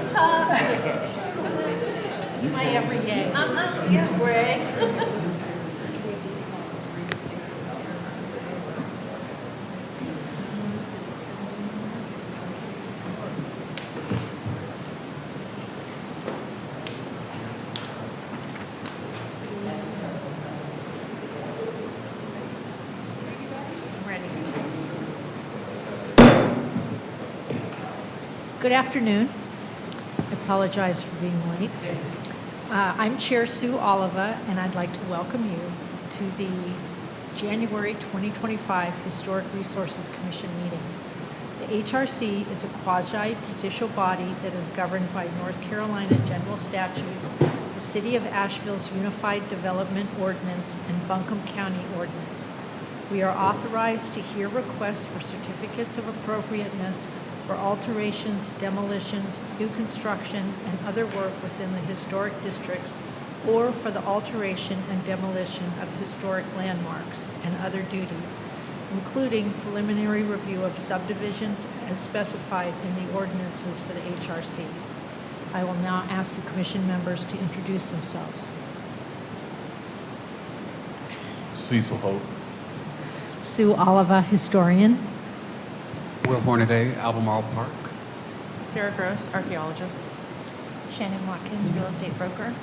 tops. It's my everyday. Yeah, Ray. Good afternoon. I apologize for being late. I'm Chair Sue Oliva, and I'd like to welcome you to the January 2025 Historic Resources Commission meeting. The HRC is a quasi-judicial body that is governed by North Carolina general statutes, the City of Asheville's Unified Development Ordinance, and Buncombe County Ordinance. We are authorized to hear requests for certificates of appropriateness for alterations, demolitions, new construction, and other work within the historic districts, or for the alteration and demolition of historic landmarks and other duties, including preliminary review of subdivisions as specified in the ordinances for the HRC. I will now ask the commission members to introduce themselves. Cecil Hope. Sue Oliva, historian. Will Hornaday, Albemarle Park. Sarah Gross, archaeologist. Shannon Watkins, real estate broker.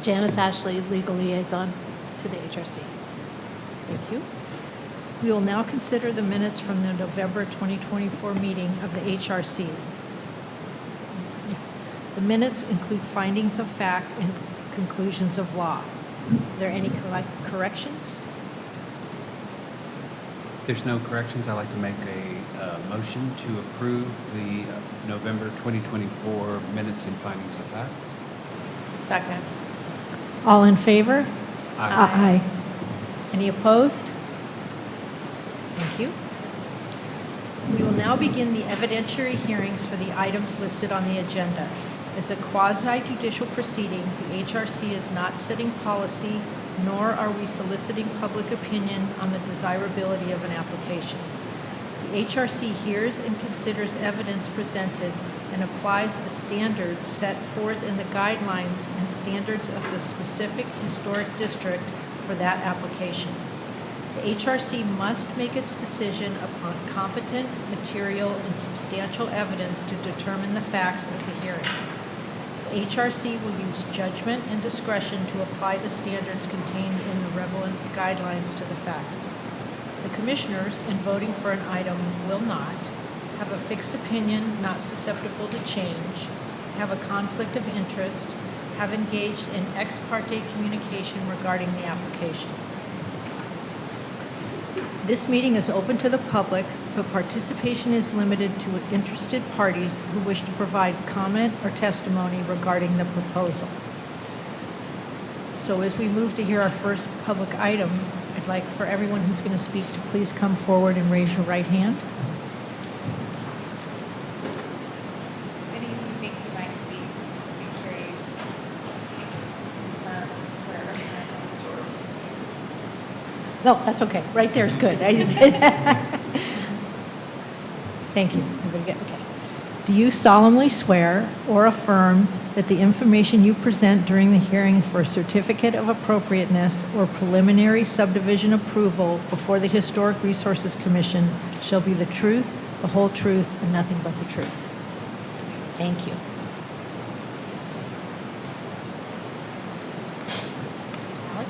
Janice Ashley, legal liaison to the HRC. Thank you. We will now consider the minutes from the November 2024 meeting of the HRC. The minutes include findings of fact and conclusions of law. Are there any corrections? If there's no corrections, I'd like to make a motion to approve the November 2024 minutes and findings of facts. Second. All in favor? Aye. Any opposed? Thank you. We will now begin the evidentiary hearings for the items listed on the agenda. As a quasi-judicial proceeding, the HRC is not setting policy, nor are we soliciting public opinion on the desirability of an application. The HRC hears and considers evidence presented and applies the standards set forth in the guidelines and standards of the specific historic district for that application. The HRC must make its decision upon competent, material, and substantial evidence to determine the facts of the hearing. The HRC will use judgment and discretion to apply the standards contained in the relevant guidelines to the facts. The commissioners, in voting for an item, will not have a fixed opinion not susceptible to change, have a conflict of interest, have engaged in ex parte communication regarding the application. This meeting is open to the public, but participation is limited to interested parties who wish to provide comment or testimony regarding the proposal. So as we move to hear our first public item, I'd like for everyone who's going to speak to please come forward and raise your right hand. If you think you might speak, make sure you swear. No, that's okay. Right there is good. I did. Thank you. Everybody get okay. Do you solemnly swear or affirm that the information you present during the hearing for a certificate of appropriateness or preliminary subdivision approval before the Historic Resources Commission shall be the truth, the whole truth, and nothing but the truth? Thank you. Alex?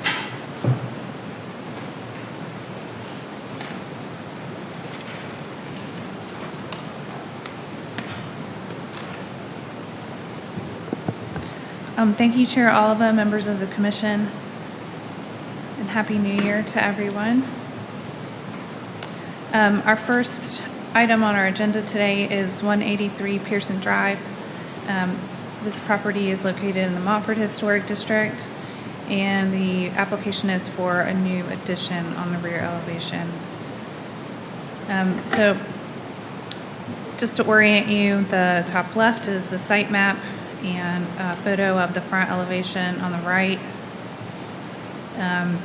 Thank you, Chair Oliva, members of the Commission, and Happy New Year to everyone. Our first item on our agenda today is 183 Pearson Drive. This property is located in the Montford Historic District, and the application is for a new addition on the rear elevation. So just to orient you, the top left is the site map and a photo of the front elevation on the right.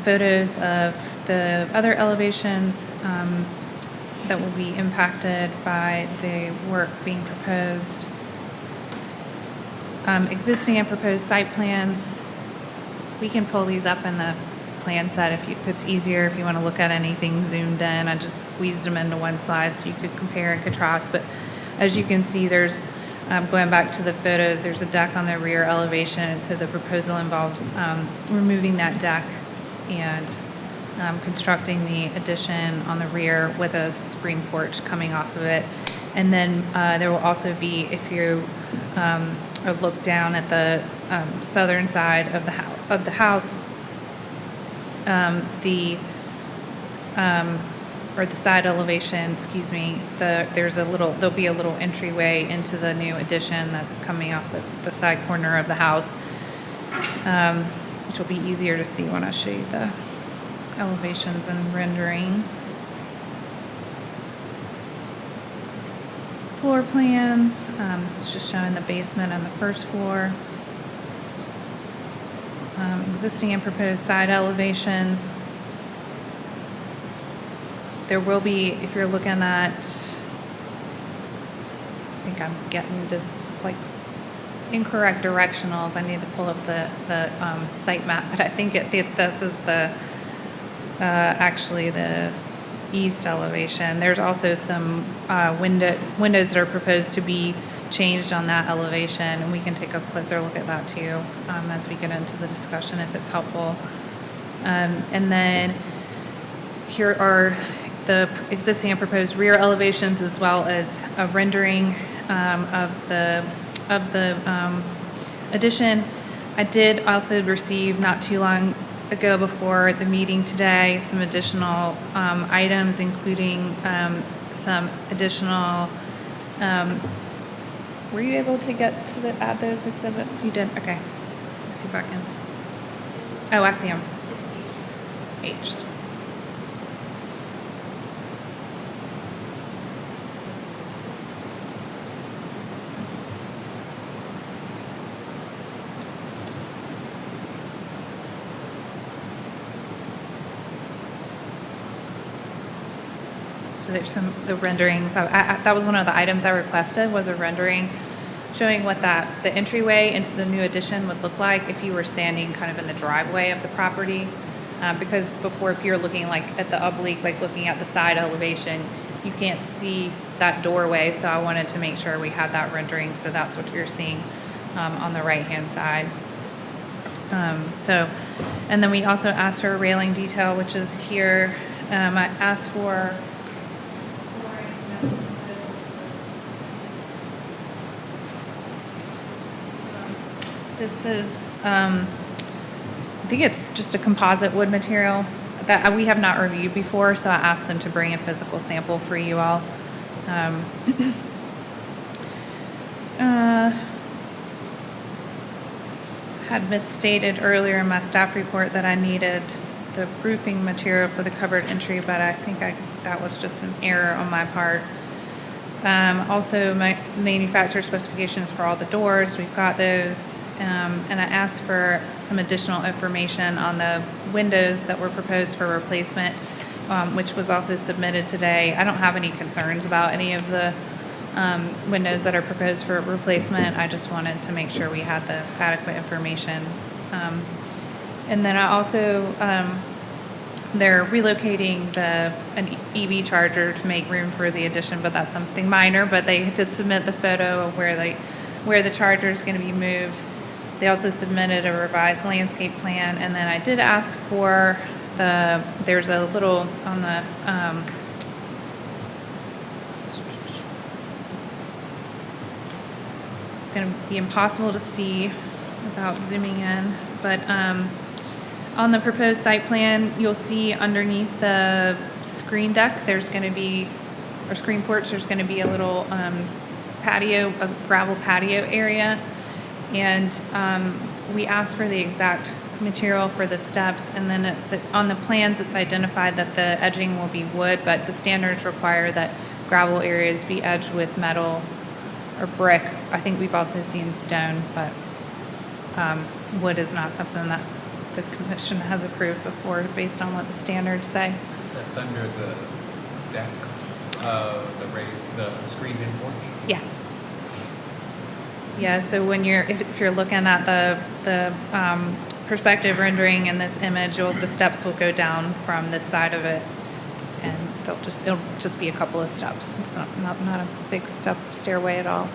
photos of the other elevations that will be impacted by the work being proposed. Existing and proposed site plans, we can pull these up in the plan set if it's easier, if you want to look at anything zoomed in. I just squeezed them into one slide so you could compare and contrast. But as you can see, there's, going back to the photos, there's a deck on the rear elevation. And so the proposal involves removing that deck and constructing the addition on the rear with a screen porch coming off of it. And then there will also be, if you look down at the southern side of the house, or the side elevation, excuse me, there'll be a little entryway into the new addition that's coming off the side corner of the house, which will be easier to see when I show you the elevations and renderings. Floor plans, this is just showing the basement and the first floor. Existing and proposed side elevations. There will be, if you're looking at, I think I'm getting just like incorrect directionals. I need to pull up the site map, but I think this is the actually the east elevation. There's also some windows that are proposed to be changed on that elevation, and we can take a closer look at that too as we get into the discussion if it's helpful. And then here are the existing and proposed rear elevations, as well as a rendering of the addition. I did also receive not too long ago before the meeting today some additional items, including some additional. Were you able to get to add those exhibits? You did? Okay. Let's see if I can. Oh, I see them. H. So there's the renderings. That was one of the items I requested, was a rendering showing what the entryway into the new addition would look like if you were standing kind of in the driveway of the property. Because before, if you're looking like at the oblique, like looking at the side elevation, you can't see that doorway. So I wanted to make sure we had that rendering. So that's what you're seeing on the right-hand side. And then we also asked for a railing detail, which is here. I asked for. This is, I think it's just a composite wood material that we have not reviewed before, so I asked them to bring a physical sample for you all. Had misstated earlier in my staff report that I needed the roofing material for the covered entry, but I think that was just an error on my part. Also, my manufacturer specifications for all the doors, we've got those. And I asked for some additional information on the windows that were proposed for replacement, which was also submitted today. I don't have any concerns about any of the windows that are proposed for replacement. I just wanted to make sure we had the adequate information. And then I also, they're relocating an EV charger to make room for the addition, but that's something minor. But they did submit the photo of where the charger is going to be moved. They also submitted a revised landscape plan, and then I did ask for there's a little on the, it's going to be impossible to see without zooming in, but on the proposed site plan, you'll see underneath the screen deck, there's going to be, or screen porch, there's going to be a little patio, a gravel patio area. And we asked for the exact material for the steps, and then on the plans it's identified that the edging will be wood, but the standards require that gravel areas be edged with metal or brick. I think we've also seen stone, but wood is not something that the commission has approved before based on what the standards say. That's under the deck, the screened-in porch? Yeah. Yeah, so when if you're looking at the perspective rendering in this image, the steps will go down from this side of it, and it'll just be a couple of steps. It's not a big stairway at all.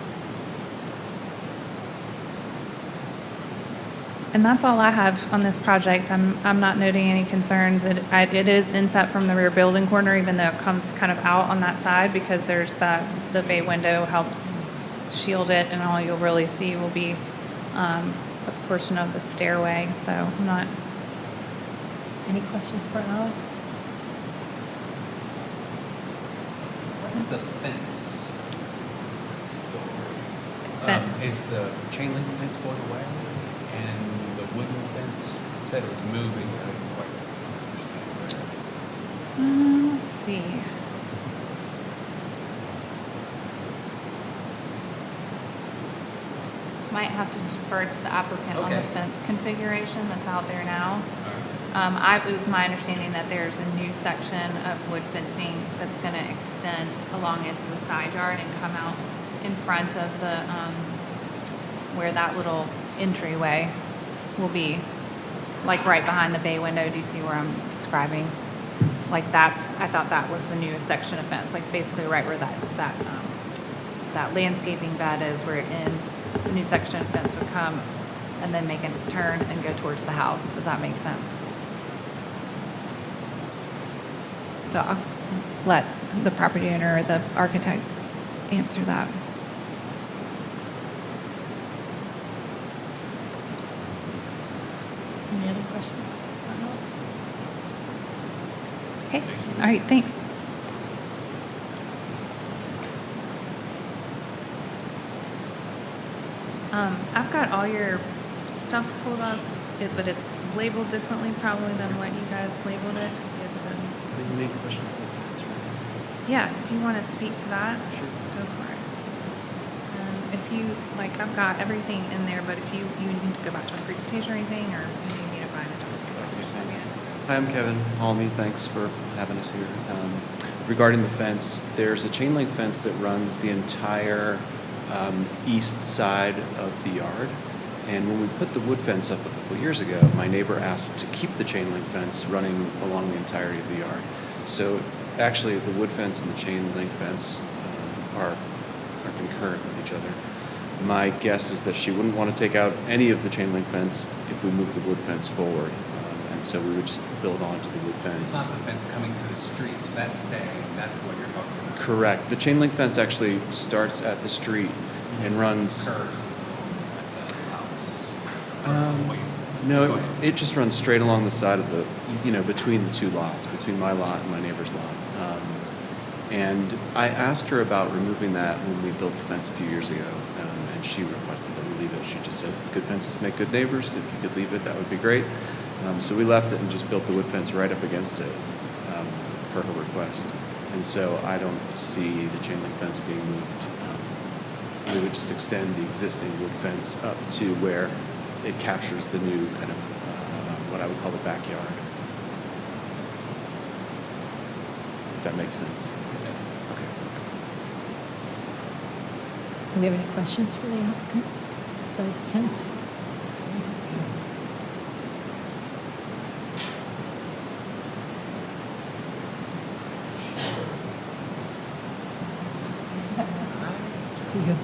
And that's all I have on this project. I'm not noting any concerns. It is inset from the rear building corner, even though it comes kind of out on that side, because there's the bay window helps shield it, and all you'll really see will be a portion of the stairway. So I'm not. Any questions for Alex? What is the fence? Fence. Is the chain link fence going away? And the wooden fence said it was moving. I didn't quite understand Let's see. Might have to defer to the applicant on the Okay. fence configuration that's out there now. where. It was my understanding that there's a new section of wood fencing that's going to extend along into the side yard and come out in front of the, where that little entryway will be, like right behind the bay window. Do you see where I'm describing? Like I thought that was the new section of fence, like basically right where that landscaping bed is, where it ends. The new section of fence would come and then make a turn and go towards the house. Does that make sense? So I'll let the property owner or the architect answer that. Any other questions for Alex? Okay, all right, thanks. I've got all your stuff pulled up, but it's labeled differently probably than what you guys labeled it. 'Cause you had to, Any questions? yeah, if you want to speak to that, Sure. go for it. If you, I've got everything in there, but if you need to go back to a presentation or anything, or you need me to find it. Hi, I'm Kevin Halmy. Thanks for having us here. Regarding the fence, there's a chain link fence that runs the entire east side of the yard. And when we put the wood fence up a couple years ago, my neighbor asked to keep the chain link fence running along the entirety of the yard. So actually, the wood fence and the chain link fence are concurrent with each other. My guess is that she wouldn't want to take out any of the chain link fence if we moved the wood fence forward. And so we would just build onto the wood It's fence. not the fence coming to the street, so that's staying. That's what you're talking about. Correct. The chain link fence actually starts at the street and runs. Curves at the house. Wait. Go No, ahead. it just runs straight along the side of the, between the two lots, between my lot and my neighbor's lot. And I asked her about removing that when we built the fence a few years ago, and she requested that we leave it. She just said, good fences make good neighbors. If you could leave it, that would be great. So we left it and just built the wood fence right up against it, per her request. And so I don't see the chain link fence being moved. We would just extend the existing wood fence up to where it captures the new kind of what I would call the backyard. If that makes sense. Okay. Do we have any questions for the applicant besides the fence? To you.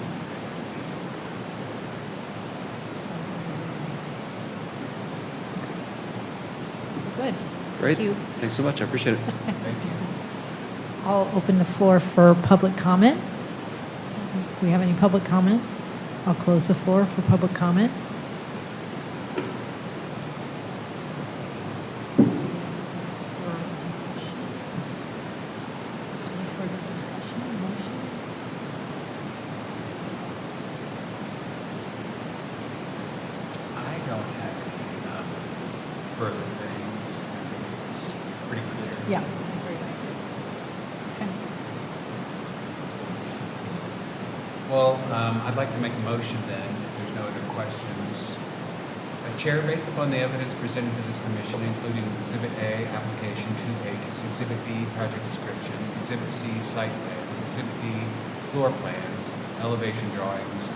Good. Great. Thank you. Thanks so much. I appreciate it. Thank you. I'll open the floor for public comment. Do we have any public comment? I'll close the floor for public comment. Any further discussion or motion? I don't have any further things. It's pretty clear. Yeah. Okay. Well, I'd like to make a motion then, if there's no other questions. I Chair, based upon the evidence presented to this commission, including Exhibit A, application, 2 pages, Exhibit B, project description, Exhibit C, site plans, Exhibit D, floor plans, elevation drawings,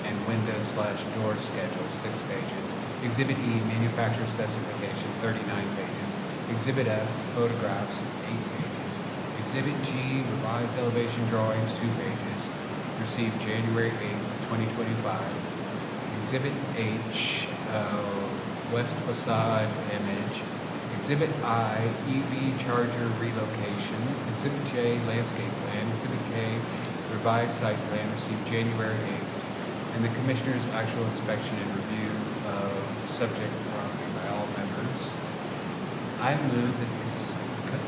and window/door schedule, 6 pages, Exhibit E, manufacturer specification, 39 pages, Exhibit F, photographs, 8 pages, Exhibit G, revised elevation drawings, 2 pages, received January 8th, 2025. Exhibit H, west facade image. Exhibit I, EV charger relocation. Exhibit J, landscape plan. Exhibit K, revised site plan received January 8th. And the Commissioner's actual inspection and review of subject property by all members. I move that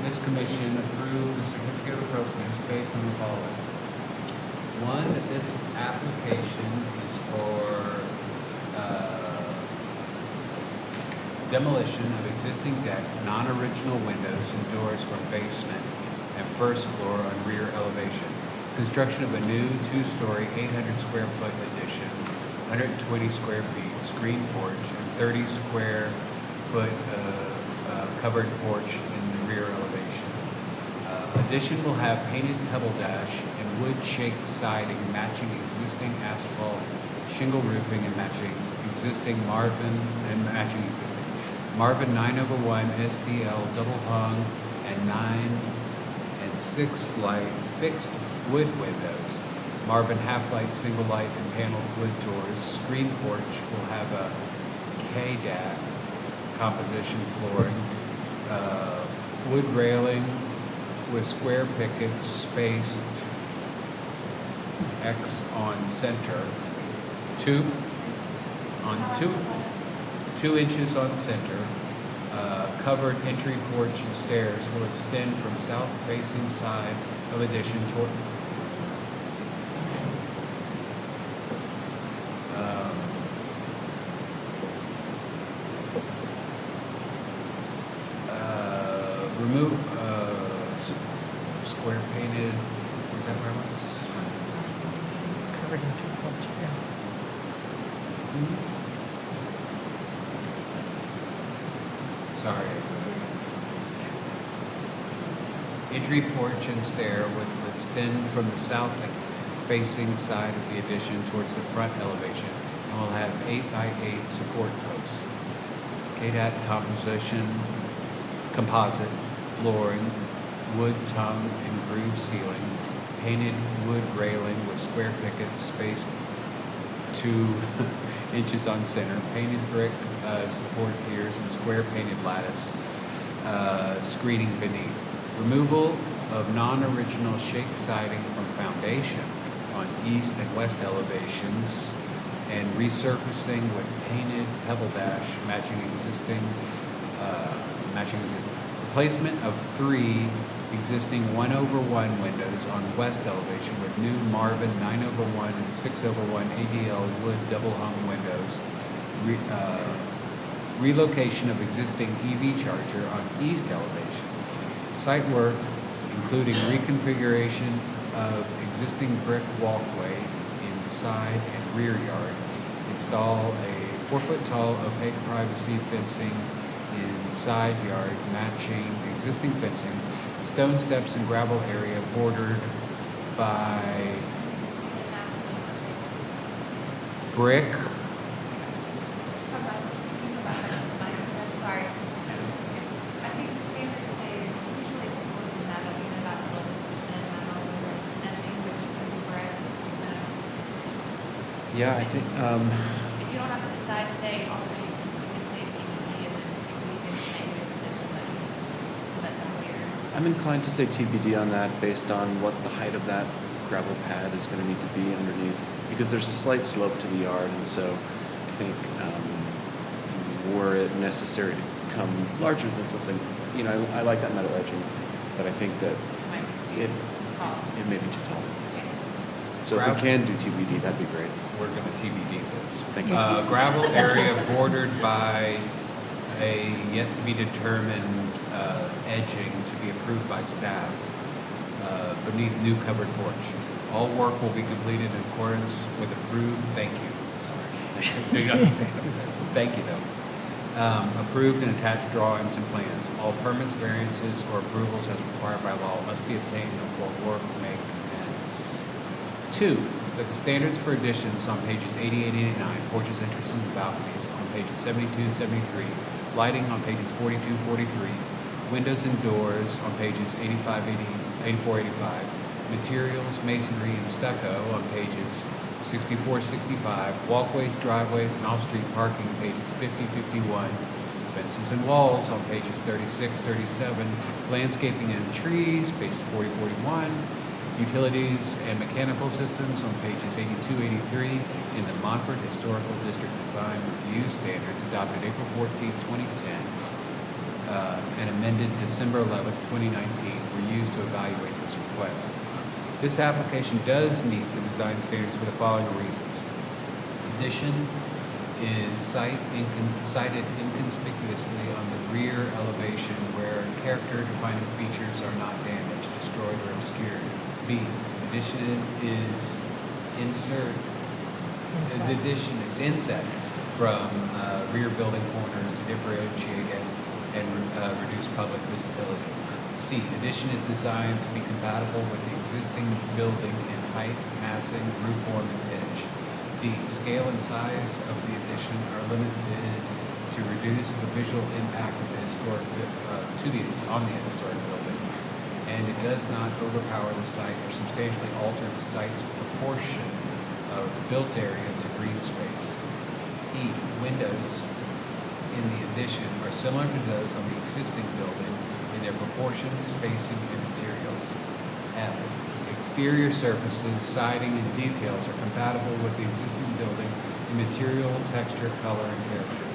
this commission approve the certificate of appropriateness based on the following. One, that this application is for demolition of existing deck, non-original windows and doors from basement and first floor on rear elevation. Construction of a new 2-story, 800 square foot addition, 120 square feet screen porch, and 30 square foot covered porch in the rear elevation. Addition will have painted pebble dash and wood shake siding matching existing asphalt shingle roofing and matching existing Marvin 9/1 SDL double hung and 9 and 6 light fixed wood windows. Marvin half-light, single light, and paneled wood doors. Screen porch will have a KDAT composition flooring, wood railing with square pickets spaced X on center, 2 inches on center. Covered entry porch and stairs will extend from south-facing side of addition toward remove square painted. Was that where it was? Covered in two porch, yeah. Sorry. Entry porch and stair will extend from the south-facing side of the addition towards the front elevation and will have 8x8 support posts. KDAT composite flooring, wood tongue and groove ceiling, painted wood railing with square pickets spaced 2 inches on center, painted brick support piers and square painted lattice screening beneath. Removal of non-original shake siding from foundation on east and west elevations and resurfacing with painted pebble dash matching existing. Replacement of 3 existing 1/1 windows on west elevation with new Marvin 9/1 and 6/1 ADL wood double hung windows. Relocation of existing EV charger on east elevation. Site work including reconfiguration of existing brick walkway inside and rear yard. Install a 4-foot tall opaque privacy fencing in side yard matching existing fencing. Stone steps and gravel area bordered by brick. Sorry. I think the standards say usually people do that, that look and edging, which could be brick, stone. Yeah, I think, If you don't have to decide today, also you can say TBD and then we can make a condition that you submit them later. I'm inclined to say TBD on that based on what the height of that gravel pad is going to need to be underneath, because there's a slight slope to the yard, and so I think were it necessary to become larger than something, I like that metal edging, but I think that It might be it, too tall. it may be too tall. Okay. So if we can do TBD, that'd be great. We're going to TBD this. Thank you. Gravel area bordered by a yet to be determined edging to be approved by staff beneath new covered porch. All work will be completed in accordance with approved, thank you, sorry. No, you don't have to stand up there. Thank you, though. Approved and attached drawings and plans. All permits, variances, or approvals as required by law must be obtained before work may commence. 2, that the standards for additions on pages 88 and 89, porches, entrances, and balconies on pages 72, 73, lighting on pages 42, 43, windows and doors on pages 85, 84, 85, materials, masonry, and stucco on pages 64, 65, walkways, driveways, and off-street parking, pages 50, 51, fences and walls on pages 36, 37, landscaping and trees, pages 40, 41, utilities and mechanical systems on pages 82, 83, in the Montfort Historical District Design Review Standards adopted April 14, 2010, and amended December 11, 2019, were used to evaluate this request. This application does meet the design standards for the following reasons. Addition is cited inconspicuously on the rear elevation where character-defining features are not damaged, destroyed, or obscured. B, addition is inset from rear building corners to differentiate and reduce public visibility. C, addition is designed to be compatible with the existing building in height, massing, roof form, and pitch. D, scale and size of the addition are limited to reduce the visual impact of the historic on the historic building, and it does not overpower the site or substantially alter the site's proportion of built area to green space. E, windows in the addition are similar to those on the existing building in their proportion, spacing, and materials. F, exterior surfaces, siding, and details are compatible with the existing building in material, texture, color, and character.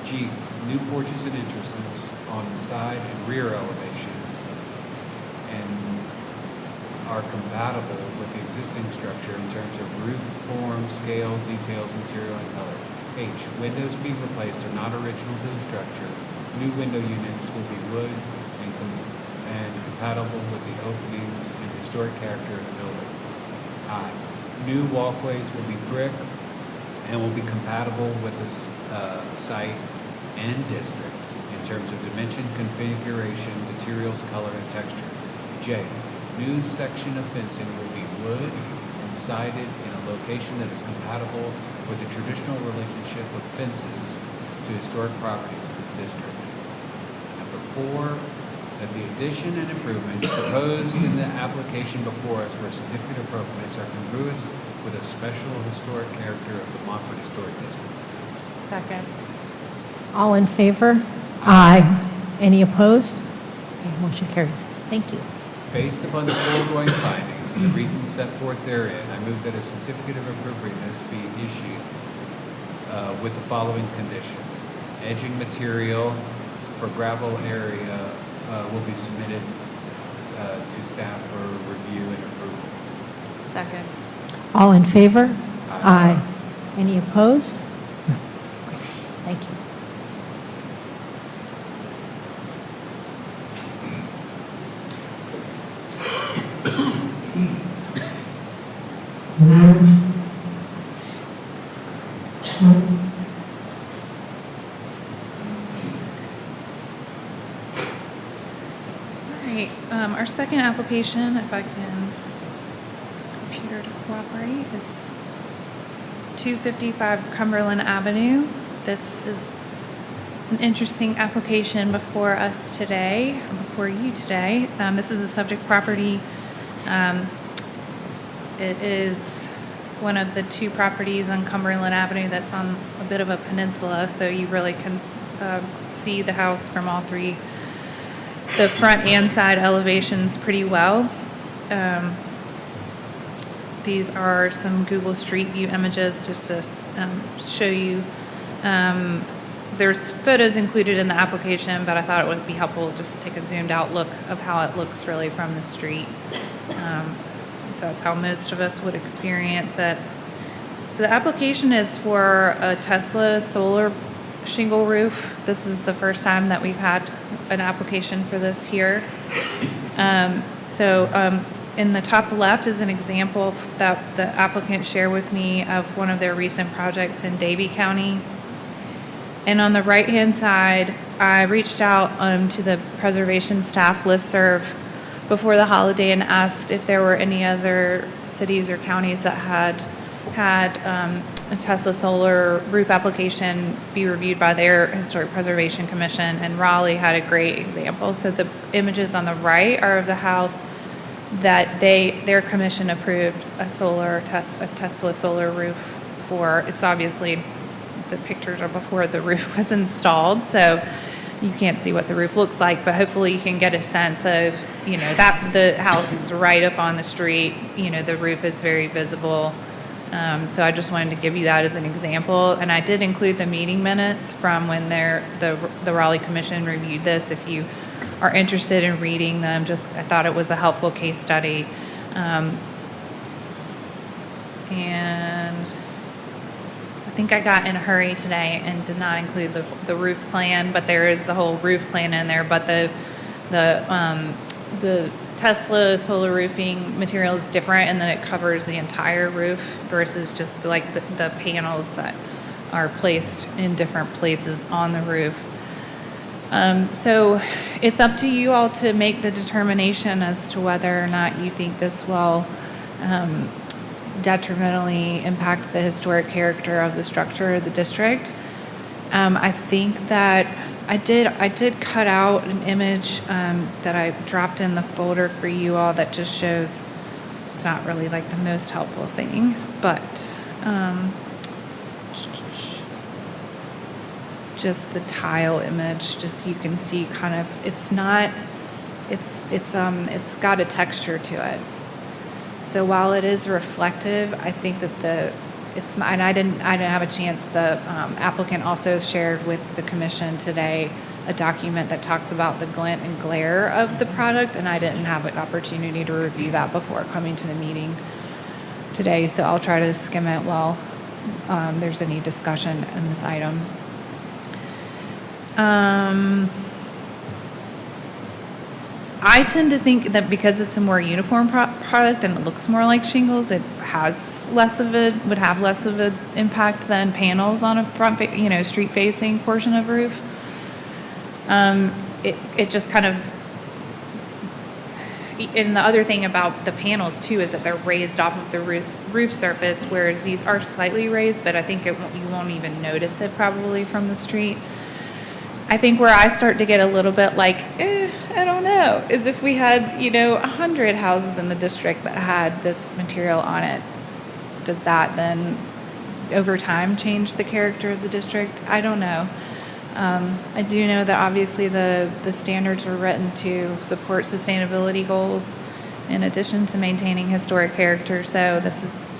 G, new porches and entrances on the side and rear elevation and are compatible with the existing structure in terms of roof form, scale, details, material, and color. H, windows being replaced are not original to the structure. New window units will be wood and compatible with the openings and historic character of the building. I, new walkways will be brick and will be compatible with the site and district in terms of dimension, configuration, materials, color, and texture. J, new section of fencing will be wood and sided in a location that is compatible with the traditional relationship of fences to historic properties in the district. Number 4, that the addition and improvement proposed in the application before us for a certificate of appropriateness are congruous with a special historic character of the Montfort Historic District. Second. All in favor? Aye. Any opposed? Okay, motion carries. Thank you. Based upon the foregoing findings and the reasons set forth therein, I move that a certificate of appropriateness be issued with the following conditions. Edging material for gravel area will be submitted to staff for review and approval. Second. All in favor? Aye. Any opposed? No. Okay, thank you. All right, our second application, if I can, computer to cooperate, is 255 Cumberland Avenue. This is an interesting application before us today, or before you today. This is a subject property. It is one of the 2 properties on Cumberland Avenue that's on a bit of a peninsula, so you really can see the house from all 3, the front and side elevations pretty well. These are some Google Street View images just to show you. There's photos included in the application, but I thought it would be helpful just to take a zoomed out look of how it looks really from the street, since that's how most of us would experience it. So the application is for a Tesla solar shingle roof. This is the first time that we've had an application for this here. In the top left is an example that the applicant shared with me of one of their recent projects in Davie County. And on the right-hand side, I reached out to the preservation staff listserv before the holiday and asked if there were any other cities or counties that had a Tesla solar roof application be reviewed by their Historic Preservation Commission, and Raleigh had a great example. So the images on the right are of the house that their commission approved a Tesla solar roof for. It's obviously, the pictures are before the roof was installed, so you can't see what the roof looks like, but hopefully you can get a sense of, that the house is right up on the street, the roof is very visible. So I just wanted to give you that as an example. And I did include the meeting minutes from when the Raleigh Commission reviewed this. If you are interested in reading them, I thought it was a helpful case study. And I think I got in a hurry today and did not include the roof plan, but there is the whole roof plan in there. But the Tesla solar roofing material is different, and then it covers the entire roof versus just like the panels that are placed in different places on the roof. So it's up to you all to make the determination as to whether or not you think this will detrimentally impact the historic character of the structure of the district. I think that I did cut out an image that I dropped in the folder for you all that just shows, it's not really like the most helpful thing, but just the tile image, just so you can see kind of, it's got a texture to it. So while it is reflective, I think that and I didn't have a chance. The applicant also shared with the commission today a document that talks about the glint and glare of the product, and I didn't have an opportunity to review that before coming to the meeting today. So I'll try to skim it while there's any discussion in this item. I tend to think that because it's a more uniform product and it looks more like shingles, it would have less of an impact than panels on a front, street facing portion of roof. It just kind of, and the other thing about the panels too is that they're raised off of the roof surface, whereas these are slightly raised, but I think you won't even notice it probably from the street. I think where I start to get a little bit like, I don't know, is if we had, 100 houses in the district that had this material on it, does that then over time change the character of the district? I don't know. I do know that obviously the standards were written to support sustainability goals in addition to maintaining historic character, so this is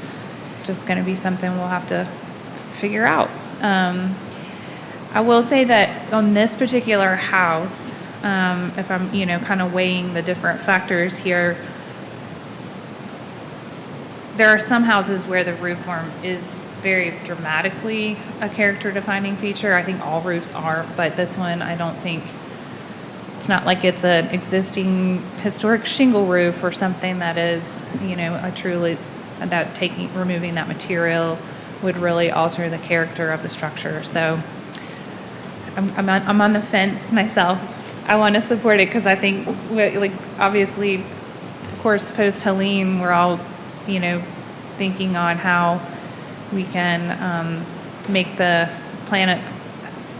just going to be something we'll have to figure out. I will say that on this particular house, if I'm, kind of weighing the different factors here, there are some houses where the roof form is very dramatically a character-defining feature. I think all roofs are, but this one, I don't think, it's not like it's an existing historic shingle roof or something that is, removing that material would really alter the character of the structure. So I'm on the fence myself. I want to support it because I think, obviously, of course, post-Helene, we're all, thinking on how we can make the planet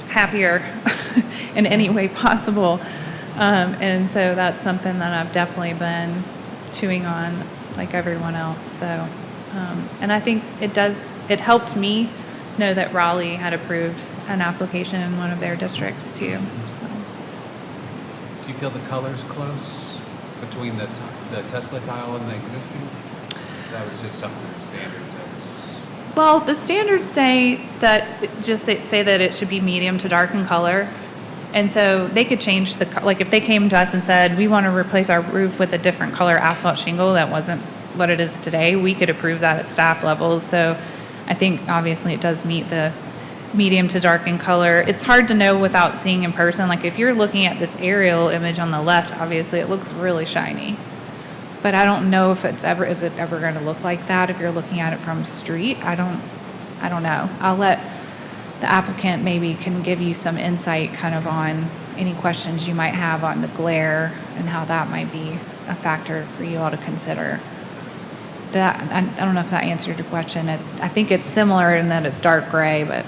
happier in any way possible. And so that's something that I've definitely been chewing on like everyone else. So, and I think it helped me know that Raleigh had approved an application in one of their districts too. So. Do you feel the color's close between the Tesla tile and the existing? That was just something in the standards. Well, the standards say that it should be medium to dark in color, and so they could change if they came to us and said we want to replace our roof with a different color asphalt shingle that wasn't what it is today, we could approve that at staff level. So I think obviously it does meet the medium to dark in color. It's hard to know without seeing in person. Like if you're looking at this aerial image on the left, obviously it looks really shiny. but I don't know if is it ever going to look like that if you're looking at it from street. I don't know. I'll let the applicant maybe can give you some insight kind of on any questions you might have on the glare and how that might be a factor for you all to consider. I don't know if that answered your question. I think it's similar in that it's dark gray, but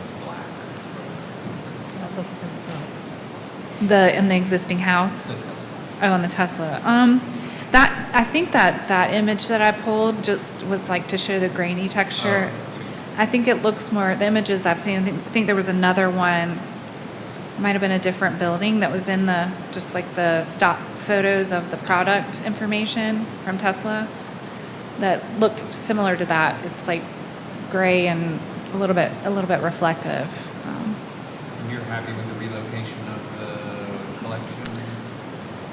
It's black. in the existing house. The Tesla. Oh, on the Tesla. I think that image that I pulled just was like to show the grainy texture. I think it looks more, the images I've seen, I think there was another one, might have been a different building that was in just like the stock photos of the product information from Tesla that looked similar to that. It's like gray and a little bit reflective. And you're happy with the relocation of the collection?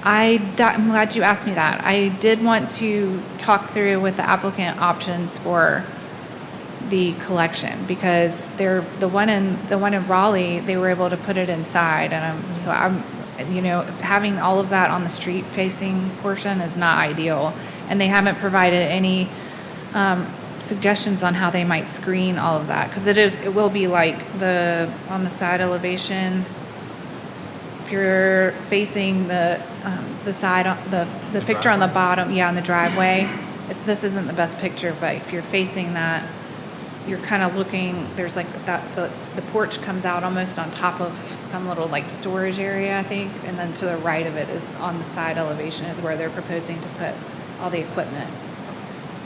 I'm glad you asked me that. I did want to talk through with the applicant options for the collection because the one in Raleigh, they were able to put it inside, and I'm having all of that on the street facing portion is not ideal, and they haven't provided any suggestions on how they might screen all of that because it will be like on the side elevation. If you're facing the side, the picture on the bottom, on the driveway, this isn't the best picture, but if you're facing that, you're kind of looking, there's like that, the porch comes out almost on top of some little like storage area, I think, and then to the right of it is on the side elevation is where they're proposing to put all the equipment.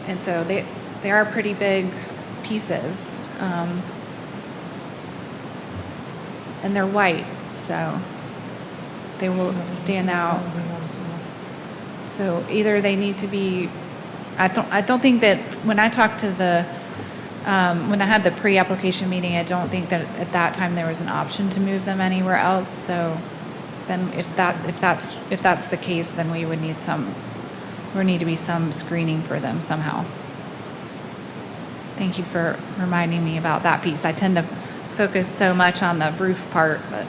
And so they are pretty big pieces, and they're white, so they will stand out. So either they need to be, I don't think that when I talked to when I had the pre-application meeting, I don't think that at that time there was an option to move them anywhere else. So then if that's the case, then we would need to be some screening for them somehow. Thank you for reminding me about that piece. I tend to focus so much on the roof part, but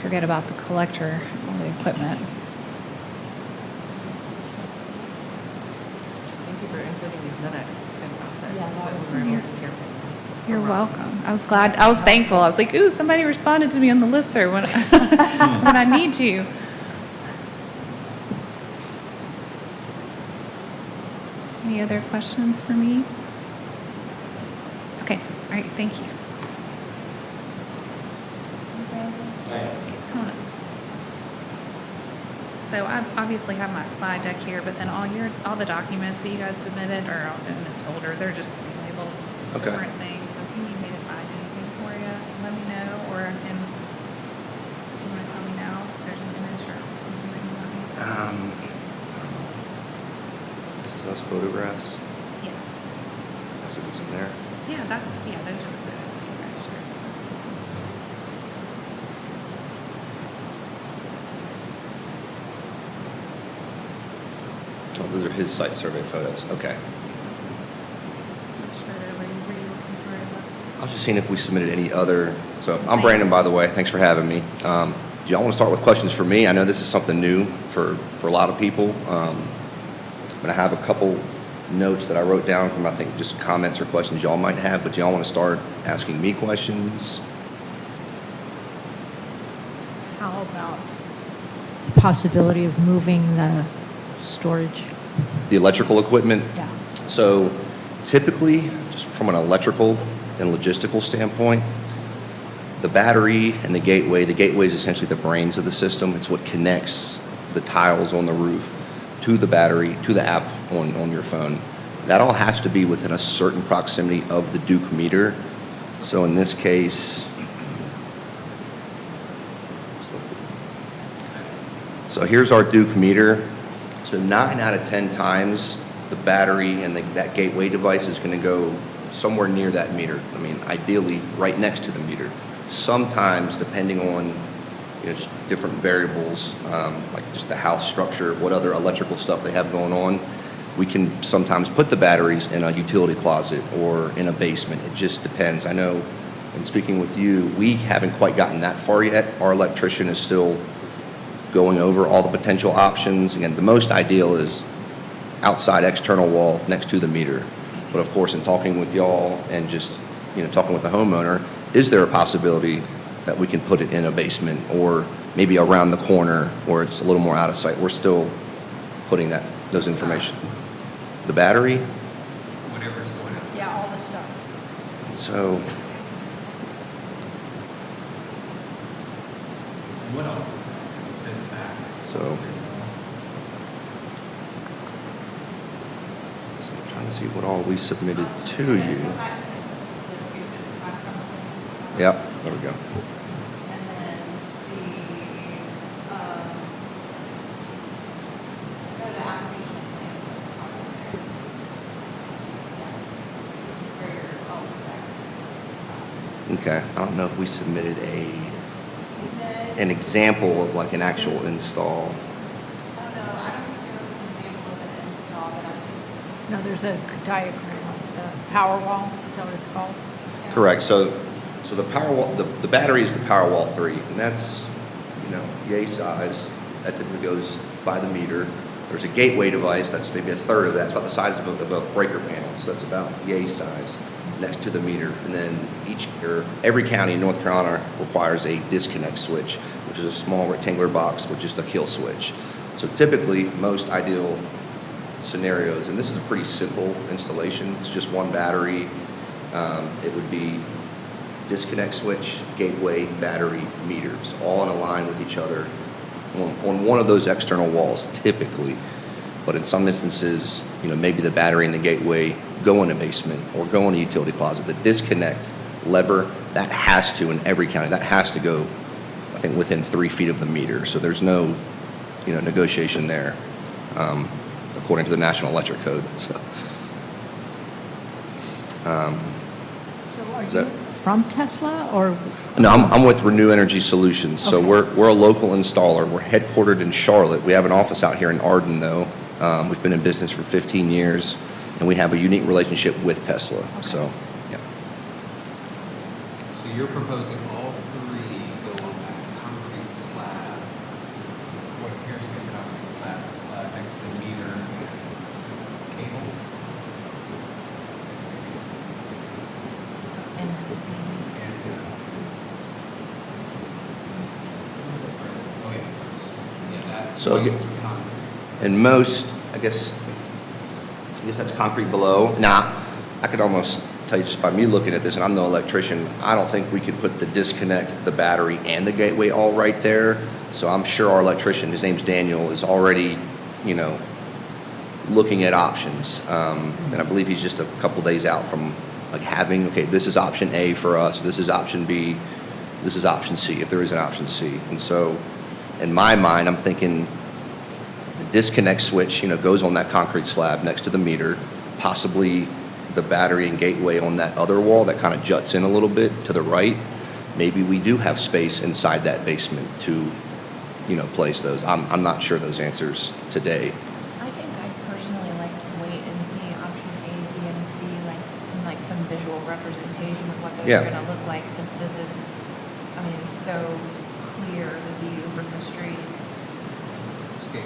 forget about the collector, all the equipment. Just thank you for including these minutes. It's fantastic. Yeah, that was we were able neat. to hear. You're welcome. I was thankful. I was like, ooh, somebody responded to me on the listserv when when I need you. Any other questions for me? Okay, all right, thank you. Okay, come on up. So I obviously have my slide deck here, but then all the documents that you guys submitted are also in this folder. They're just labeled different things. So if you need me to find anything for you, let me know, or if you want to tell me now if there's an image or something that you want me to. This is those photographs. Yeah. That's what's in there. Yeah, those are the photos. Okay, sure. Oh, those are his site survey photos. Okay. I was just seeing if we submitted any other. So I'm Brandon, by the way. Thanks for having me. Do y'all want to start with questions for me? I know this is something new for a lot of people. But I have a couple notes that I wrote down from, I think, just comments or questions y'all might have. But do y'all want to start asking me questions? How about the possibility of moving the storage? The electrical equipment. Yeah. So typically, just from an electrical and logistical standpoint, the battery and the gateway is essentially the brains of the system. It's what connects the tiles on the roof to the battery, to the app on your phone. That all has to be within a certain proximity of the Duke meter. So in this case, so here's our Duke meter. So 9 out of 10 times, the battery and that gateway device is going to go somewhere near that meter. I mean, ideally, right next to the meter. Sometimes, depending on just different variables, like just the house structure, what other electrical stuff they have going on, we can sometimes put the batteries in a utility closet or in a basement. It just depends. I know, in speaking with you, we haven't quite gotten that far yet. Our electrician is still going over all the potential options. Again, the most ideal is outside external wall next to the meter. But of course, in talking with y'all and just, talking with the homeowner, is there a possibility that we can put it in a basement or maybe around the corner where it's a little more out of sight? We're still putting those information. The battery, Whatever's going outside. Yeah, all the stuff. so, What else? You said the back. So- I'm trying to see what all we submitted to you. Go back to the 255 from the- Yep, there we go. And then go to application plans, that's probably there. Yeah. This is where all the specs. Okay, I don't know if we submitted We did, an example of like an actual install. I don't know, I don't think there was an example of an install, but I think. No, there's a diagram of the power wall, is that what it's called? Correct, so the power wall, the battery is the Powerwall 3, and that's, yay size. That typically goes by the meter. There's a gateway device, that's maybe a third of that, it's about the size of a breaker panel, so that's about yay size next to the meter. And then every county in North Carolina requires a disconnect switch, which is a small rectangular box with just a kill switch. So typically, most ideal scenarios, and this is a pretty simple installation, it's just one battery. It would be disconnect switch, gateway, battery, meters, all in a line with each other on one of those external walls typically. But in some instances, maybe the battery and the gateway go in a basement or go in a utility closet. The disconnect lever, that has to, in every county, that has to go, I think, within 3 feet of the meter. So there's no, negotiation there, according to the National Electric Code. So, So are Is you that- from Tesla or? no, I'm with Renew Energy Solutions. So Okay. we're a local installer. We're headquartered in Charlotte. We have an office out here in Arden, though. We've been in business for 15 years, and we have a unique relationship with Tesla. So, yeah. So you're proposing all three go on that concrete slab, what appears to be a concrete slab, next to the meter and cable? And And, oh, yeah. Yeah, that. So, going yeah. to concrete. And most, I guess that's concrete below. Now, I could almost tell you just by me looking at this, and I'm no electrician, I don't think we could put the disconnect, the battery, and the gateway all right there. So I'm sure our electrician, his name's Daniel, is already, looking at options. And I believe he's just a couple days out from like having, okay, this is option A for us, this is option B, this is option C, if there is an option C. And so, in my mind, I'm thinking the disconnect switch, goes on that concrete slab next to the meter, possibly the battery and gateway on that other wall that kind of juts in a little bit to the right. Maybe we do have space inside that basement to, place those. I'm not sure those answers today. I think I'd personally like to wait and see option A, B, and C, like some visual representation of what those Yeah. are gonna look like, since this is, it's so clear, the view from the street. Scale.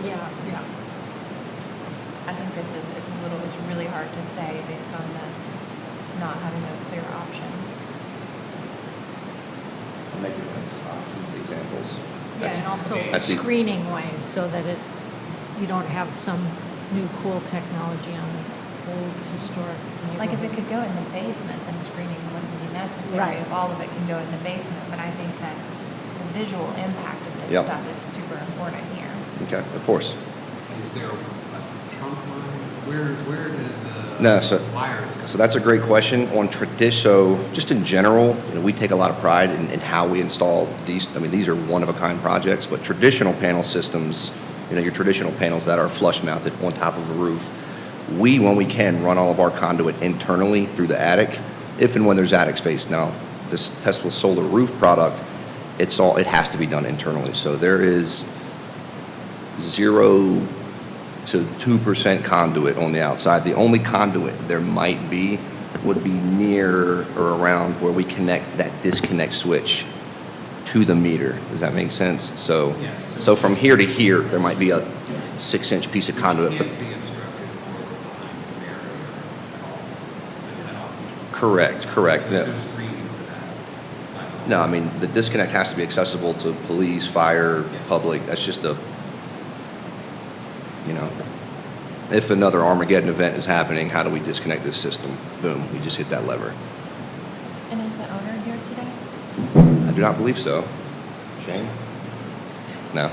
Yeah. I think it's really hard to say based on not having those clear options. I'll make options examples. Yeah, and also That's the- screening ways so that you don't have some new cool technology on the old historic Like if it neighborhood. could go in the basement, then screening wouldn't be necessary. Right. If all of it can go in the basement, but I think that the visual impact of this Yep. stuff is super important here. Okay, of course. Is there a trunk line? Where did the No, so wires go? So that's a great question. So just in general, we take a lot of pride in how we install these. These are one-of-a-kind projects, but traditional panel systems, your traditional panels that are flush mounted on top of a roof, when we can, run all of our conduit internally through the attic, if and when there's attic space. Now, this Tesla solar roof product, it has to be done internally. So there is 0 to 2% conduit on the outside. The only conduit there might be would be near or around where we connect that disconnect switch to the meter. Does that make sense? So, Yeah, so from here to here, there might be a 6-inch piece of conduit. It But can't be obstructed or behind the barrier at all. Like, at all. correct. So there's no screening for that. No, I mean, the disconnect has to be accessible to police, fire, public. That's just a, you know, if another Armageddon event is happening, how do we disconnect this system? Boom, we just hit that lever. And is the owner here today? I do not believe so. Shane? No.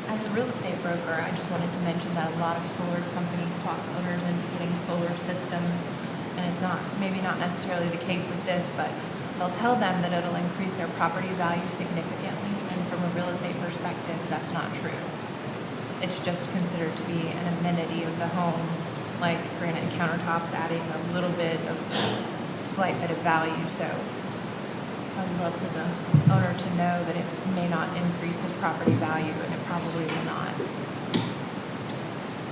As a real estate broker, I just wanted to mention that a lot of solar companies talk owners into getting solar systems, and it's not, maybe not necessarily the case with this, but they'll tell them that it'll increase their property value significantly, and from a real estate perspective, that's not true. It's just considered to be an amenity of the home, like granite countertops adding a little bit of slight bit of value, so I would love for the owner to know that it may not increase his property value, and it probably will not.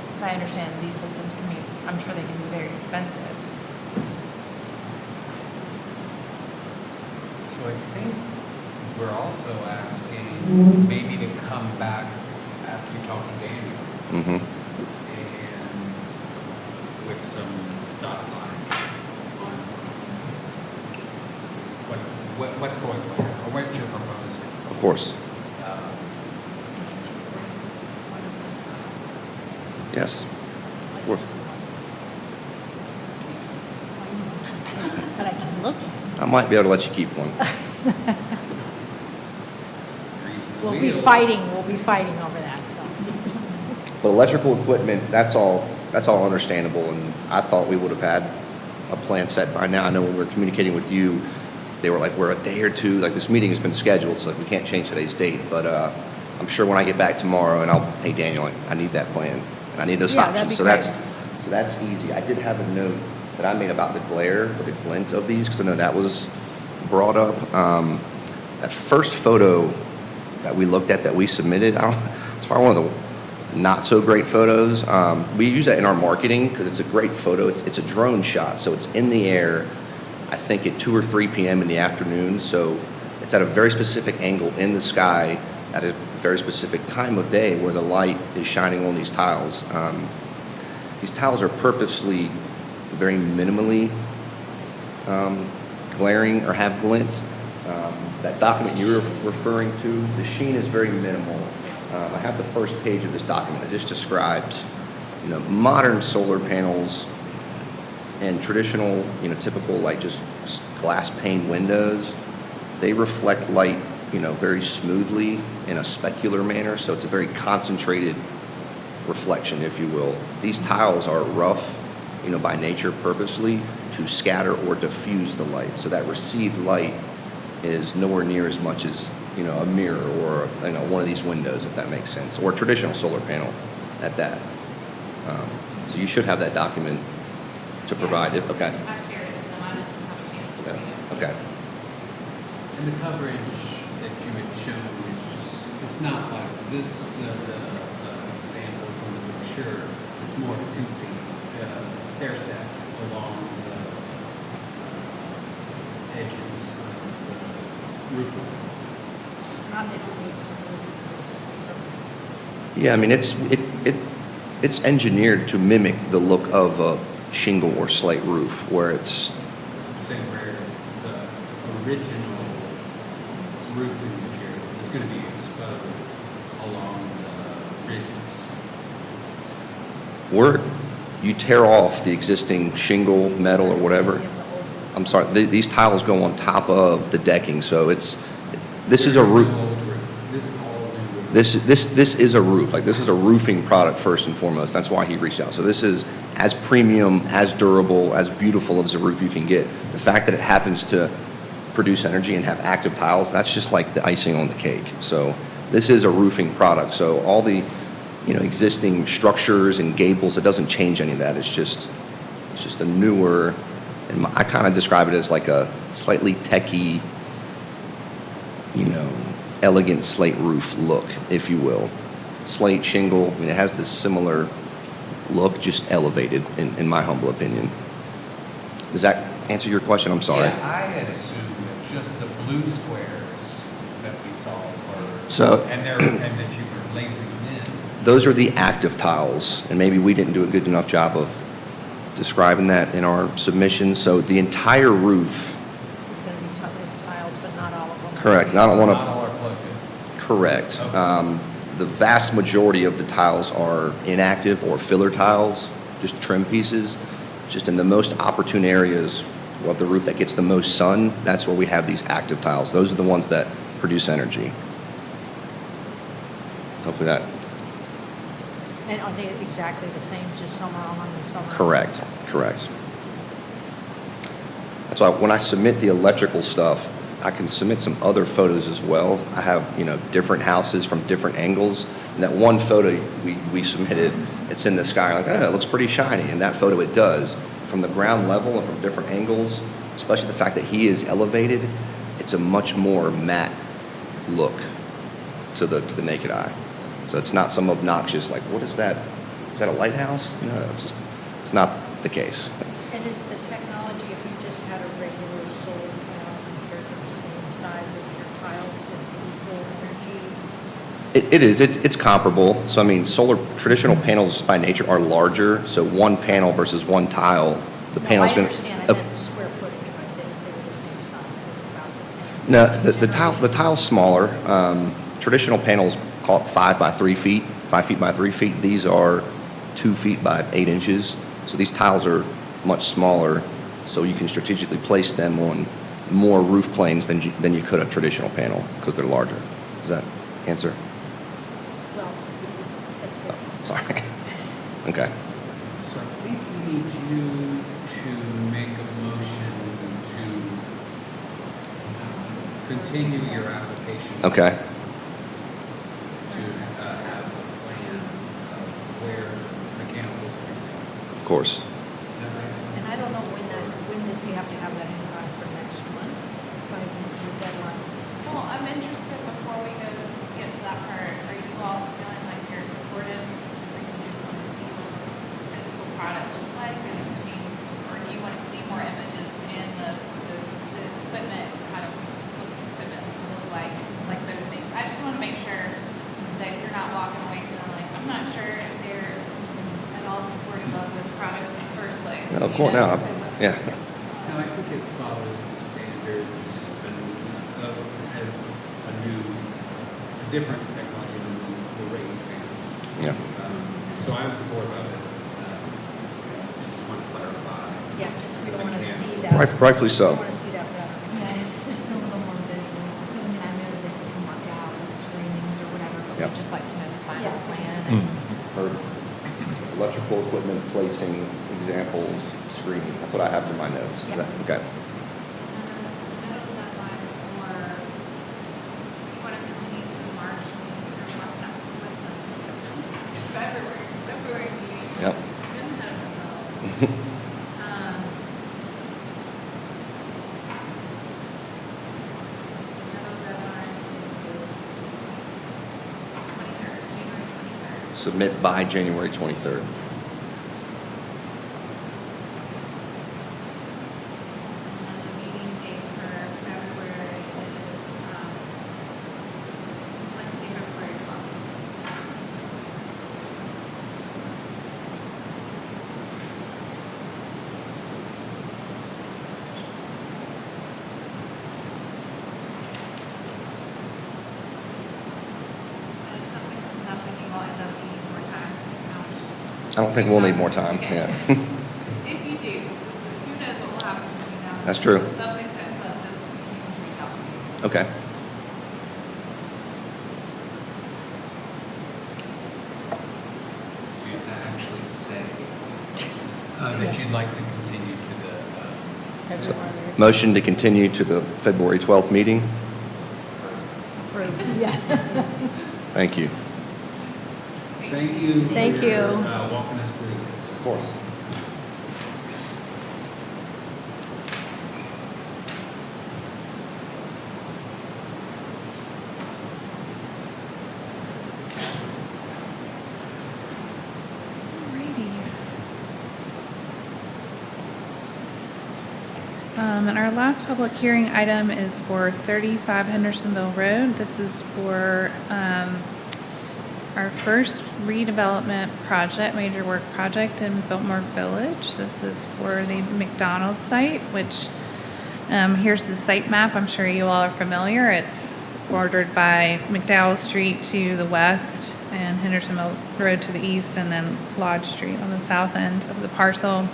Because I understand these systems can be, I'm sure they can be very expensive. So I think we're also asking maybe to come back after you talk to Daniel Mm-hmm. and with some dot lines on what's going where, or what you're proposing. Of course. Yes. Of course. But I can look at I might be able to let you keep one. it. We'll be fighting over that, so. But electrical equipment, that's all understandable, and I thought we would have had a plan set by now. I know when we were communicating with you, they were like, we're a day or two, like, this meeting has been scheduled, so we can't change today's date, but I'm sure when I get back tomorrow, and I'll, hey, Daniel, I need that plan, and I need those Yeah, that'd options. be So great. that's easy. I did have a note that I made about the glare or the glint of these, because I know that was brought up. That first photo that we looked at, that we submitted, it's probably one of the not so great photos. We use that in our marketing because it's a great photo. It's a drone shot, so it's in the air, I think at 2 or 3 p.m. in the afternoon, so it's at a very specific angle in the sky at a very specific time of day where the light is shining on these tiles. These tiles are purposely very minimally glaring or have glint. That document you're referring to, the sheen is very minimal. I have the first page of this document that just describes, modern solar panels and traditional, typical like just glass pane windows. They reflect light, very smoothly in a specular manner, so it's a very concentrated reflection, if you will. These tiles are rough, by nature purposely to scatter or diffuse the light, so that received light is nowhere near as much as a mirror or one of these windows, if that makes sense, or a traditional solar panel at that. So you should have that document to provide it. Okay. I shared it with them, I just didn't have a chance to read it. Okay. And the coverage that you had shown is just, it's not like this, the sample from the brochure. It's more of a 2 feet stair step along the edges of the roof line. It's not that it needs smooth. Yeah, I mean, it's engineered to mimic the look of a shingle or slate roof, where it's, Saying where the original roofing material is going to be exposed along the ridges. you tear off the existing shingle, metal, or whatever. I'm sorry, these tiles go on top of the decking, so this is a There roof. no old roof. This is all new roof. This is a roof. Like, this is a roofing product first and foremost. That's why he reached out. So this is as premium, as durable, as beautiful as a roof you can get. The fact that it happens to produce energy and have active tiles, that's just like the icing on the cake. So this is a roofing product. So all the, existing structures and gables, it doesn't change any of that. It's just a newer, and I kind of describe it as like a slightly techie, elegant slate roof look, if you will. Slate, shingle, it has this similar look, just elevated, in my humble opinion. Does that answer your question? I'm sorry. Yeah, I had assumed that just the blue squares that we saw were, So- and that you were lacing in. Those are the active tiles, and maybe we didn't do a good enough job of describing that in our submission. So the entire roof, It's going to be those tiles, but not all of them. correct, and I don't want Not to, all are plugged in. correct. Okay. The vast majority of the tiles are inactive or filler tiles, just trim pieces. Just in the most opportune areas of the roof that gets the most sun, that's where we have these active tiles. Those are the ones that produce energy. Hopefully that, And are they exactly the same, just some are on and some are? correct, correct. That's why when I submit the electrical stuff, I can submit some other photos as well. I have, different houses from different angles. And that one photo we submitted, it's in the sky, like, oh, it looks pretty shiny. And that photo, it does. From the ground level and from different angles, especially the fact that he is elevated, it's a much more matte look to the naked eye. So it's not some obnoxious, like, what is that? Is that a lighthouse? It's not the case. And is the technology, if you just had a regular solar panel compared to the same size as your tiles, is it equal energy? It is. It's comparable. So, I mean, traditional panels by nature are larger. So one panel versus one tile, the panel's No, I going to... understand, I meant square footage, when I said if they were the same size, they were about the same. No, the tile's smaller. Traditional panels call it 5 by 3 feet, 5 feet by 3 feet. These are 2 feet by 8 inches. So these tiles are much smaller, so you can strategically place them on more roof planes than you could a traditional panel because they're larger. Does that answer? Well, that's good. Sorry. Okay. So I think we need you to make a motion to continue your application. Okay. To have a plan of where mechanicals are going. Of course. Is that right? And I don't know when does he have to have that in time for next month? By when's the deadline? Well, I'm interested before we get to that part, are you all feeling like you're supportive? Or you just want to see what the physical product looks like? And I mean, or do you want to see more images and the equipment, kind of what the equipment will look like those things? I just want to make sure that you're not walking away feeling like, I'm not sure if they're at all supportive of this product in the first place. No, of course, no. Yeah. No, I think it follows the standards as a different technology than the raised panels. Yeah. So I was supportive of it. I just want to clarify. Yeah, just we don't want to see that. Rightfully so. We don't want to see that better. Yeah, just a little more visual. I mean, I know that you can mark out with screenings or whatever, but Yep. we'd just like to know the final Yeah. plan. Mm. For electrical equipment placing examples, screening, that's what I have in my notes. Is that- Okay. And the submittal deadline for, you want to continue to the March meeting, or not, February meeting. Yep. Getting ahead of myself. Submittal deadline is 23rd, January 23rd. Submit by January 23rd. And then the meeting date for February is Wednesday, February 12th. And if something comes up and you all end up needing more time, you can always just. I don't think we'll need more time, Okay. yeah. If you do, who knows what will happen between now and then. That's true. If something comes up, just, you can just reach out to me. Okay. So you have to actually say that you'd like to continue to the, February. Motion to continue to the February 12th meeting. Approved. Yeah. Thank you. thank you. Thank for you. walking us through this. Of course. Alrighty. And our last public hearing item is for 35 Hendersonville Road. This is for our first redevelopment project, major work project in Biltmore Village. This is for the McDonald's site, which here's the site map. I'm sure you all are familiar. It's bordered by McDowell Street to the west and Hendersonville Road to the east, and then Lodge Street on the south end of the parcel.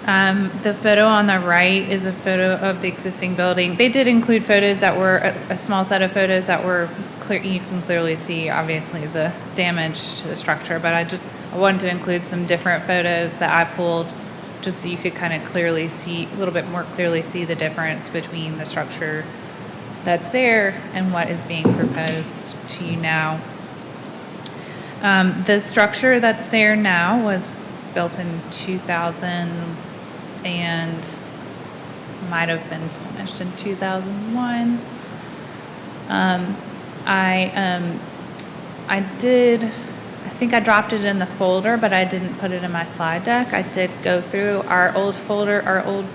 The photo on the right is a photo of the existing building. They did include photos that were a small set of photos that were clear. You can clearly see, obviously, the damage to the structure, but I wanted to include some different photos that I pulled just so you could kind of clearly see, a little bit more clearly see the difference between the structure that's there and what is being proposed to you now. The structure that's there now was built in 2000 and might have been finished in 2001. I think I dropped it in the folder, but I didn't put it in my slide deck. I did go through our old folder, our old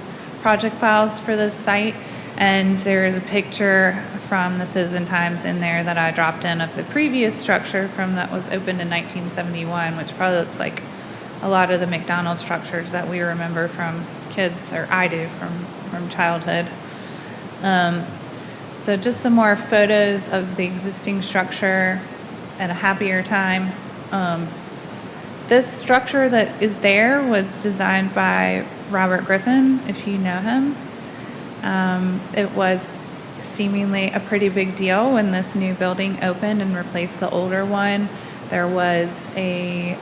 project files for this site, and there is a picture from the Citizen Times in there that I dropped in of the previous structure that was opened in 1971, which probably looks like a lot of the McDonald's structures that we remember from kids, or I do from childhood. So just some more photos of the existing structure at a happier time. This structure that is there was designed by Robert Griffin, if you know him. It was seemingly a pretty big deal when this new building opened and replaced the older one. There was a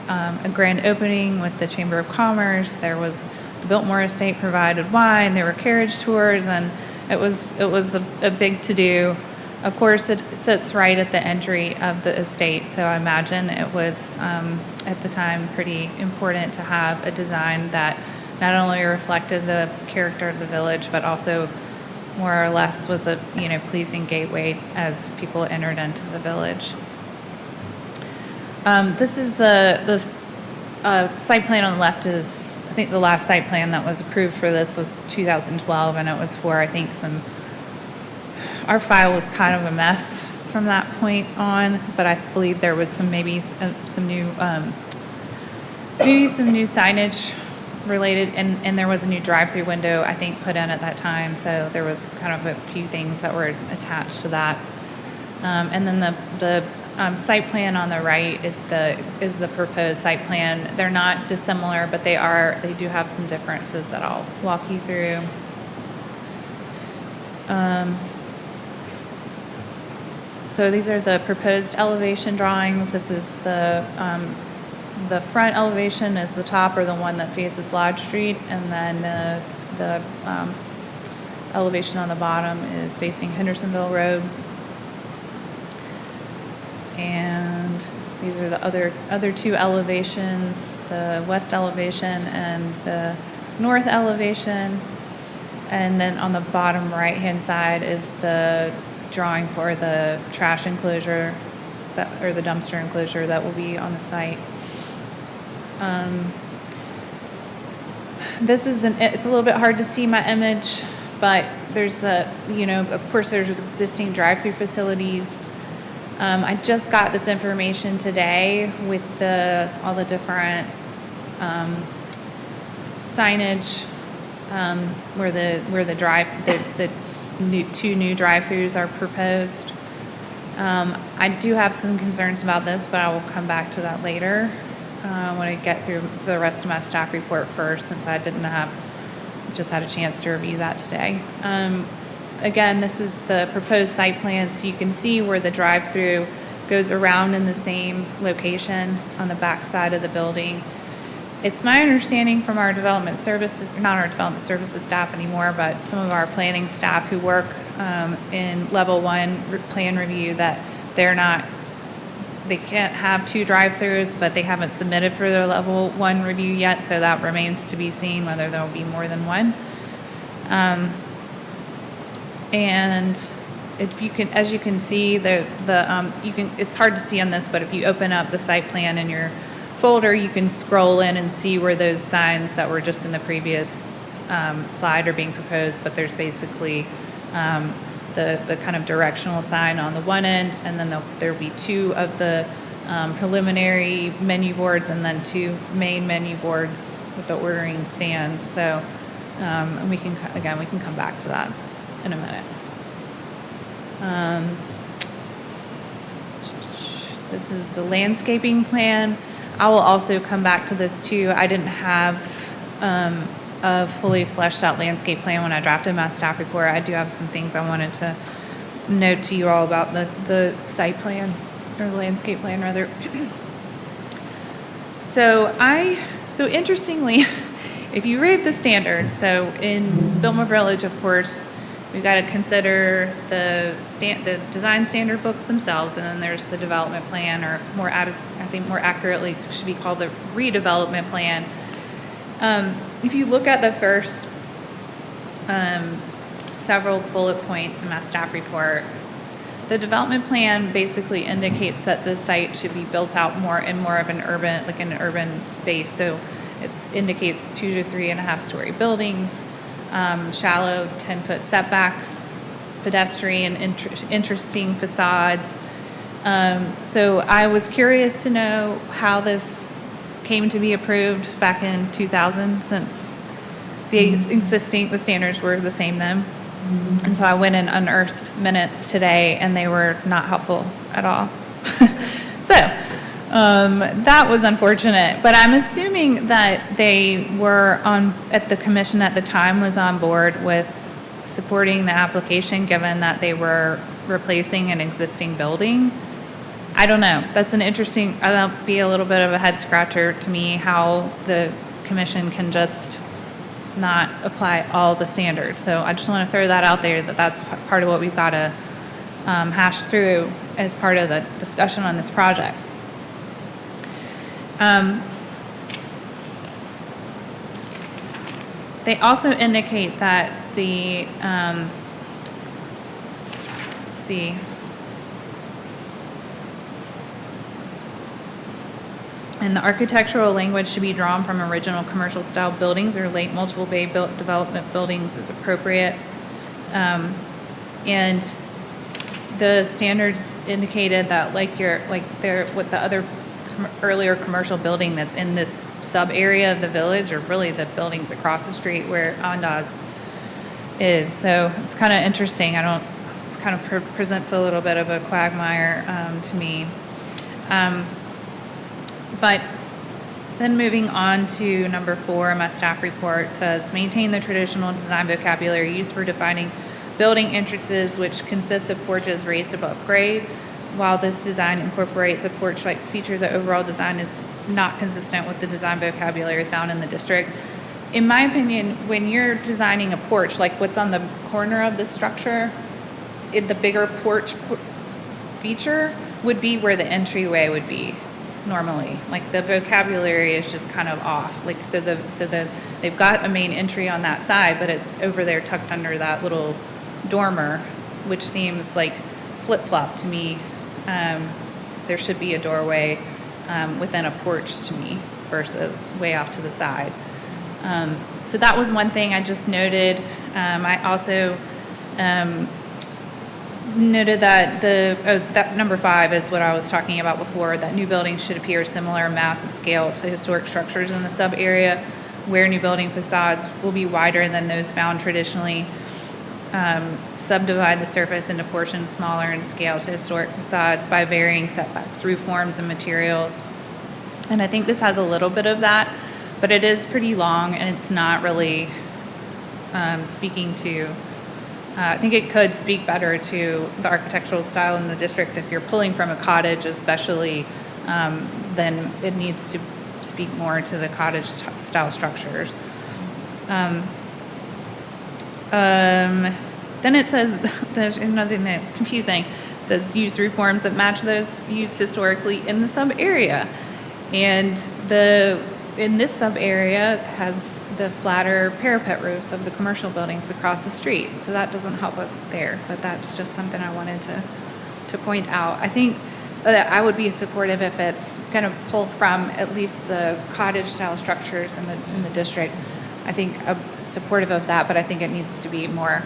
grand opening with the Chamber of Commerce. There was the Biltmore Estate provided wine. There were carriage tours, and it was a big to-do. Of course, it sits right at the entry of the estate, so I imagine it was at the time pretty important to have a design that not only reflected the character of the village, but also more or less was a pleasing gateway as people entered into the village. This is the site plan on the left is, I think the last site plan that was approved for this was 2012, and it was for, I think, our file was kind of a mess from that point on, but I believe there was some new signage related, and there was a new drive-through window, I think, put in at that time, so there was kind of a few things that were attached to that. And then the site plan on the right is the proposed site plan. They're not dissimilar, but they do have some differences that I'll walk you through. So these are the proposed elevation drawings. This is the front elevation is the top, or the one that faces Lodge Street, and then the elevation on the bottom is facing Hendersonville Road. And these are the other two elevations, the west elevation and the north elevation. And then on the bottom right-hand side is the drawing for the trash enclosure, or the dumpster enclosure that will be on the site. It's a little bit hard to see my image, but there's of course there's existing drive-through facilities. I just got this information today with all the different signage where the two new drive-throughs are proposed. I do have some concerns about this, but I will come back to that later when I get through the rest of my staff report first, since I just had a chance to review that today. Again, this is the proposed site plan, so you can see where the drive-through goes around in the same location on the back side of the building. It's my understanding from our development services, not our development services staff anymore, but some of our planning staff who work in level 1 plan review, that they can't have two drive-throughs, but they haven't submitted for their level 1 review yet, so that remains to be seen whether there will be more than one. And if you can, as you can see, it's hard to see on this, but if you open up the site plan in your folder, you can scroll in and see where those signs that were just in the previous slide are being proposed, but there's basically the kind of directional sign on the one end, and then there'll be two of the preliminary menu boards, and then two main menu boards with the ordering stands. So, and we can come back to that in a minute. This is the landscaping plan. I will also come back to this too. I didn't have a fully fleshed out landscape plan when I drafted my staff report. I do have some things I wanted to note to you all about the site plan, or the landscape plan rather. So interestingly, if you read the standards, so in Biltmore Village, of course, we've got to consider the design standard books themselves, and then there's the development plan, or I think more accurately should be called the redevelopment plan. If you look at the first several bullet points in my staff report, the development plan basically indicates that the site should be built out more in more of an urban space. So it indicates 2 to 3.5 story buildings, shallow 10-foot setbacks, pedestrian, interesting facades. So I was curious to know how this came to be approved back in 2000, since the standards were the same then. And so I went and unearthed minutes today, and they were not helpful at all. So that was unfortunate, but I'm assuming that they were at the commission at the time was on board with supporting the application, given that they were replacing an existing building. I don't know. That's that'll be a little bit of a head scratcher to me, how the commission can just not apply all the standards. So I just want to throw that out there, that's part of what we've got to hash through as part of the discussion on this project. They also indicate that the, let's see, and the architectural language should be drawn from original commercial style buildings or late multiple bay built development buildings as appropriate. And the standards indicated that with the other earlier commercial building that's in this sub area of the village, or really the buildings across the street where Andaz is. So it's kind of interesting. Kind of presents a little bit of a quagmire to me. But then moving on to number 4, my staff report says, maintain the traditional design vocabulary used for defining building entrances, which consists of porches raised above grade. While this design incorporates a porch-like feature, the overall design is not consistent with the design vocabulary found in the district. In my opinion, when you're designing a porch, like what's on the corner of the structure, the bigger porch feature would be where the entryway would be normally. Like the vocabulary is just kind of off. Like so they've got a main entry on that side, but it's over there tucked under that little dormer, which seems like flip-flop to me. There should be a doorway within a porch to me versus way off to the side. So that was one thing I just noted. I also noted that that number 5 is what I was talking about before, that new buildings should appear similar in mass and scale to historic structures in the sub area, where new building facades will be wider than those found traditionally. Subdivide the surface into portions smaller in scale to historic facades by varying setbacks, roof forms, and materials. And I think this has a little bit of that, but it is pretty long, and it's not really speaking to, I think it could speak better to the architectural style in the district. If you're pulling from a cottage especially, then it needs to speak more to the cottage style structures. Then it says, there's another thing that's confusing. It says use roof forms that match those used historically in the sub area. And in this sub area has the flatter parapet roofs of the commercial buildings across the street. So that doesn't help us there, but that's just something I wanted to point out. I think that I would be supportive if it's going to pull from at least the cottage style structures in the district. I think supportive of that, but I think it needs to be more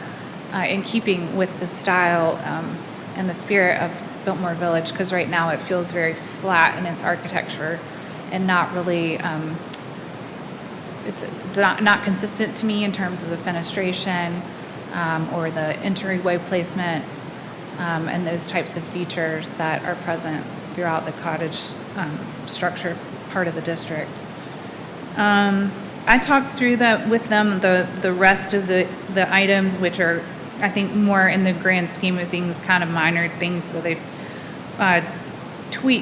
in keeping with the style and the spirit of Biltmore Village, because right now it feels very flat in its architecture and not really, it's not consistent to me in terms of the fenestration or the entryway placement and those types of features that are present throughout the cottage structure part of the district. I talked through that with them, the rest of the items, which are, I think, more in the grand scheme of things, kind of minor things that they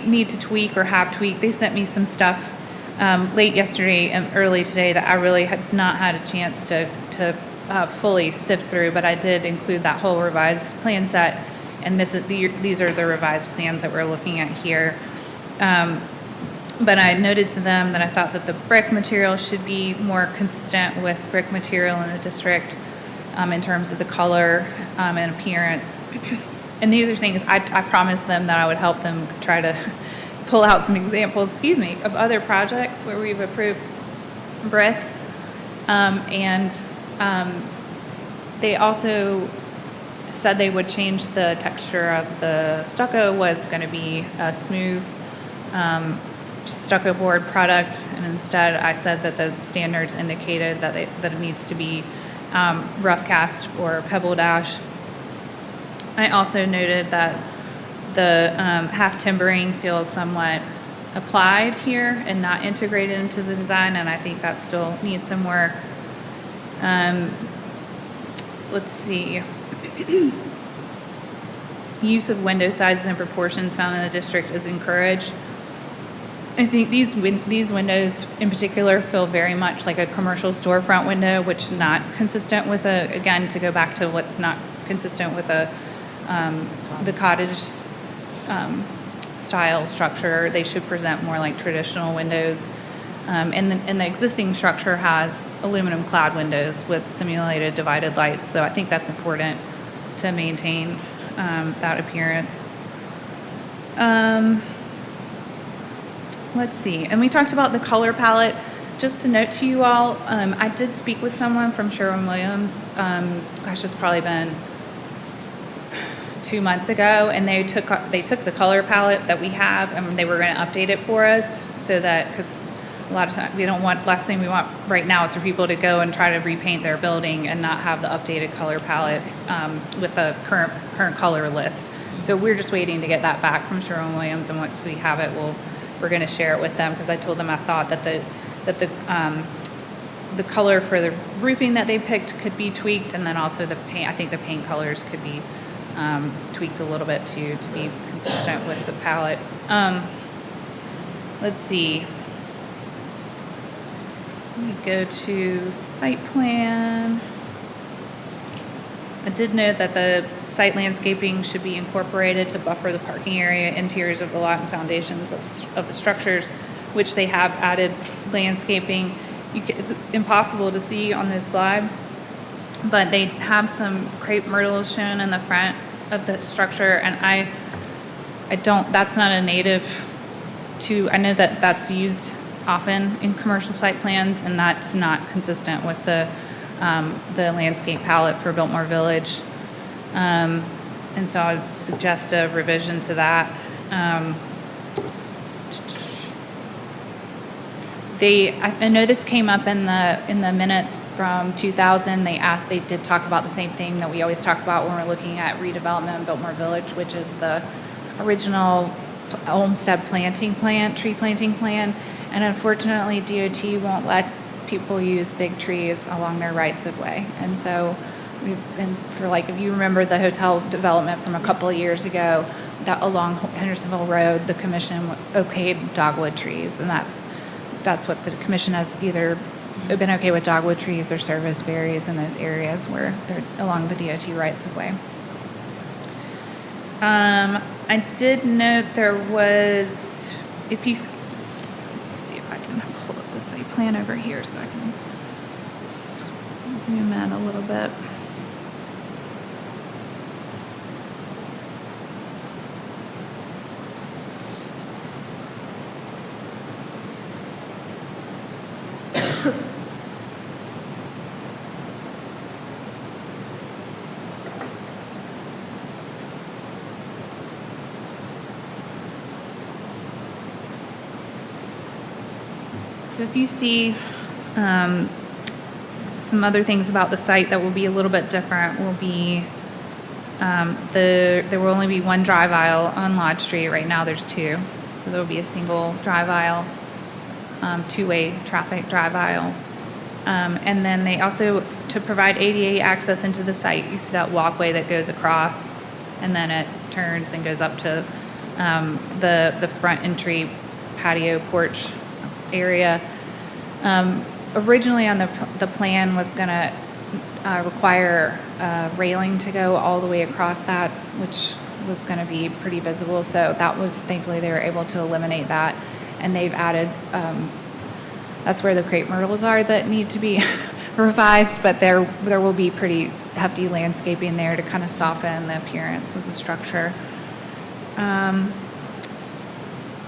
need to tweak or have tweaked. They sent me some stuff late yesterday and early today that I really had not had a chance to fully sift through, but I did include that whole revised plan set, and these are the revised plans that we're looking at here. But I noted to them that I thought that the brick material should be more consistent with brick material in the district in terms of the color and appearance. And these are things I promised them that I would help them try to pull out some examples, of other projects where we've approved brick. They also said they would change the texture of the stucco, was going to be a smooth stucco board product, and instead I said that the standards indicated that it needs to be rough cast or pebble dash. I also noted that the half timbering feels somewhat applied here and not integrated into the design, and I think that still needs some work. Let's see. Use of window sizes and proportions found in the district is encouraged. I think these windows in particular feel very much like a commercial storefront window, which is not consistent with again, to go back to what's not consistent with the cottage style structure. They should present more like traditional windows. And the existing structure has aluminum clad windows with simulated divided lights, so I think that's important to maintain that appearance. Let's see, and we talked about the color palette. Just to note to you all, I did speak with someone from Sherwin-Williams, it's probably been 2 months ago, and they took the color palette that we have, and they were going to update it for us, so that, because a lot of times last thing we want right now is for people to go and try to repaint their building and not have the updated color palette with the current color list. So we're just waiting to get that back from Sherwin-Williams, and once we have it, we're going to share it with them, because I told them I thought that the color for the roofing that they picked could be tweaked, and then also the paint. I think the paint colors could be tweaked a little bit too, to be consistent with the palette. Let's see. Let me go to site plan. I did note that the site landscaping should be incorporated to buffer the parking area, interiors of the lot, and foundations of the structures, which they have added landscaping. It's impossible to see on this slide, but they have some crepe myrtles shown in the front of the structure, and that's not a native to, I know that that's used often in commercial site plans, and that's not consistent with the landscape palette for Biltmore Village. And so I would suggest a revision to that. I know this came up in the minutes from 2000. They did talk about the same thing that we always talk about when we're looking at redevelopment in Biltmore Village, which is the original Olmsted tree planting plan. And unfortunately, DOT won't let people use big trees along their rights of way. And so if you remember the hotel development from a couple of years ago, that along Hendersonville Road, the commission okayed dogwood trees, and that's what the commission has either been okay with, dogwood trees or service berries in those areas where they're along the DOT rights of way. I did note there was, let me see if I can pull up the site plan over here so I can zoom in a little bit. So if you see some other things about the site that will be a little bit different will be there will only be one drive aisle on Lodge Street. Right now there's two. So there will be a single drive aisle, two-way traffic drive aisle. And then they also, to provide ADA access into the site, you see that walkway that goes across and then it turns and goes up to the front entry patio porch area. Originally on the plan was going to require railing to go all the way across that, which was going to be pretty visible. So that was, thankfully, they were able to eliminate that. And they've added, that's where the crepe myrtles are that need to be revised, but there will be pretty hefty landscaping there to kind of soften the appearance of the structure.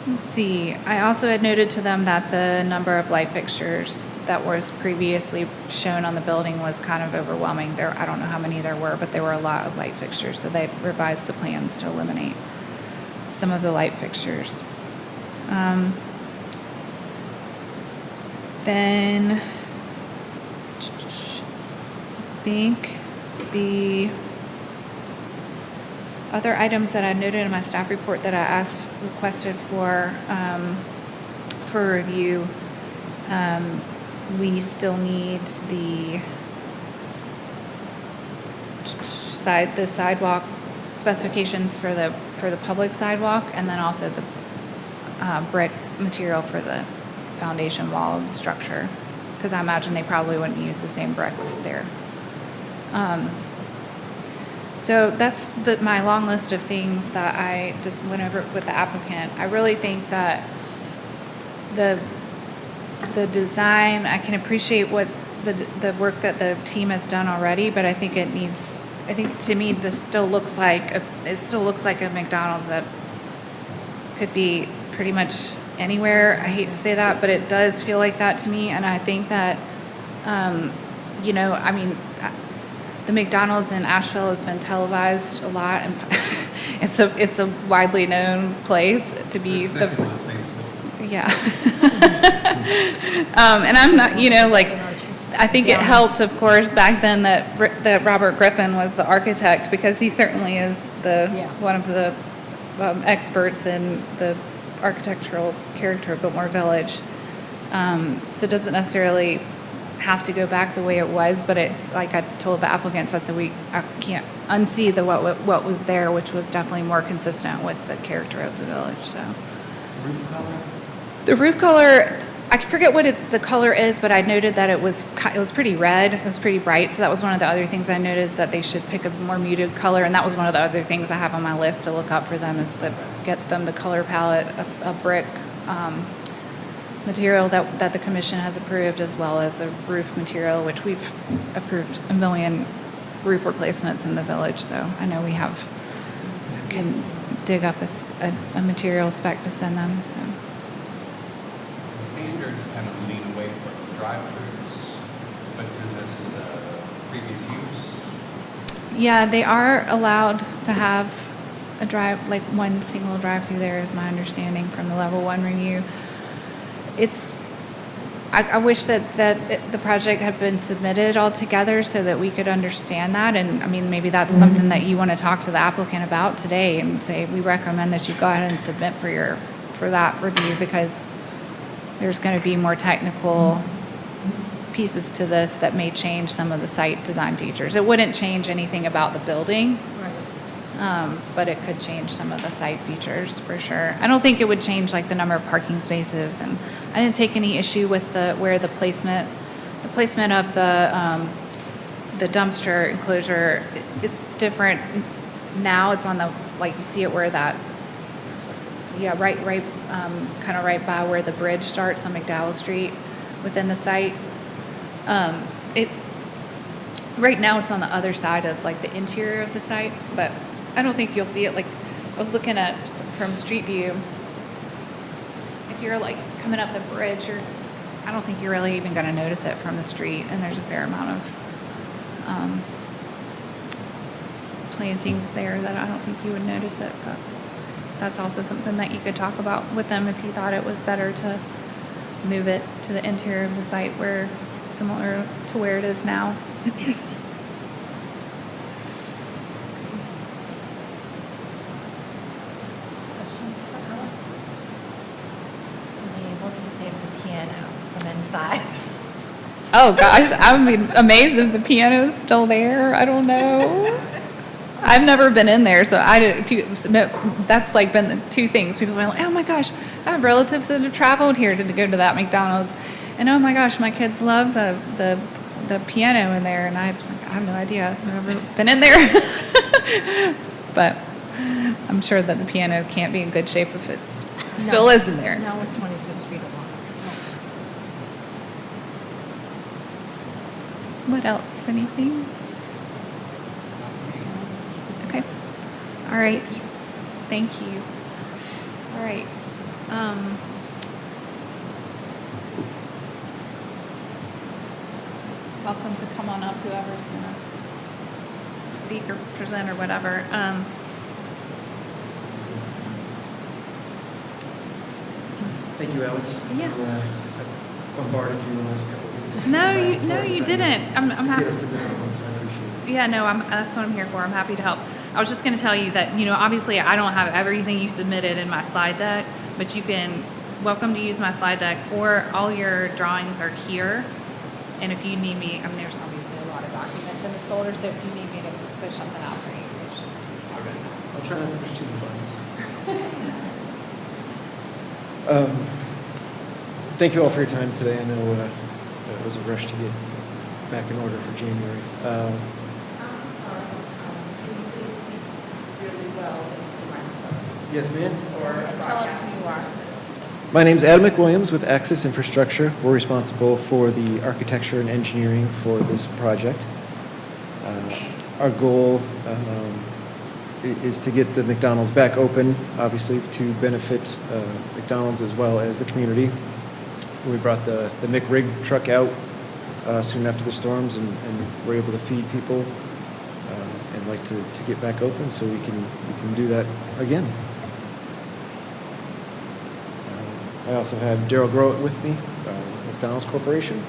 Let's see, I also had noted to them that the number of light fixtures that was previously shown on the building was kind of overwhelming. I don't know how many there were, but there were a lot of light fixtures, so they revised the plans to eliminate some of the light fixtures. Then I think the other items that I noted in my staff report that I requested for review, we still need the sidewalk specifications for the public sidewalk, and then also the brick material for the foundation wall of the structure, because I imagine they probably wouldn't use the same brick there. So that's my long list of things that I just went over with the applicant. I really think that the design, I can appreciate what the work that the team has done already, but I think to me this still looks like a McDonald's that could be pretty much anywhere. I hate to say that, but it does feel like that to me. And I think that, the McDonald's in Asheville has been televised a lot, and it's a widely known place to be It's the second most famous building. yeah. And I'm not, I think it helped, of course, back then that Robert Griffin was the architect, because he certainly is one of the experts in the architectural character of Biltmore Village. So it doesn't necessarily have to go back the way it was, but it's like I told the applicants, I said I can't unsee what was there, which was definitely more consistent with the character of the village. So Roof color? the roof color, I forget what the color is, but I noted that it was pretty red. It was pretty bright. So that was one of the other things I noticed, that they should pick a more muted color. And that was one of the other things I have on my list to look up for them, is get them the color palette of brick material that the commission has approved, as well as a roof material, which we've approved 1 million roof replacements in the village. So I know we can dig up a material spec to send them. So. The standards kind of lean away from drive-throughs, but since this is a previous use, Yeah, they are allowed to have one single drive-through there, is my understanding from the level 1 review. I wish that the project had been submitted all together so that we could understand that. And maybe that's something that you want to talk to the applicant about today, and say, we recommend that you go ahead and submit for that review, because there's going to be more technical pieces to this that may change some of the site design features. It wouldn't change anything about the building, but it could change some of the site features for sure. I don't think it would change like the number of parking spaces, and I didn't take any issue with the placement of the dumpster enclosure. It's different now. It's on the, like, you see it where that, right, kind of right by where the bridge starts on McDowell Street within the site. Right now it's on the other side of like the interior of the site, but I don't think you'll see it. Like, I was looking at from street view. If you're like coming up the bridge, I don't think you're really even going to notice it from the street. And there's a fair amount of plantings there that I don't think you would notice it. But that's also something that you could talk about with them if you thought it was better to move it to the interior of the site where, similar to where it is now. Questions for Alex? Were they able to save the piano from inside? Oh gosh, I'm amazed if the piano's still there. I don't know. I've never been in there, so that's like been the two things. People are like, oh my gosh, I have relatives that have traveled here to go to that McDonald's. And oh my gosh, my kids love the piano in there. And I have no idea. I've never been in there. But I'm sure that the piano can't be in good shape if it still is in there. Now with 26 feet along. What else? Anything? Okay. All right. Thank you. All right. Welcome to come on up, whoever's gonna speak or present or whatever. Thank you, Alex. Yeah. I bombarded you in the last couple of weeks. No, you didn't. I'm To happy. get us to this point, so I appreciate it. Yeah, no, that's what I'm here for. I'm happy to help. I was just going to tell you that, obviously I don't have everything you submitted in my slide deck, but you can, welcome to use my slide deck, or all your drawings are here. And if you need me, there's obviously a lot of documents in this folder, so if you need me to push something out for you, it's just, I'll try not to push too many buttons. Thank you all for your time today. I know it was a rush to get back in order for January. I'm sorry, can you please speak really well into the microphone? Yes, ma'am. And tell us who you are. My name's Adam McWilliams with Axis Infrastructure. We're responsible for the architecture and engineering for this project. Our goal is to get the McDonald's back open, obviously to benefit McDonald's as well as the community. We brought the McRig truck out soon after the storms and were able to feed people and like to get back open so we can do that again. I also have Daryl Groat with me, McDonald's Corporation.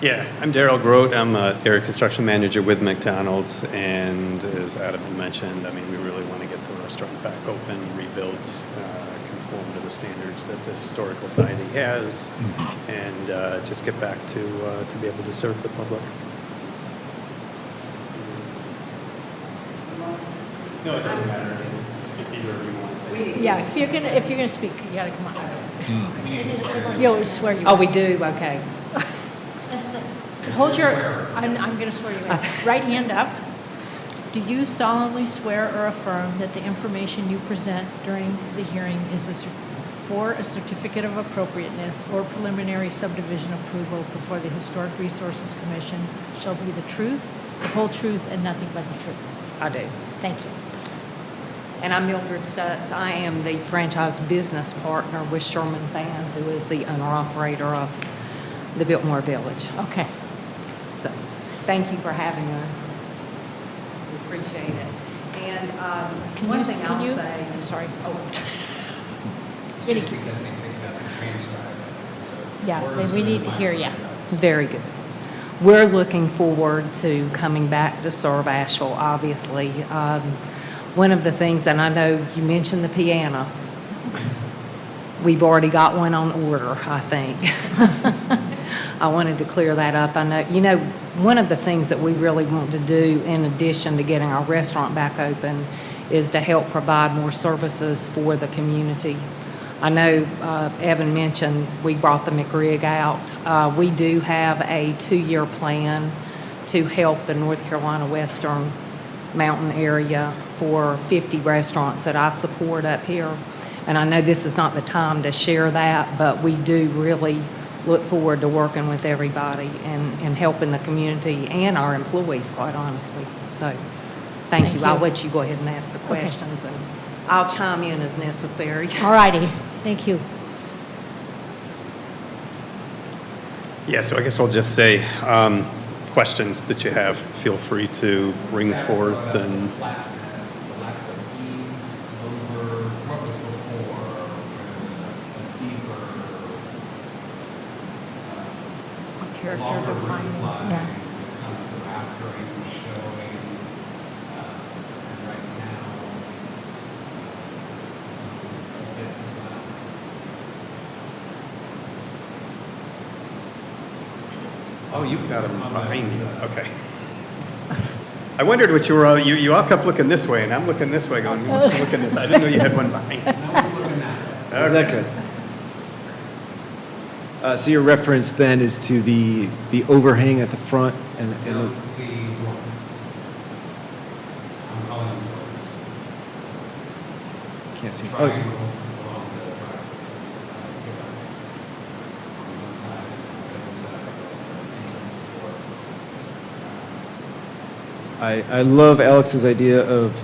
Yeah, I'm Daryl Groat. I'm an area construction manager with McDonald's, and as Adam had mentioned, we really want to get the restaurant back open, rebuilt, conform to the standards that the historical society has, and just get back to be able to serve the public. No, it doesn't matter. If either of you want to say. Yeah, if you're gonna speak, you gotta come on. You always swear you. Oh, we do, okay. Hold your, I'm gonna swear you in. Right hand up. Do you solemnly swear or affirm that the information you present during the hearing is for a certificate of appropriateness or preliminary subdivision approval before the Historic Resources Commission shall be the truth, the whole truth, and nothing but the truth? I do. Thank you. And I'm Mildred Stutz. I am the franchise business partner with Sherman Fan, who is the owner-operator of the Biltmore Village. Okay. So, thank you for having us. We appreciate it. And one thing I'll say... I'm sorry. Oh. It's just because they picked up and transcribed it. So Yeah, words we are need to like hear you. Very good. We're looking forward to coming back to serve Asheville, obviously. One of the things, and I know you mentioned the piano, we've already got one on order, I think. I wanted to clear that up. I know, one of the things that we really want to do in addition to getting our restaurant back open is to help provide more services for the community. I know Evan mentioned we brought the McRig out. We do have a 2-year plan to help the North Carolina Western Mountain area for 50 restaurants that I support up here. And I know this is not the time to share that, but we do really look forward to working with everybody and helping the community and our employees, quite honestly. So, thank you. I'll let you go ahead and ask the questions, and I'll chime in as necessary. All righty. Thank you. Yeah, so I guess I'll just say, questions that you have, feel free to bring forth. And The flatness, the lack of eaves over what was before, where there was a deeper character longer roof defining, line yeah. with some raftering showing, and right now it's a bit flat. Oh, you've got them On that behind you, side. okay. I wondered what you were, you all kept looking this way, and I'm looking this way, going, you must be looking this, I didn't know you had one behind. No one's looking that way. Is that good? So your reference then is to the overhang at the front and No, the, the dormers. I'm calling them dormers. can't see. Oh, Triangles along the driveway. On one side, the other side, entrance door. I love Alex's idea of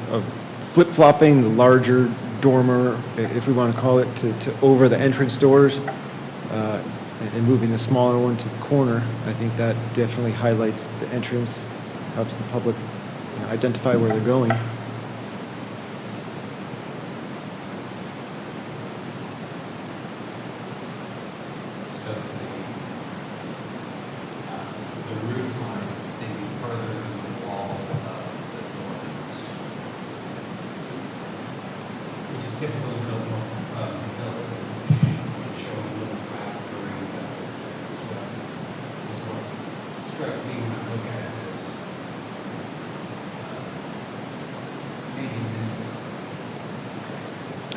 flip-flopping the larger dormer, if we want to call it, to over the entrance doors, and moving the smaller one to the corner. I think that definitely highlights the entrance, helps the public, identify where they're going. So the roof line is maybe further than the wall of the dormers, which is typical of the village, showing a little raftering that was there as well. Is what strikes me when I look at this. Maybe missing.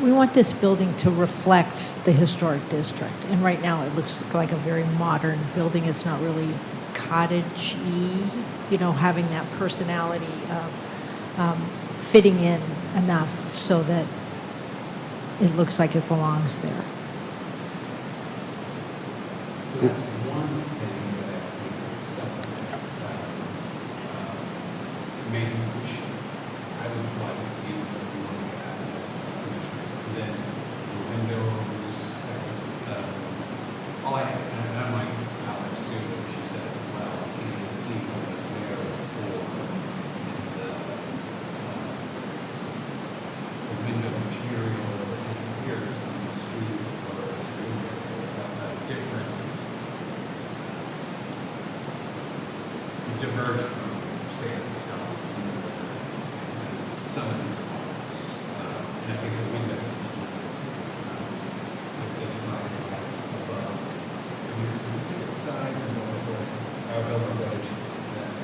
We want this building to reflect the historic district, and right now it looks like a very modern building. It's not really cottage-y, having that personality of fitting in enough so that it looks like it belongs there. So that's one thing that I think is something maybe which I would like to be able to look at as a commissioner. And then the windows, all I have, and I'm like Alex too, she said, well, you can see what was there before. And the window material just appears from the street or the windows or different. Diverged from standard McDonald's and some of these models. And I think the windows is one. If they divide the lights above, they use a specific size in the our building village that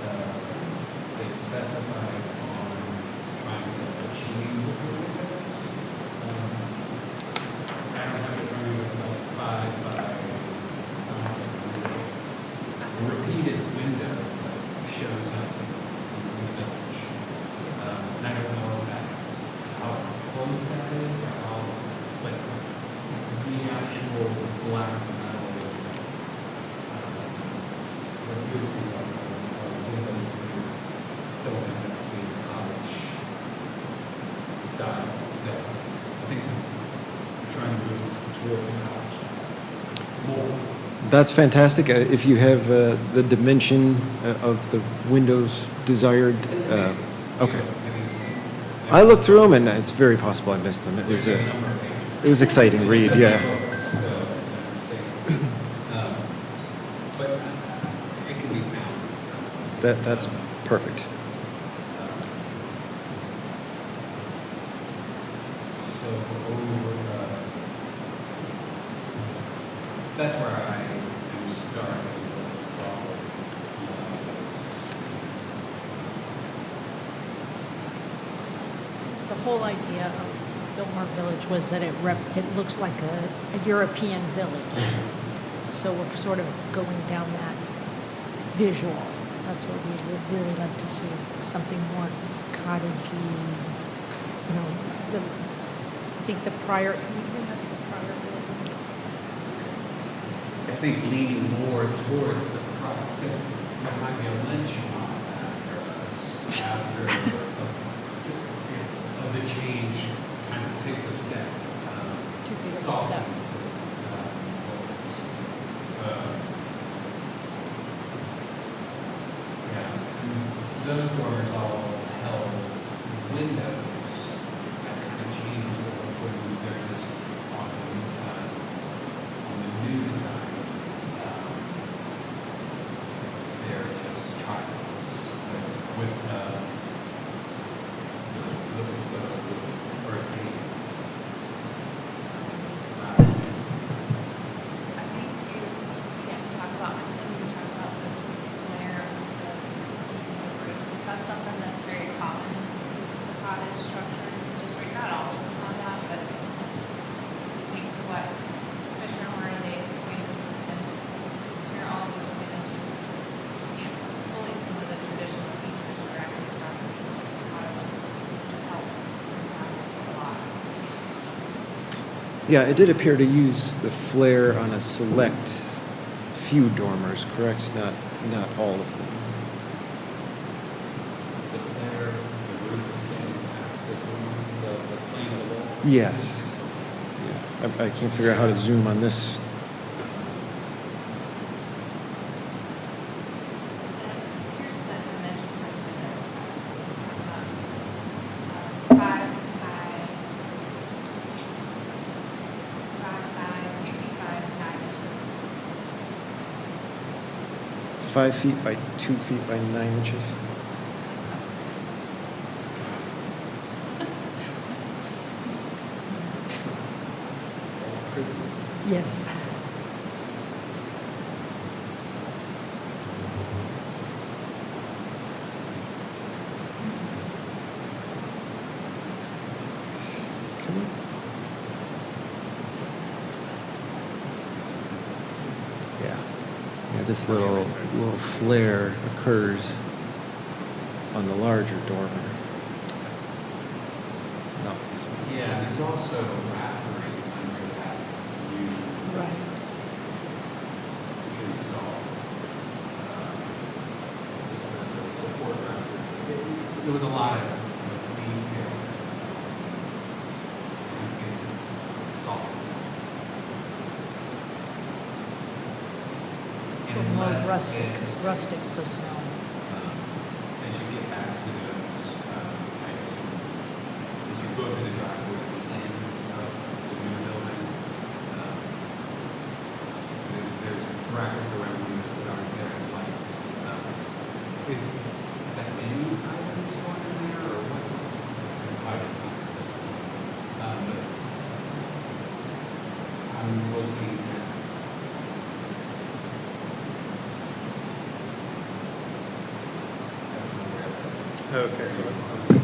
they specified on trying to achieve with the windows. I don't have it in front of me, it's like 5 by something. It's like a repeated window shows up in the village. And I don't know if that's how close that is or how, but the actual black metal appears to be like windows that don't have that same cottage style that I think we're trying to move towards a cottage style more. That's fantastic. If you have the dimension of the windows desired. Okay. I looked through them, and it's very possible I missed them. It was exciting read, yeah. But it can be found. That's perfect. So that's where I am starting with all The whole idea of Biltmore Village was that it looks like a European village. So we're sort of going down that visual. That's what we would really like to see, something more cottagey, I think the prior, building? I think leaning more towards the product, because there might be a lynch mob after us, after of the change kind of takes a step, Too big of a step. softens it. Yeah, those doors all held windows that kind of changed the look when they're just on the new design. Yeah, it did appear to use the flare on a select few dormers, correct? Not all of them. Is the flare, the roof extending past the plane of the wall? Yes. Yeah. I can't figure out how to zoom on this. Here's the dimension for the windows. It's 2 feet by 9 inches. 5 feet by 2 feet by 9 inches. Yes. Yeah. Yeah, this little flare occurs on the larger dormer. No, this one. Yeah, there's also raftering under that view. Right. I'm sure you saw the support rafters. There was a lot of detail. It's kind of getting softened. And More unless rustic it's- personality. As you get back to those, I assume, as you go through the driveway at the end of the new building, there's brackets around windows that aren't there, and lights. Is that any items going in there, or what? Item. But I'm looking at Okay, so that's the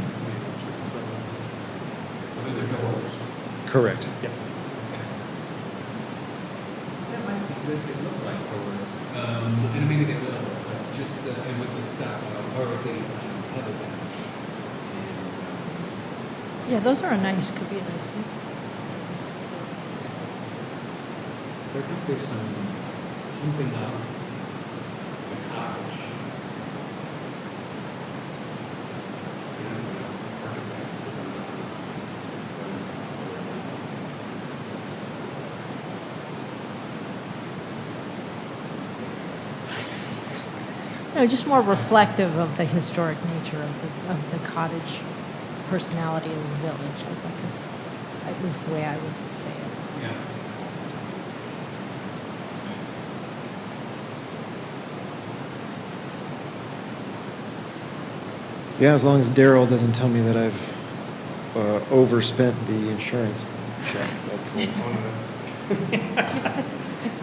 those are doors. Correct. yeah. That might be good, they look like doors. And maybe they will, but just, and with the stuff, or with the leather bench. Yeah, those are could be a nice detail. I think there's some pumping up the cottage. No, just more reflective of the historic nature of the cottage personality of the village, I think is at least the way I would say it. Yeah. Yeah, as long as Daryl doesn't tell me that I've overspent the insurance check.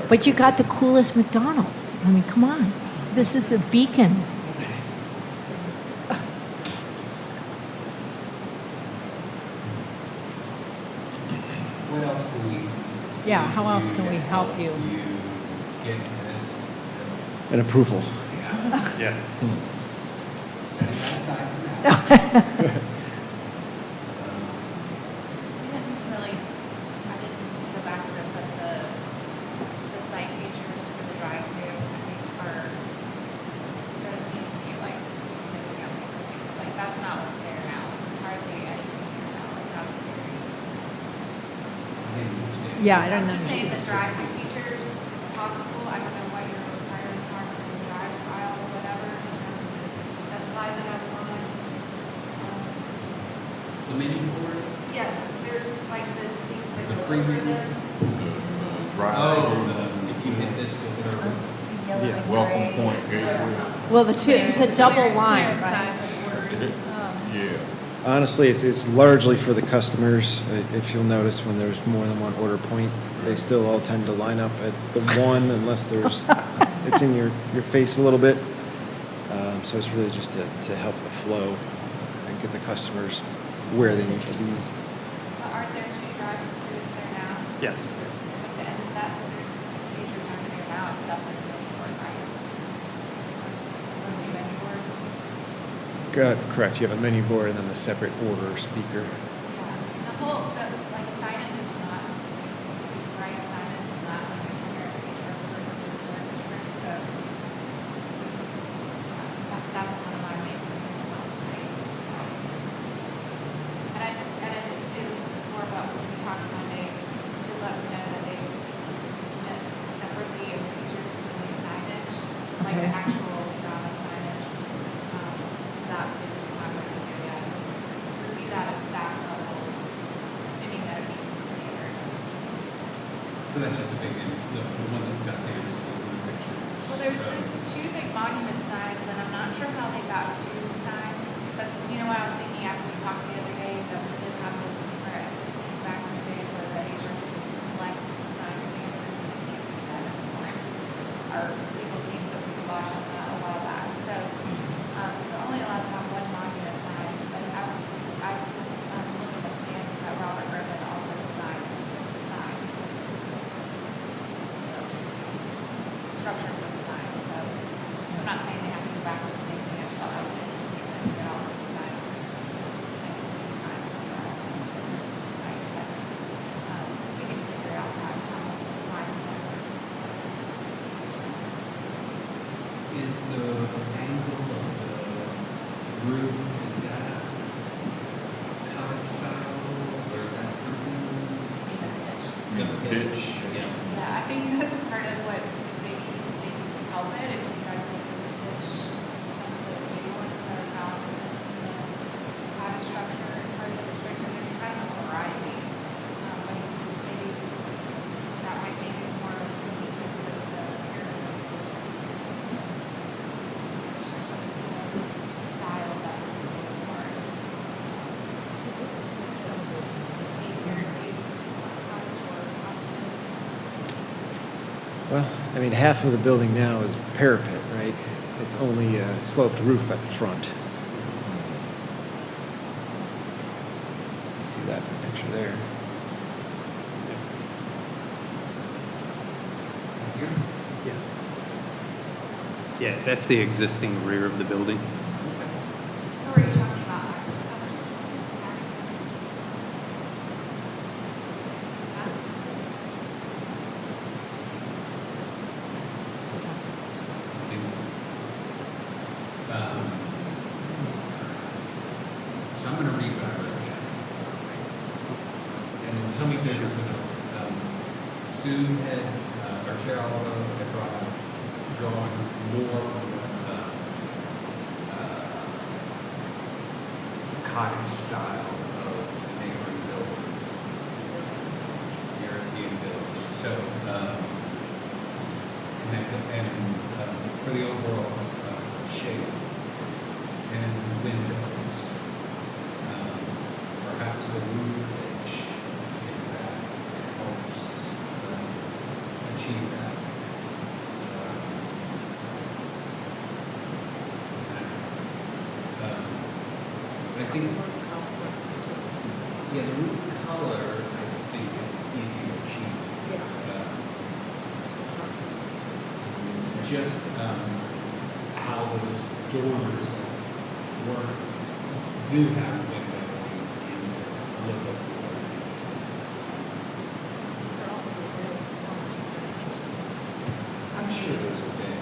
But you got the coolest McDonald's. I mean, come on. This is a beacon. What else can we? Yeah, how else can we help you? You get this, An approval. Yeah. setting that aside for now. We didn't really, I didn't go back to put the site features for the drive-through, I think are, those need to be like significantly reduced. Like, that's not what's there now. There's hardly anything there now, like, that's scary. I didn't understand. Yeah, I don't I'm just saying know. that drive-through features possible, I don't know what your requirements are for the drive aisle or whatever in terms of this, that slide that I was on. The menu board? Yeah, there's like the things that The go over preview? the. If you hit this, you'll hit over. Yellow Yeah. and Welcome gray. point gateway. Well, it's a double line, Clear right? inside the word. Yeah. Honestly, it's largely for the customers. If you'll notice, when there's more than one order point, they still all tend to line up at the one unless it's in your face a little bit. So it's really just to help the flow and get the customers where they need to be. But aren't there 2 drive-throughs there now? Yes. And that, there's, these features aren't there now except for the menu board, right? Or 2 menu boards? Correct. You have a menu board and then the separate order speaker. Yeah. And the whole, like signage is not So that's just the big image, the one that got damaged was in the pictures. Well, there's those two big monument signs, and I'm not sure how they got two signs, but you know what I was thinking after we talked the other day, that we did have this different thing back in the day where the agency collects the sign standards, and they can't do that anymore. Our legal team put the kibosh on that a while back, so, so they're only allowed to have one monument sign, but I looked at the plans that Robert Griffin also designed the sign. Structure for the sign, so I'm not saying they have to go back to the same thing. I just thought that was interesting that you could also design these nice looking signs on the site, but we can figure out how line Is the angle of the roof, is that cottage style, or is that something? The pitch. Yeah. Yeah, I think that's part of what maybe they can help it, if you guys look at the pitch, some of the maybe ones that are found in the cottage structure and part of the district, and there's kind of a variety. But maybe that might make it more cohesive with the area of the district. Style that is really more. So this is the stone building. Cottage or cottages. Well, I mean, half of the building now is parapet, right? It's only a sloped roof at the front. You can see that in the picture there. Here? Yes. Yeah, that's the existing rear of the building. What were you talking about? So I'm gonna read what I wrote down. And then tell me if there's something else. Sue had, or Chair Alvo had brought up drawing more from the, cottage style of neighboring buildings. European village. So, for the overall shape and windows, perhaps the roof pitch, if that helps achieve that. I think, yeah, the roof color, I think, is easy to achieve. Just how those doors work, do have windowing in the look of the buildings. They're also very tolerances are interesting. I'm sure those are big.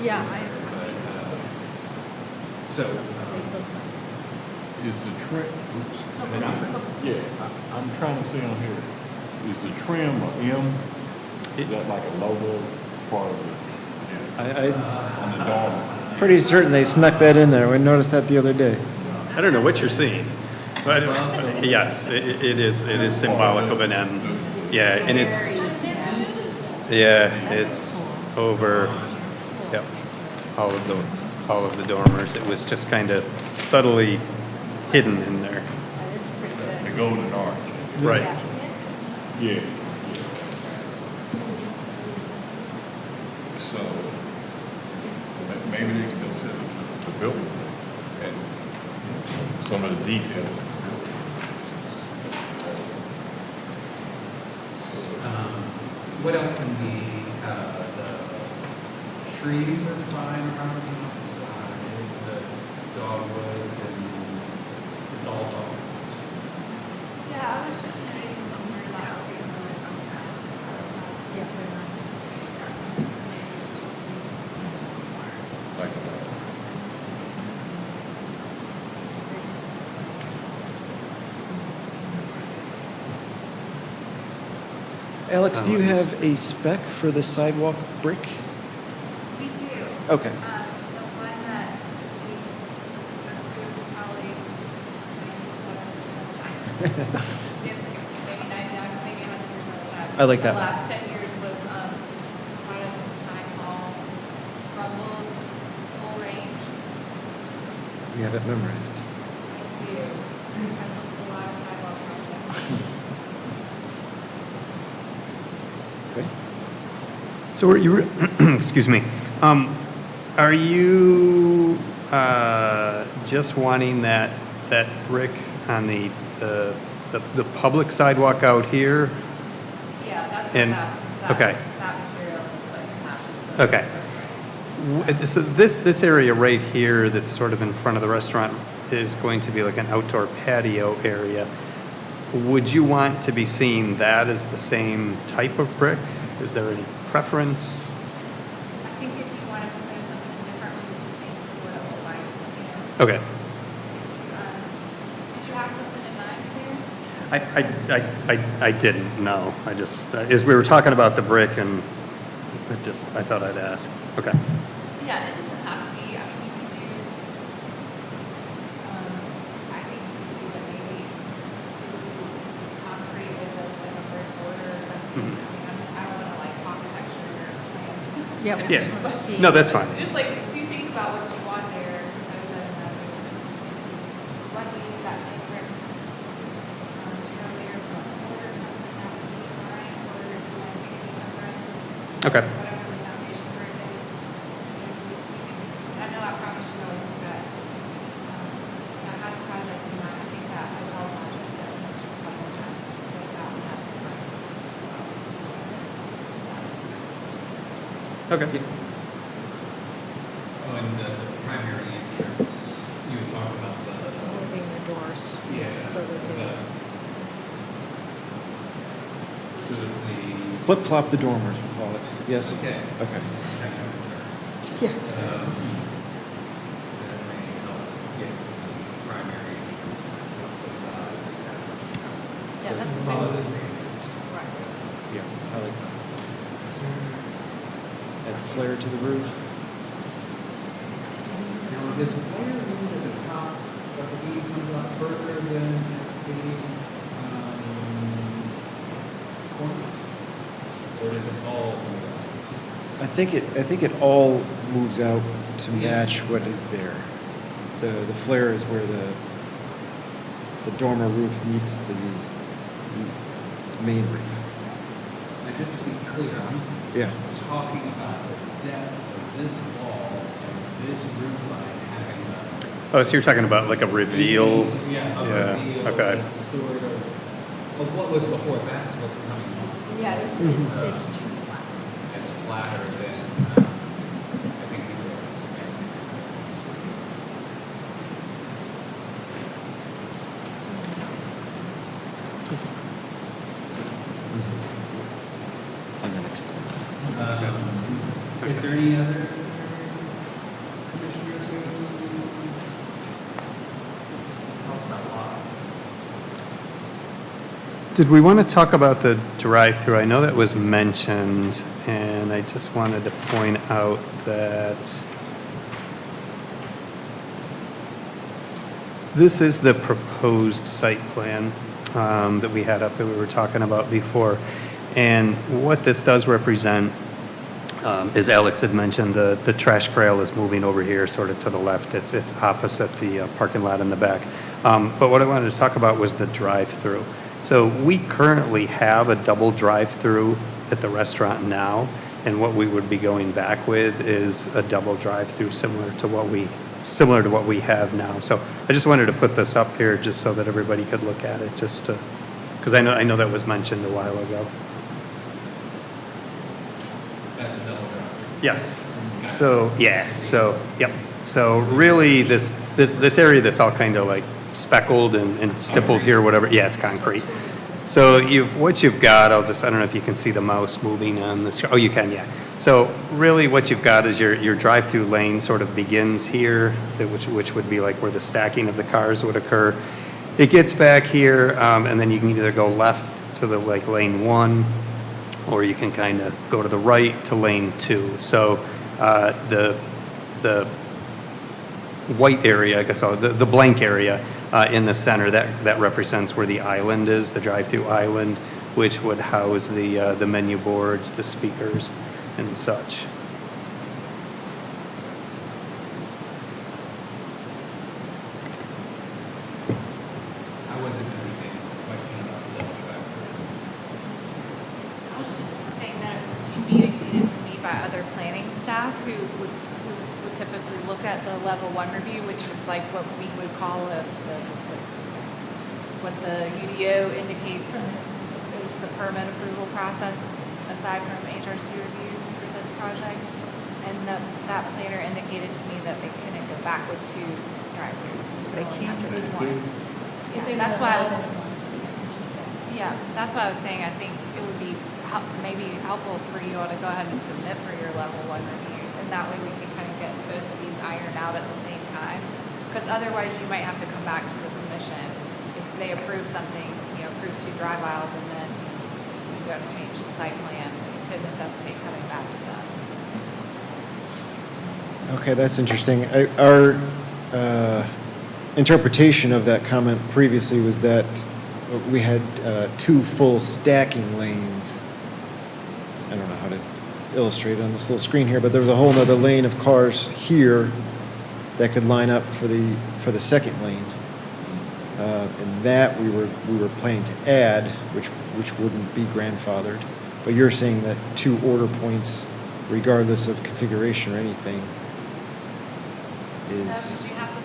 Yeah, But, so, they look like. Is the trim, oops. Yeah, I'm trying to see on here, is the trim a M? Is that like a logo part of it? I'm On the dome? pretty certain they snuck that in there. We noticed that the other day. I don't know what you're seeing, but yes, it is symbolic of an M. Yeah, and it's over, yep, all of the dormers. It was just kind of subtly hidden in there. It's pretty good. The golden arch? Right. Yeah. So, maybe they can consider the building and some of the details. what else can be, the trees are fine around the outside, the dogwoods, and it's all dogwoods. Yeah, I was just maybe concerned about Yeah, we're not. Like that. Alex, do you have a spec for the sidewalk brick? We do. Okay. The one that we approved probably 97% of the time. Maybe 99, maybe 100% of the time. I like that The one. last 10 years was, product is kind of called rumbled full range. We have it memorized. I do. I've looked at a lot of sidewalk projects. Okay. So are you, excuse me, are you just wanting that brick on the public sidewalk out here? Yeah, that's And- what okay. that material is what matches. the Okay. So this area right here that's sort of in front of the restaurant is going to be like an outdoor patio area. Would you want to be seeing that as the same type of brick? Is there any preference? I think if you want to propose something different, we would just need to see what it will like, you know. Okay. Did you have something in mind here? I didn't, no. I just, as we were talking about the brick and I thought I'd ask. Okay. Yeah, it doesn't have to be, I mean, you could do, I think you could do it maybe, you could do concrete with a brick border or something. Mhm. I mean, I don't want to like talk texture or plans. Yeah, we Yeah. just want to see. No, that's fine. So just like, if you think about what you want there, those are the, what we use that same brick. Do you know layer of border or something that would be fine, or if you want to make it different? Okay. Whatever the foundation brick is. I know I probably should know that, I had a project in mind, I think that hotel project that I mentioned a couple of times, like that one has the brick. Okay. Oh, and the primary entrance, you had talked about Moving the doors. yeah, So that they. so it's the, Flip-flop the dormers, we'll call it. Yes? okay. Okay. Yeah. That may help get the primary entrance from facade established. Yeah, that's So a follow good- the standards. Right. Yeah, I like that. Add flare to the roof. Now, this flare end at the top of the E comes out further than the corner? Or does it all move out? I think it all moves out to Yeah. match what is there. The flare is where the dormer roof meets the main roof. And just to be clear, I'm Yeah. talking about the depth of this wall and this roof line having a. Oh, so you're talking about like a reveal? 18 Yeah, a Yeah, reveal. okay. That's sort of what was before, that's what's coming off. Yeah, it's too flat. It's flatter than, I think people are expecting. And then extend. Is there any other commissioners who talk about lot? Did we want to talk about the drive-through? I know that was mentioned, and I just wanted to point out that this is the proposed site plan that we had up that we were talking about before. And what this does represent, as Alex had mentioned, the trash trail is moving over here, sort of to the left. It's opposite the parking lot in the back. But what I wanted to talk about was the drive-through. So we currently have a double drive-through at the restaurant now, and what we would be going back with is a double drive-through similar to what we have now. So I just wanted to put this up here just so that everybody could look at it, just to, because I know that was mentioned a while ago. That's a double drive. Yes. So, yeah, so, yep. So really, this area that's all kind of like speckled and stippled here, whatever, yeah, it's concrete. So what you've got, I don't know if you can see the mouse moving on this, oh, you can, yeah. So really what you've got is your drive-through lane sort of begins here, which would be like where the stacking of the cars would occur. It gets back here, and then you can either go left to the like lane 1, or you can kind of go to the right to lane 2. So the white area, I guess, the blank area in the center, that represents where the island is, the drive-through island. which would house the menu boards, the speakers, and such. I wasn't understanding the question about the drive-through. I was just saying that it was communicated to me by other planning staff who would typically look at the level 1 review, which is like what we would call what the UDO indicates is the permit approval process, aside from HRC review for this project. And that planner indicated to me that they couldn't go back with 2 drive-throughs. They can't do do one. If Yeah, they're that's not why I was, allowed in one, that's what she said. yeah, that's why I was saying I think it would be maybe helpful for you all to go ahead and submit for your level 1 review. And that way we can kind of get both of these ironed out at the same time. Because otherwise you might have to come back to the commission if they approve something, approve 2 drive aisles and then you have to change the site plan. It could necessitate coming back to them. Okay, that's interesting. Our interpretation of that comment previously was that we had 2 full stacking lanes. I don't know how to illustrate on this little screen here, but there was a whole other lane of cars here that could line up for the second lane. And that we were planning to add, which wouldn't be grandfathered. But you're saying that 2 order points, regardless of configuration or anything, is. Because you have to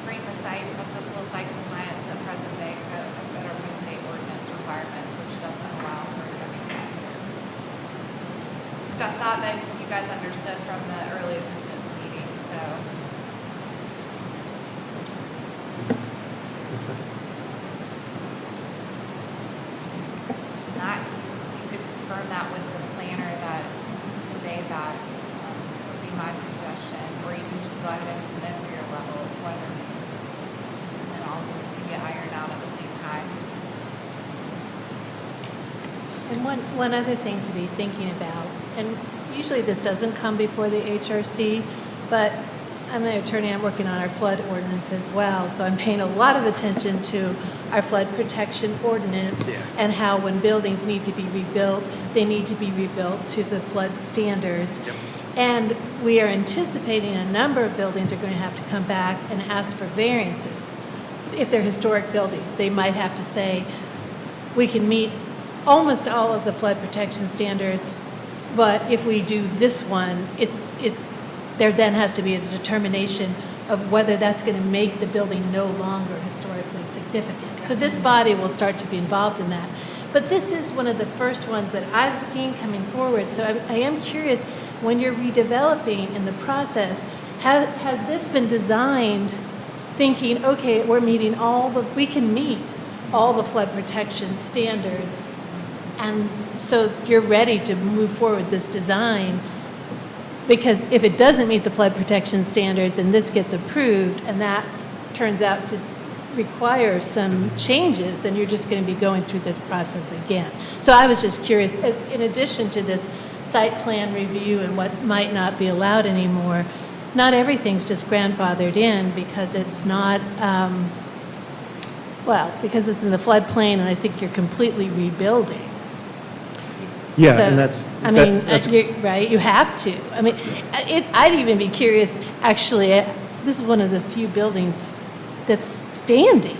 bring the site up to full site compliance of present day code, better present day ordinance requirements, which doesn't allow for a second factor. Which I thought that you guys understood from the early assistance meeting, so. That, you could confirm that with the planner that conveyed that, would be my suggestion, or you can just go ahead and submit for your level 1 review. And then all of this can get ironed out at the same time. And one other thing to be thinking about, and usually this doesn't come before the HRC, but I'm an attorney, I'm working on our flood ordinance as well, so I'm paying a lot of attention to our flood protection ordinance and how when buildings need to be rebuilt, they need to be rebuilt to the flood standards. Yep. And we are anticipating a number of buildings are going to have to come back and ask for variances. If they're historic buildings, they might have to say, we can meet almost all of the flood protection standards, but if we do this one, there then has to be a determination of whether that's going to make the building no longer historically significant. So this body will start to be involved in that. But this is one of the first ones that I've seen coming forward. So I am curious, when you're redeveloping in the process, has this been designed thinking, okay, we can meet all the flood protection standards, and so you're ready to move forward with this design? Because if it doesn't meet the flood protection standards and this gets approved and that turns out to require some changes, then you're just going to be going through this process again. So I was just curious, in addition to this site plan review and what might not be allowed anymore, not everything's just grandfathered in because it's not, because it's in the floodplain and I think you're completely rebuilding. Yeah, So, and that's. right, you have to. I mean, I'd even be curious, actually, this is one of the few buildings that's standing.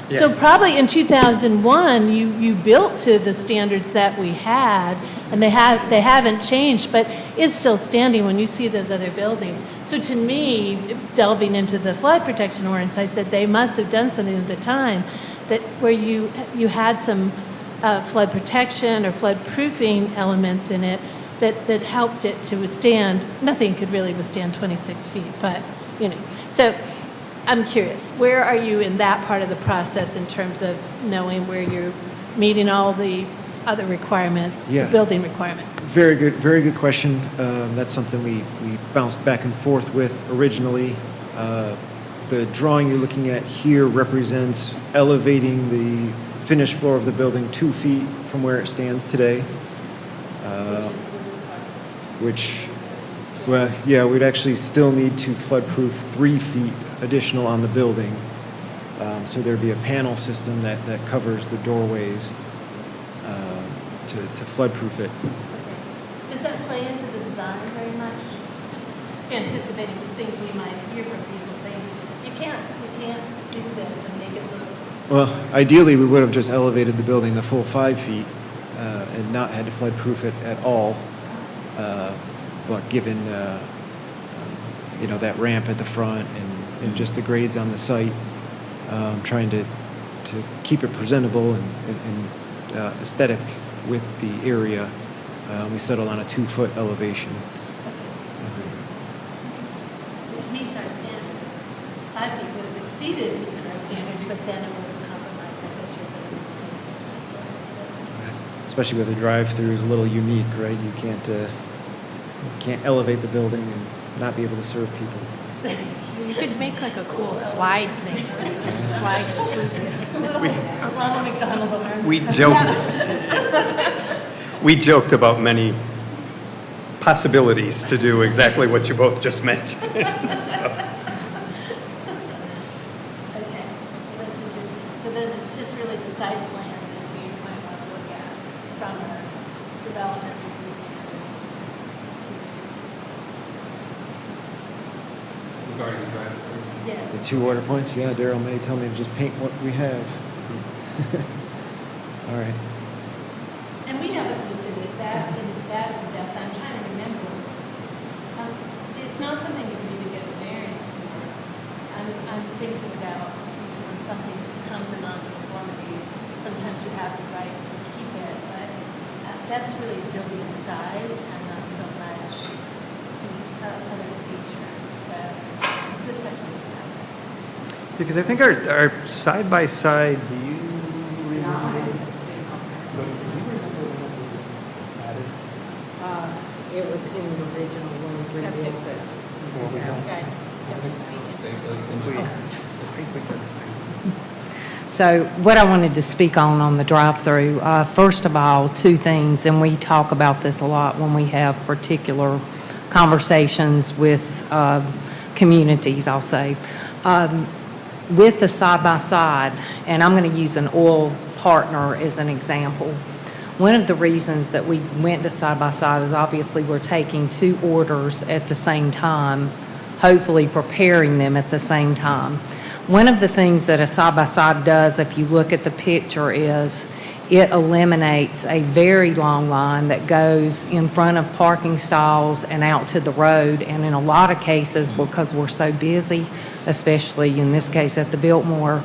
So probably in 2001, you built to the standards that we had, and they haven't changed, but it's still standing when you see those other buildings. So to me, delving into the flood protection ordinance, I said they must have done something at the time that where you had some flood protection or flood proofing elements in it that helped it to withstand. Nothing could really withstand 26 feet, but, So I'm curious, where are you in that part of the process in terms of knowing where you're meeting all the other requirements, the building requirements? Very good question. That's something we bounced back and forth with originally. The drawing you're looking at here represents elevating the finished floor of the building 2 feet from where it stands today. We'd actually still need to floodproof 3 feet additional on the building. So there'd be a panel system that covers the doorways. to flood-proof it. Okay. Does that play into the design very much? Just anticipating the things we might hear from people saying, you can't do this and make it look. Well, ideally, we would have just elevated the building the full 5 feet and not had to flood-proof it at all. But given, that ramp at the front and just the grades on the site, trying to keep it presentable and aesthetic with the area, we settled on a 2-foot elevation. Which meets our standards. 5 feet would have exceeded even our standards, but then it would have compromised, I guess, your ability to store it. So that's interesting. Especially with a drive-through is a little unique, right? You can't elevate the building and not be able to serve people. You could make like a cool slide thing, where it just slides food. Ronald McDonald will learn. We joked about many possibilities to do exactly what you both just mentioned. So. Okay, that's interesting. So then it's just really the site plan that you might want to look at from a development review standpoint. Regarding the drive-through. Yes. The 2 order points, yeah, Daryl may tell me to just paint what we have. All right. And we haven't looked at it that in depth. I'm trying to remember. It's not something you can even get a variance for. I'm thinking about when something comes in non-conformity, sometimes you have the right to keep it, but that's really building size and not so much other features. So this section we have. Because I think our side-by-side, do you remember? It was in the original when we rebuilt it. Okay. So what I wanted to speak on the drive-through, first of all, 2 things, and we talk about this a lot when we have particular conversations with communities, I'll say. With the side-by-side, and I'm going to use an oil partner as an example, one of the reasons that we went to side-by-side is obviously we're taking 2 orders at the same time, hopefully preparing them at the same time. One of the things that a side-by-side does, if you look at the picture, is it eliminates a very long line that goes in front of parking stalls and out to the road. And in a lot of cases, because we're so busy, especially in this case at the Biltmore,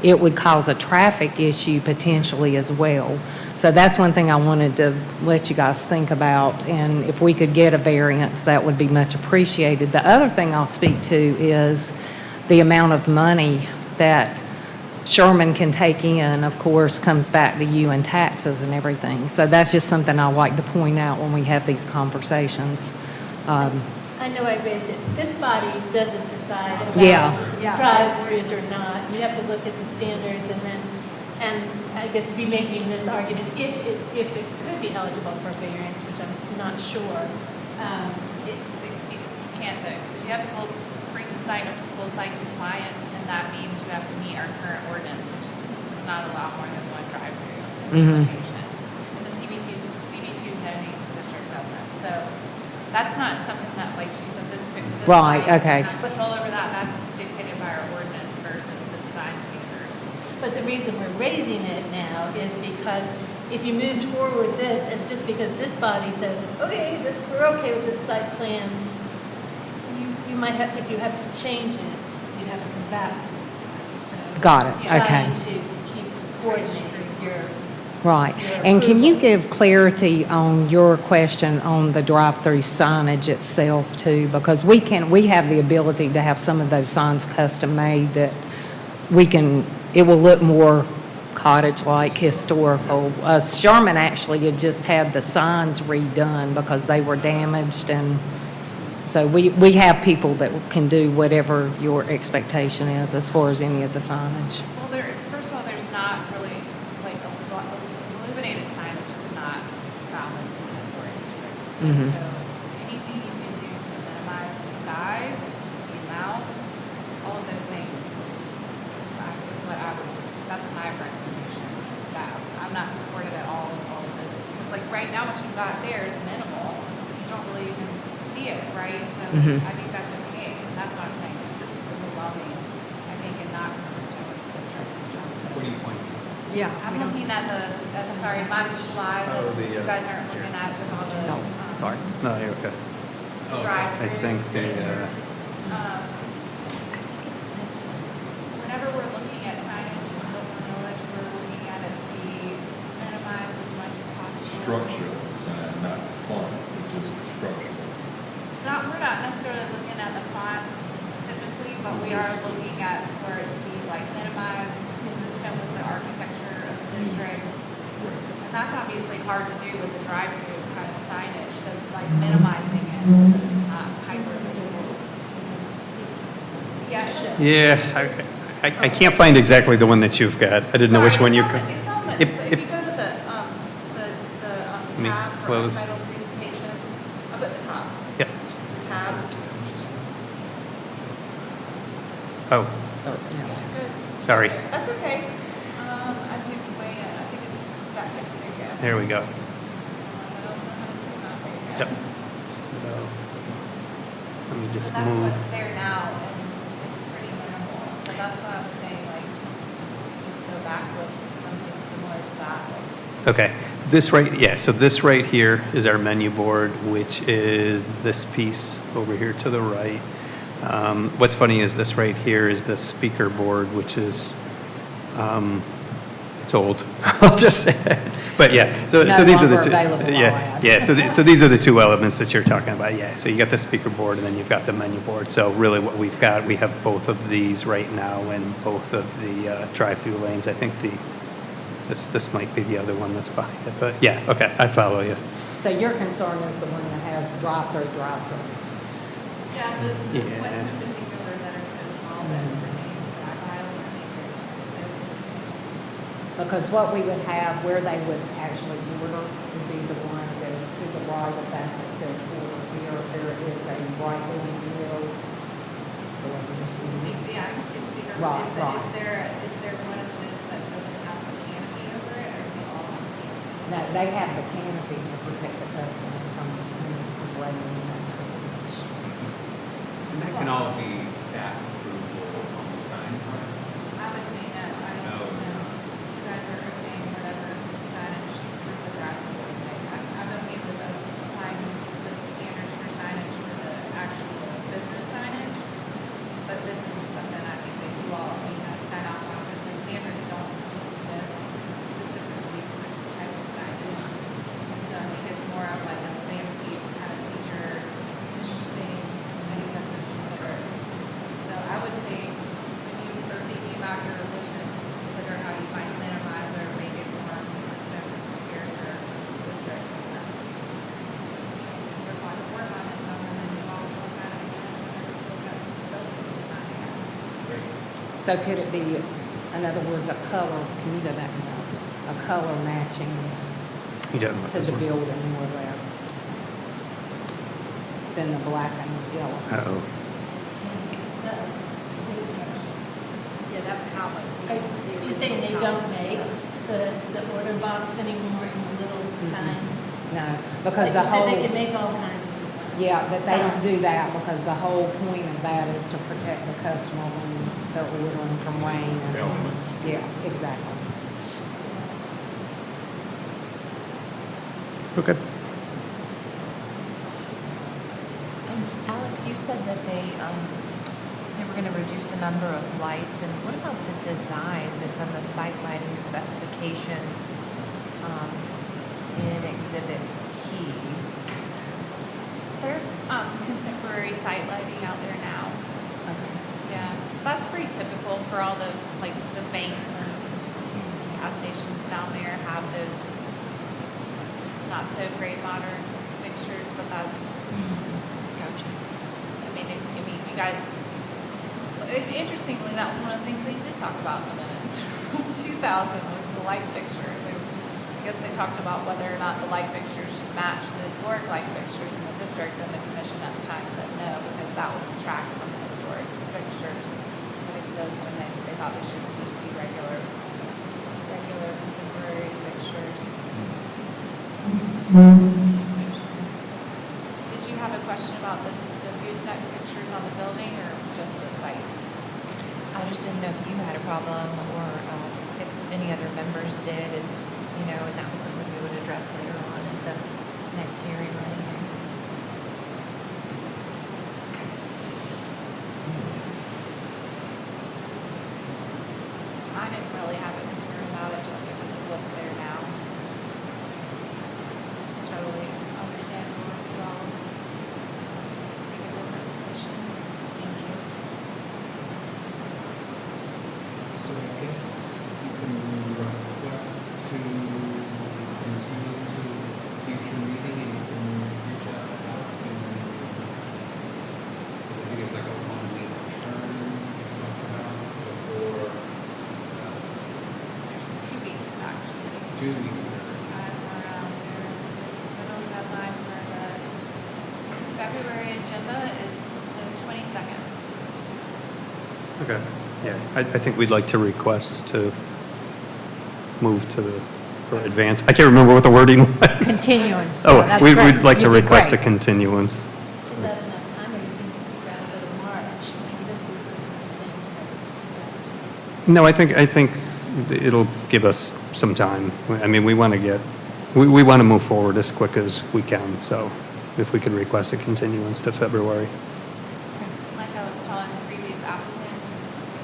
it would cause a traffic issue potentially as well. So that's one thing I wanted to let you guys think about. And if we could get a variance, that would be much appreciated. The other thing I'll speak to is the amount of money that Sherman can take in, of course, comes back to you in taxes and everything. So that's just something I like to point out when we have these conversations. I know I raised it. This body doesn't decide about Yeah. drive-throughs or not. You have to look at the standards and I guess be making this argument if it could be eligible for a variance, which I'm not sure. You can't though, because you have to bring the site up to full site compliance, and that means you have to meet our current ordinance, which does not allow more than 1 drive-through in this location. And the CB2 zoning district doesn't. So that's not something that, like she said, this Right, body okay. does not control over that. That's dictated by our ordinance versus the design standards. But the reason we're raising it now is because if you moved forward this, and just because this body says, okay, we're okay with this site plan, you might have, if you have to change it, you'd have to come back to this body. So Got it, trying okay. to keep coordinating your. Right. your And can you approvals. give clarity on your question on the drive-through signage itself too? Because we have the ability to have some of those signs custom-made that it will look more cottage-like, historical. Sherman actually had just had the signs redone because they were damaged, and so we have people that can do whatever your expectation is as far as any of the signage. Well, first of all, there's not really, like, illuminated signage is not valid in the historic district. Mhm. So anything you can do to minimize the size, the amount, all of those things is what that's my recommendation to staff. I'm not supportive at all of this right now what you've got there is minimal. You don't really even see it, right? So Mhm. I think that's okay. And that's what I'm saying. This is overwhelming, I think, and not consistent with the district. What do you point? Yeah. I'm looking at sorry, my slide Oh, that you guys aren't looking at with all the. No, Sorry. No, you're okay. Drive-through I think the, pictures. Whenever we're looking at signage in Hilton Village, we're looking at it to be minimized as much as possible. Structure sign, not font, but just the structure. We're not necessarily looking at the font typically, but we are looking at for it to be like minimized, consistent with the architecture of the district. And that's obviously hard to do with the drive-through kind of signage, so like minimizing it so that it's not hyper visible. Yeah. I can't find exactly the one that you've got. I didn't know which one you. It's on the, If- so if- if you go to the Let me tab for close. title presentation, up at the top. Yep. Just the tabs. Oh, Oh, yeah. Good. sorry. That's okay. I zoomed way in. I think it's that, there you go. There we go. I don't know how to zoom out there. Yep. So, let me So just that's move. what's there now, and it's pretty minimal. So that's why I was saying, like, just go back with something similar to that. That's Okay, this right, yeah, so this right here is our menu board, which is this piece over here to the right. What's funny is this right here is the speaker board, which is, it's old, I'll just say that. But yeah, so No these are the longer two. available, I'll Yeah, add. yeah, so these are the two elements that you're talking about, yeah. So you got the speaker board and then you've got the menu board. So really what we've got, we have both of these right now and both of the drive-through lanes. I think this might be the other one that's behind it, but yeah, okay, I follow you. So your concern is the one that has drive-through. yeah, the Yeah. ones in particular that are so small that remain black aisles, I think there's. Because what we would have, where they would actually order, would be the one that goes to the right of that that says order here. There is a right one in the middle. Yeah, I can see the speaker. Right, Is right. is there one of those that doesn't have a canopy over it, or are they all on canopy? No, they have the canopy to protect the customer from rain. And that can all be staff approval on the sign part. I would say no, I don't No. know. You guys are okay, whatever signage for the drive-through. I'm okay with us applying the standards for signage for the actual business signage. But this is something I think that you all need to sign off on, because the standards don't speak to this specifically for this type of signage. So I think it's more of like a landscape kind of feature-ish thing. I think that's what you said. So I would say, when you are thinking about your revisions, consider how you might minimize or make it more consistent with the character of districts. And that's, we're going to work on it, so I'm going to involve some management and look at building design here. So could it be, in other words, a color, can you go back and a color matching You got to the building more or less than the black and yellow? Uh-oh. Yeah, that would help. You're saying they don't make the order box anymore in the little kind? No, because Like the you said, they whole, can make all kinds of. yeah, but they don't do signs. that because the whole point of that is to protect the customer when they're ordering from rain. and- Elements. Yeah, exactly. Okay. And Alex, you said that they were going to reduce the number of lights, and what about the design that's on the site lighting specifications in Exhibit P? There's contemporary site lighting out there now. Yeah, that's pretty typical for all the, like, the banks and gas stations down there have those not so great modern fixtures, but that's, Gotcha. I mean, you guys, interestingly, that was one of the things they did talk about in the minutes from 2000 was the light fixtures. I guess they talked about whether or not the light fixtures should match the historic light fixtures in the district, and the commission at the time said no, because that would detract from the historic fixtures that exist, and they thought they should just be regular contemporary fixtures. Did you have a question about the gooseneck pictures on the building or just the site? I just didn't know if you had a problem or if any other members did, and, you know, and that was something we would address later on at the next hearing or anything. I didn't really have a concern about it just because of what's there now. It's totally understandable if you all take a different position. Thank you. So I guess you can request to continue to a future meeting and you can reach out to Alex maybe. Because I think it's like a 1 week term to talk about before There's 2 weeks actually. 2 weeks. Time around, there's this middle deadline for the February agenda is the 22nd. Okay, yeah, I think we'd like to request to move to the, or advance. I can't remember what the wording was. Continuance. Oh, Yeah, that's we'd great. like to You did request a great. continuance. Is that enough time, or do you think you'd rather go to March? I mean, this is the things that, No, I think it'll give us some time. I mean, we want to get, we want to move forward as quick as we can, so if we could request a continuance to February. Like I was telling the previous applicant,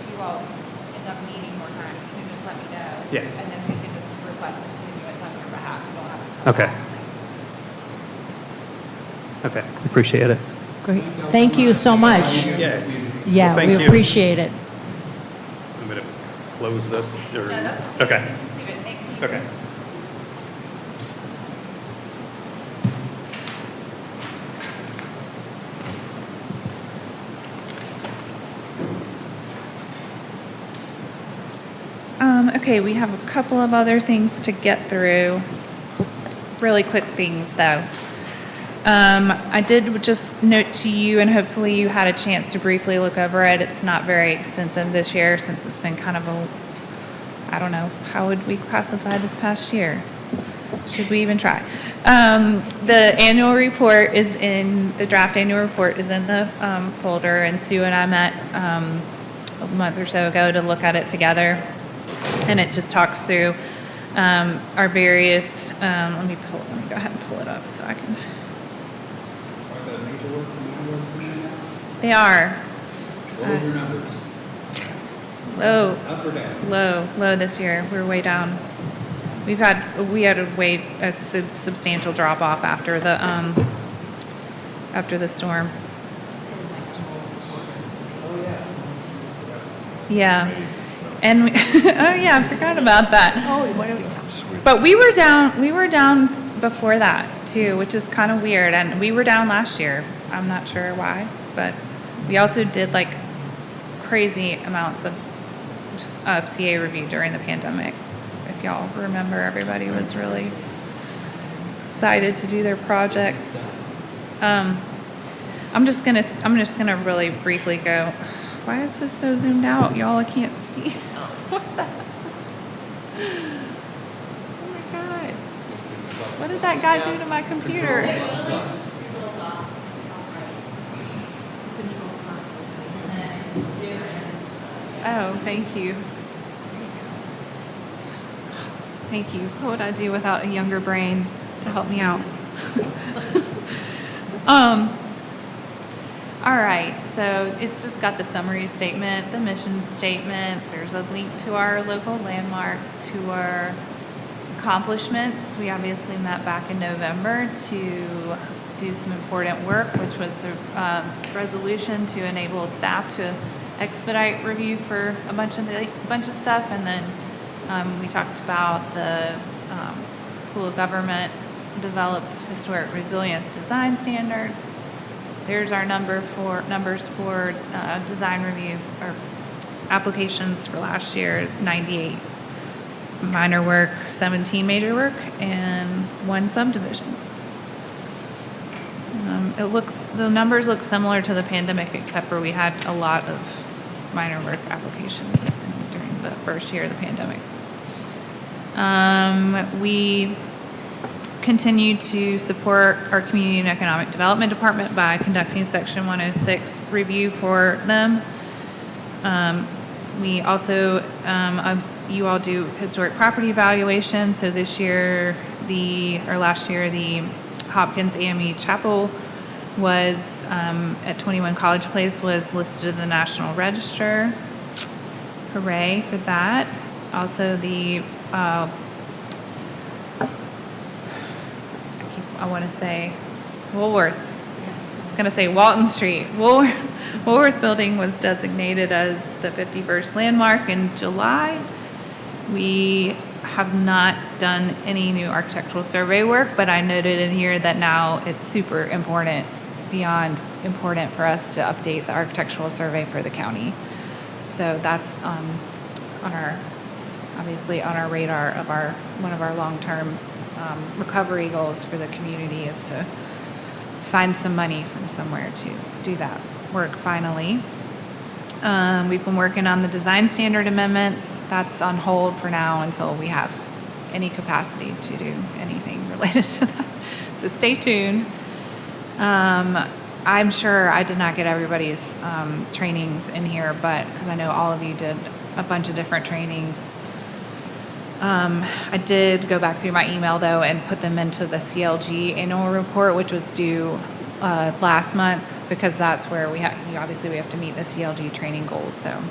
if you all end up needing more time, you can just let me know. Yeah. And then we can just request a continuance on your behalf. You don't have to come Okay. back next. Okay, appreciate it. Great. Thank you so much. Yeah. Yeah, Thank we you. appreciate it. I'm going to close this, or? No, that's okay. Okay, Just leave it. Thank you. okay. Okay, we have a couple of other things to get through. Really quick things, though. I did just note to you, and hopefully you had a chance to briefly look over it. It's not very extensive this year since it's been kind of a, I don't know, how would we classify this past year? Should we even try? The annual report is in, the draft annual report is in the folder, and Sue and I met a month or so ago to look at it together. And it just talks through our various, let me go ahead and pull it up so I can. Are the major works and minor works in there now? They are What are your numbers? low, Up or down? low this year. We're way down. We had a substantial drop off after the storm. Yeah. And we, oh yeah, I forgot about that. Oh, what do we? But we were down before that too, which is kind of weird. And we were down last year. I'm not sure why, but we also did like crazy amounts of CA review during the pandemic. If y'all remember, everybody was really excited to do their projects. I'm just gonna really briefly go. Why is this so zoomed out, y'all? I can't see. What the? Oh my God. What did that guy do to my computer? Oh, thank you. Thank you. What would I do without a younger brain to help me out? All right, so it's just got the summary statement, the mission statement. There's a link to our local landmark, to our accomplishments. We obviously met back in November to do some important work, which was the resolution to enable staff to expedite review for a bunch of stuff, and then we talked about the School of Government developed historic resilience design standards. There's our numbers for design review or applications for last year. It's 98 minor work, 17 major work, and 1 subdivision. The numbers look similar to the pandemic, except for we had a lot of minor work applications during the first year of the pandemic. We continue to support our Community and Economic Development Department by conducting Section 106 review for them. We also, you all do historic property evaluation. So this year, last year, the Hopkins AME Chapel was, at 21 College Place, was listed in the National Register. Hooray for that. Also, I want to say Woolworth. I was going to say Walton Street. Woolworth Building was designated as the 51st landmark in July. We have not done any new architectural survey work, but I noted in here that now it's super important, beyond important for us to update the architectural survey for the county. So that's obviously on our radar of one of our long-term recovery goals for the community is to find some money from somewhere to do that work finally. We've been working on the design standard amendments. That's on hold for now until we have any capacity to do anything related to that. So stay tuned. I'm sure I did not get everybody's trainings in here, but because I know all of you did a bunch of different trainings. I did go back through my email though and put them into the CLG annual report, which was due last month, because that's where obviously we have to meet the CLG training goals. So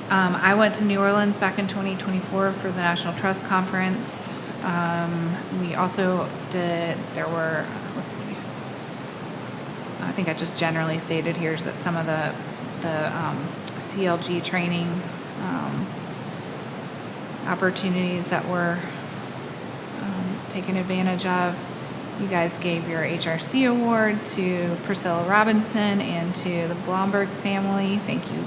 I went to New Orleans back in 2024 for the National Trust Conference. We also I think I just generally stated here that some of the CLG training opportunities that were taken advantage of. You guys gave your HRC award to Priscilla Robinson and to the Blomberg family. Thank you,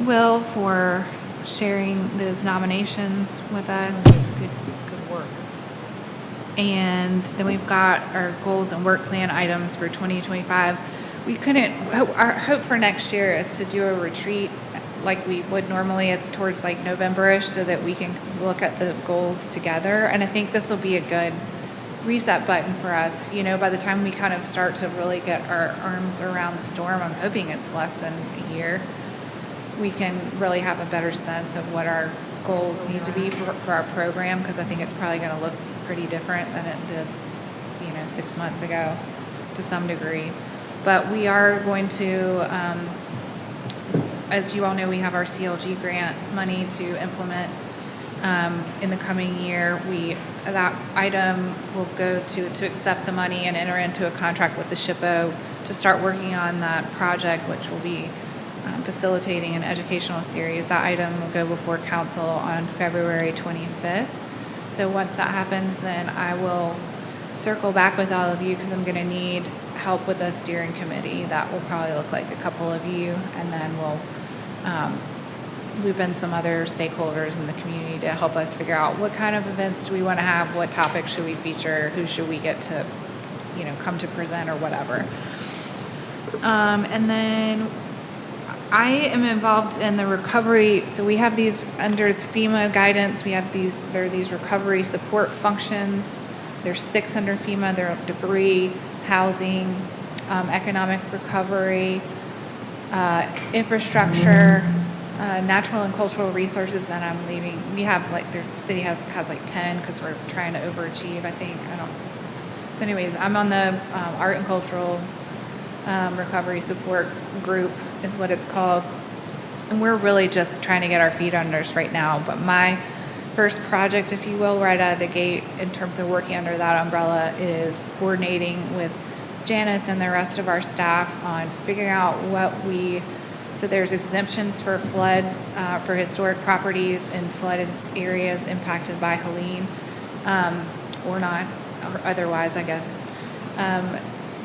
Will, for sharing those nominations with us. That's good work. And then we've got our goals and work plan items for 2025. Our hope for next year is to do a retreat like we would normally towards like November-ish, so that we can look at the goals together. And I think this will be a good reset button for us. By the time we kind of start to really get our arms around the storm, I'm hoping it's less than a year, we can really have a better sense of what our goals need to be for our program, because I think it's probably going to look pretty different than it did, 6 months ago to some degree. But we are going to, as you all know, we have our CLG grant money to implement in the coming year. That item will go to accept the money and enter into a contract with the SHPO to start working on that project, which will be facilitating an educational series. That item will go before council on February 25th. So once that happens, then I will circle back with all of you, because I'm going to need help with the steering committee. That will probably look like a couple of you, and then we'll loop in some other stakeholders in the community to help us figure out what kind of events do we want to have, what topics should we feature, who should we get to, come to present or whatever. And then I am involved in the recovery. So we have these under FEMA guidance. There are these recovery support functions. There's 6 under FEMA. They're debris, housing, economic recovery, infrastructure, natural and cultural resources. And I'm leaving. We have the city has 10 because we're trying to overachieve, I think. So anyways, I'm on the art and cultural recovery support group is what it's called. And we're really just trying to get our feet under us right now. But my first project, if you will, right out of the gate in terms of working under that umbrella is coordinating with Janice and the rest of our staff on figuring out so there's exemptions for flood, for historic properties in flooded areas impacted by Helene, or not, or otherwise, I guess.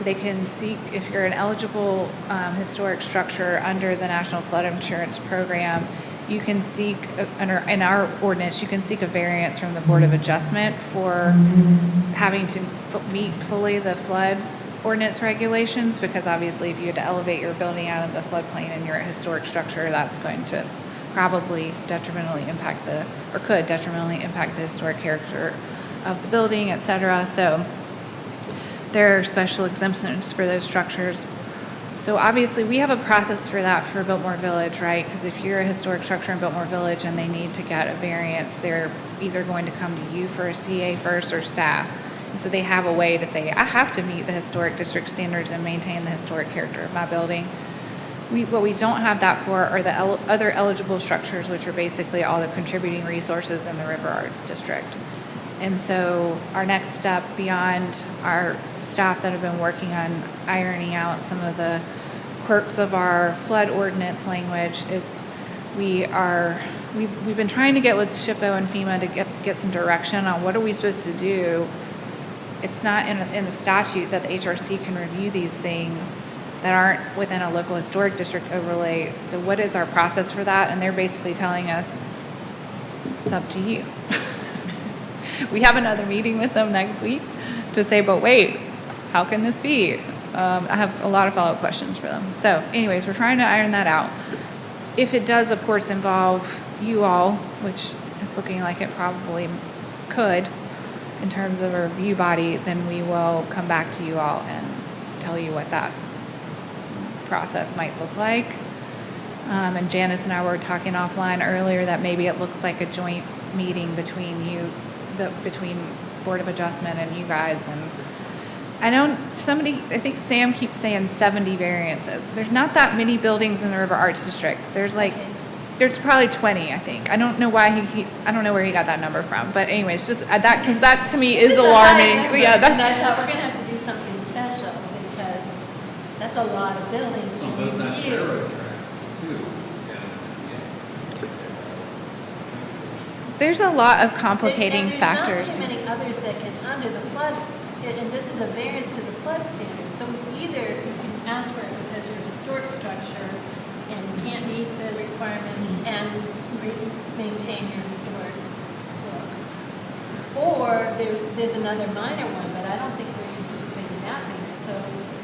They can seek, if you're an eligible historic structure under the National Flood Insurance Program, you can seek, in our ordinance, you can seek a variance from the Board of Adjustment for having to meet fully the flood ordinance regulations, because obviously if you had to elevate your building out of the floodplain and you're a historic structure, that's going to probably detrimentally impact could detrimentally impact the historic character of the building, et cetera. So there are special exemptions for those structures. So obviously, we have a process for that for Biltmore Village, right? Because if you're a historic structure in Biltmore Village and they need to get a variance, they're either going to come to you for a CA first or staff. And so they have a way to say, I have to meet the historic district standards and maintain the historic character of my building. What we don't have that for are the other eligible structures, which are basically all the contributing resources in the River Arts District. And so our next step beyond our staff that have been working on ironing out some of the quirks of our flood ordinance language is we've been trying to get with SHPO and FEMA to get some direction on what are we supposed to do. It's not in the statute that the HRC can review these things that aren't within a local historic district overlay. So what is our process for that? And they're basically telling us it's up to you. We have another meeting with them next week to say, but wait, how can this be? I have a lot of follow-up questions for them. So anyways, we're trying to iron that out. If it does, of course, involve you all, which it's looking like it probably could in terms of a review body, then we will come back to you all and tell you what that process might look like. And Janice and I were talking offline earlier that maybe it looks like a joint meeting between between Board of Adjustment and you guys. And I think Sam keeps saying 70 variances. There's not that many buildings in the River Arts District. There's probably 20, I think. I don't know why I don't know where he got that number from. But anyways, just that, because that to me is alarming. Yeah, And I thought we're gonna have to do something special because that's a lot of buildings to review. Railroad tracks too. there's a lot of complicating factors. There's not too many others that can, under the flood, and this is a variance to the flood standard. So either you can ask for it because you're a historic structure and you can't meet the requirements and maintain your historic look. Or there's another minor one, but I don't think we're anticipating that many. So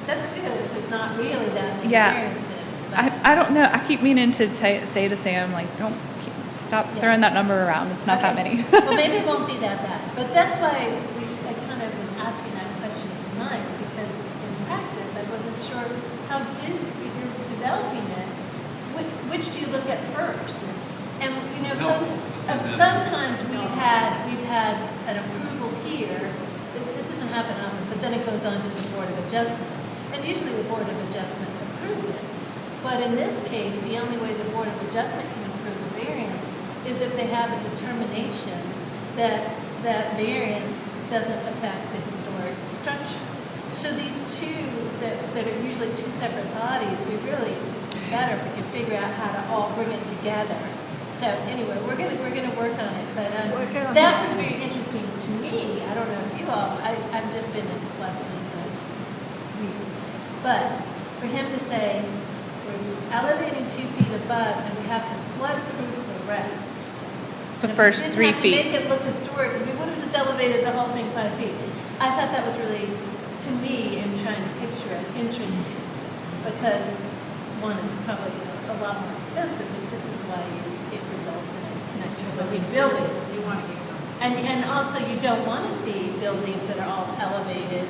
that's good if it's not really that many variances. I don't know. I keep meaning to say to Sam, like, don't stop throwing that number around. It's not that many. Well, maybe it won't be that bad. But that's why I kind of was asking that question tonight, because in practice, I wasn't sure if you're developing it, which do you look at first? And, sometimes we've had an approval here. It doesn't happen often, but then it goes on to the Board of Adjustment. And usually the Board of Adjustment approves it. But in this case, the only way the Board of Adjustment can approve the variance is if they have a determination that that variance doesn't affect the historic structure. So these two that are usually two separate bodies, we really better if we can figure out how to all bring it together. So anyway, we're gonna work on it. But that was very interesting to me. I don't know if you all. I've just been in floodplains weeks, but for him to say we're just elevating 2 feet above and we have to flood-proof the rest. The first 3 feet. To make it look historic, we would have just elevated the whole thing 5 feet. I thought that was really, to me, in trying to picture it, interesting, because one is probably a lot more expensive, but this is why it results in a nicer looking building. You want to get and also you don't want to see buildings that are all elevated.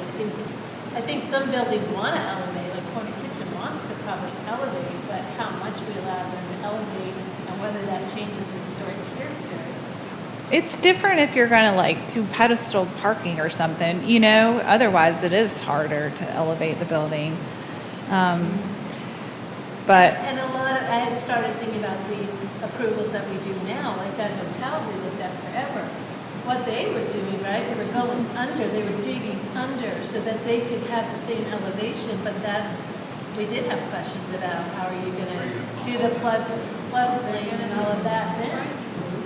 I think some buildings want to elevate, like Corner Kitchen wants to probably elevate, but how much we allow them to elevate and whether that changes the historic character. It's different if you're going to do pedestal parking or something, otherwise it is harder to elevate the building. But and I had started thinking about the approvals that we do now, like that hotel we looked at forever. What they were doing, right? They were going under, they were digging under so that they could have the same elevation, but we did have questions about how are you going to do the floodplain and all of that then.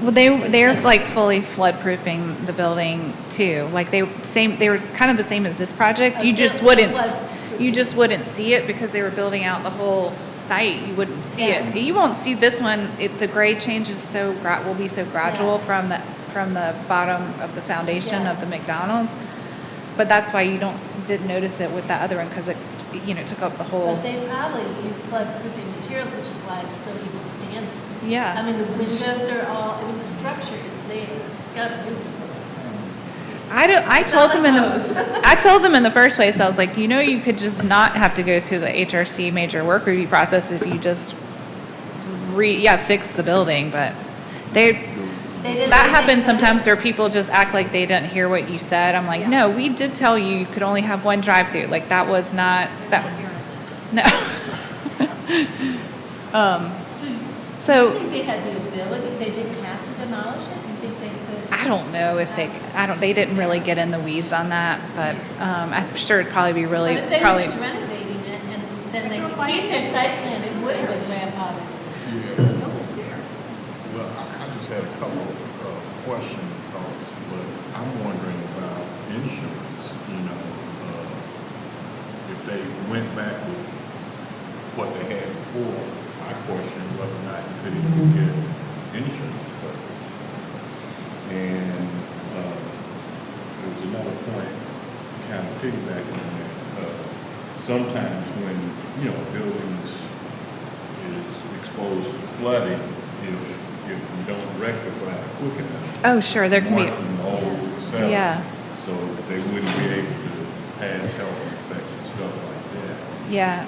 well, they're fully flood-proofing the building too. They were kind of the same as this project. You just wouldn't see it because they were building out the whole site. You wouldn't see it. You won't see this one. The grade changes will be so gradual from the bottom of the foundation of the McDonald's. But that's why you didn't notice it with that other one, because it took up the whole. But they probably use flood-proofing materials, which is why it's still even standing. I Yeah. mean, the windows are all, I mean, the structure is there, got beautiful. I It's told not them like I told them in the first place, I was like, you could just not have to go through the HRC major work review process if you just fix the building, but They didn't that really happens make that- sometimes where people just act like they didn't hear what you said. I'm like, Yeah. no, we did tell you you could only have one drive-through. Like, that was not, that, no. So, do you think they had the ability, they didn't have to demolish it? You think they could? I don't know if they didn't really get in the weeds on that, but, I'm sure it'd probably be really, But if they were probably. just renovating it and then they could keep their site plan, it would have been grandfathered. Yeah. Well, I just had a couple of question thoughts, but I'm wondering about insurance, if they went back with what they had before, I question whether or not you could even get insurance coverage. And, there was another point, kind of piggybacking on that, sometimes when, buildings is exposed to flooding, if you don't rectify it quick enough. Oh, sure, there can be, Mark them old, et cetera, Yeah. So they wouldn't be able to pass health inspections, stuff like that. yeah.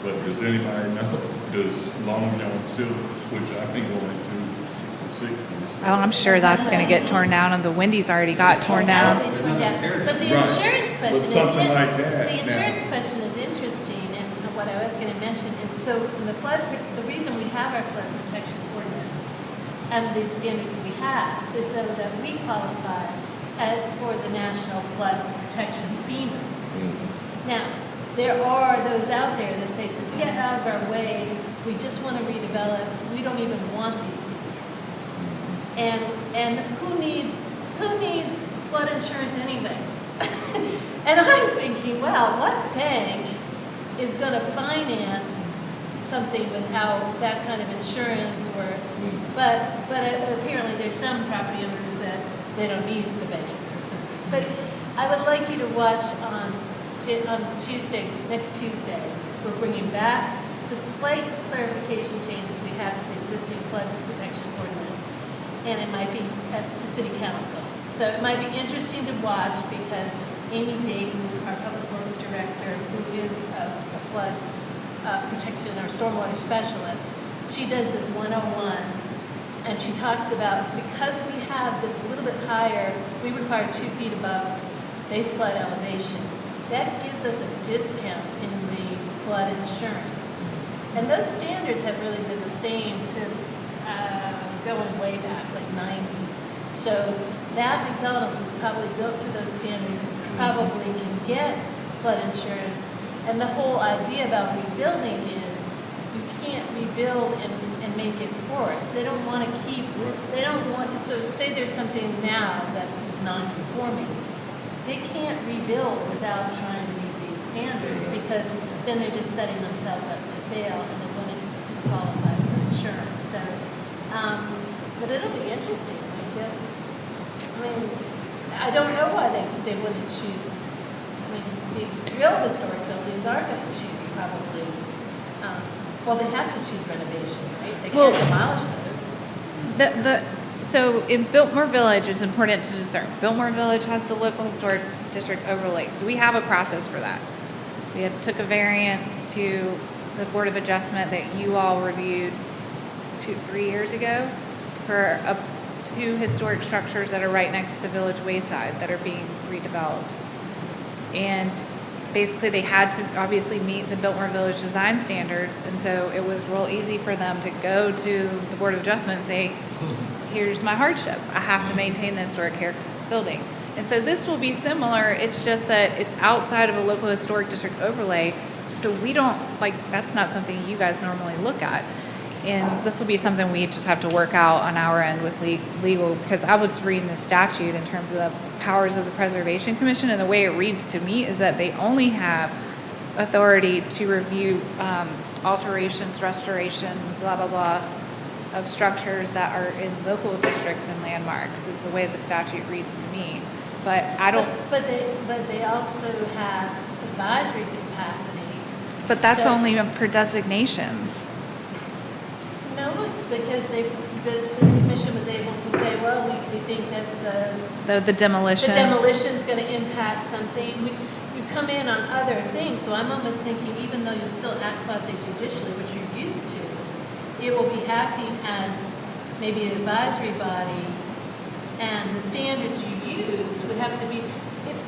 But does anybody know, does Long John Silver's, which I've been going to since the sixties. Oh, I'm sure that's gonna get torn down, and the Wendy's already got torn down. They turned down. But the Right. insurance But question is. something like that The now. insurance question is interesting, and what I was gonna mention is, so in the the reason we have our flood protection ordinance and the standards that we have is so that we qualify for the National Flood Protection FEMA. Now, there are those out there that say, just get out of our way, we just want to redevelop, we don't even want these standards. And who needs flood insurance anyway? And I'm thinking, wow, what bank is going to finance something without that kind of insurance or, but apparently there's some property owners that they don't need the banks or something. But I would like you to watch on Tuesday, next Tuesday, we're bringing back the slight clarification changes we have to the existing flood protection ordinance, and it might be to city council. So it might be interesting to watch because Amy Dayton, our public works director, who is a flood protection or stormwater specialist, she does this 101, and she talks about, because we have this a little bit higher, we require 2 feet above base flood elevation. That gives us a discount in the flood insurance. And those standards have really been the same since going way back, like 90s. So that McDonald's was probably built to those standards and probably can get flood insurance. And the whole idea about rebuilding is you can't rebuild and make it worse. They don't want to so say there's something now that's non-conforming. They can't rebuild without trying to meet these standards because then they're just setting themselves up to fail and they wouldn't qualify for insurance. So, but it'll be interesting. I guess, I don't know why they wouldn't choose. The real historic buildings are going to choose probably, they have to choose renovation, right? They can't demolish those. So in Biltmore Village, it's important to discern. Biltmore Village has the local historic district overlay, so we have a process for that. We took a variance to the Board of Adjustment that you all reviewed 3 years ago for 2 historic structures that are right next to Village Wayside that are being redeveloped. And basically they had to obviously meet the Biltmore Village design standards, and so it was real easy for them to go to the Board of Adjustment and say, here's my hardship. I have to maintain the historic character of the building. And so this will be similar. It's just that it's outside of a local historic district overlay. So we don't, that's not something you guys normally look at. And this will be something we just have to work out on our end with legal, because I was reading the statute in terms of the powers of the Preservation Commission, and the way it reads to me is that they only have authority to review alterations, restoration, blah, blah, blah, of structures that are in local districts and landmarks, is the way the statute reads to me. But I don't. But they also have advisory capacity. But that's So- only for designations. No, because this commission was able to say, well, we think that The demolition. the demolition's gonna impact something. You come in on other things, so I'm almost thinking, even though you still act quasi judicially, which you're used to, it will be acting as maybe an advisory body, and the standards you use would have to be,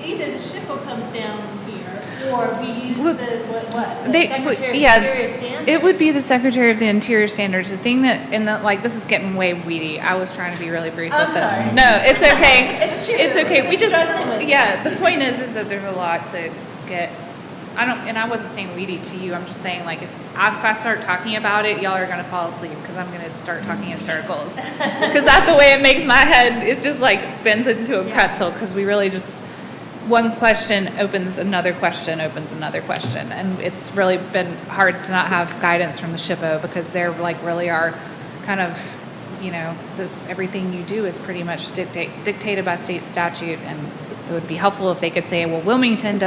either the SHPO comes down here, or we use Well, the They- Secretary yeah, of Interior standards. It would be the Secretary of the Interior Standards. The thing that, like, this is getting way weedy. I was trying to be really brief I'm with this. sorry. No, it's okay. It's true. It's okay. We I'm just, struggling with yeah, this. the point is that there's a lot to get. And I wasn't saying weedy to you. I'm just saying, like, if I start talking about it, y'all are gonna fall asleep because I'm gonna start talking in circles. Because that's the way it makes my head. It's just like bends into a pretzel because we really just. One question opens another question, and it's really been hard to not have guidance from the SHPO because they're like really are kind of, everything you do is pretty much dictated by state statute, and it would be helpful if they could say, well, Wilmington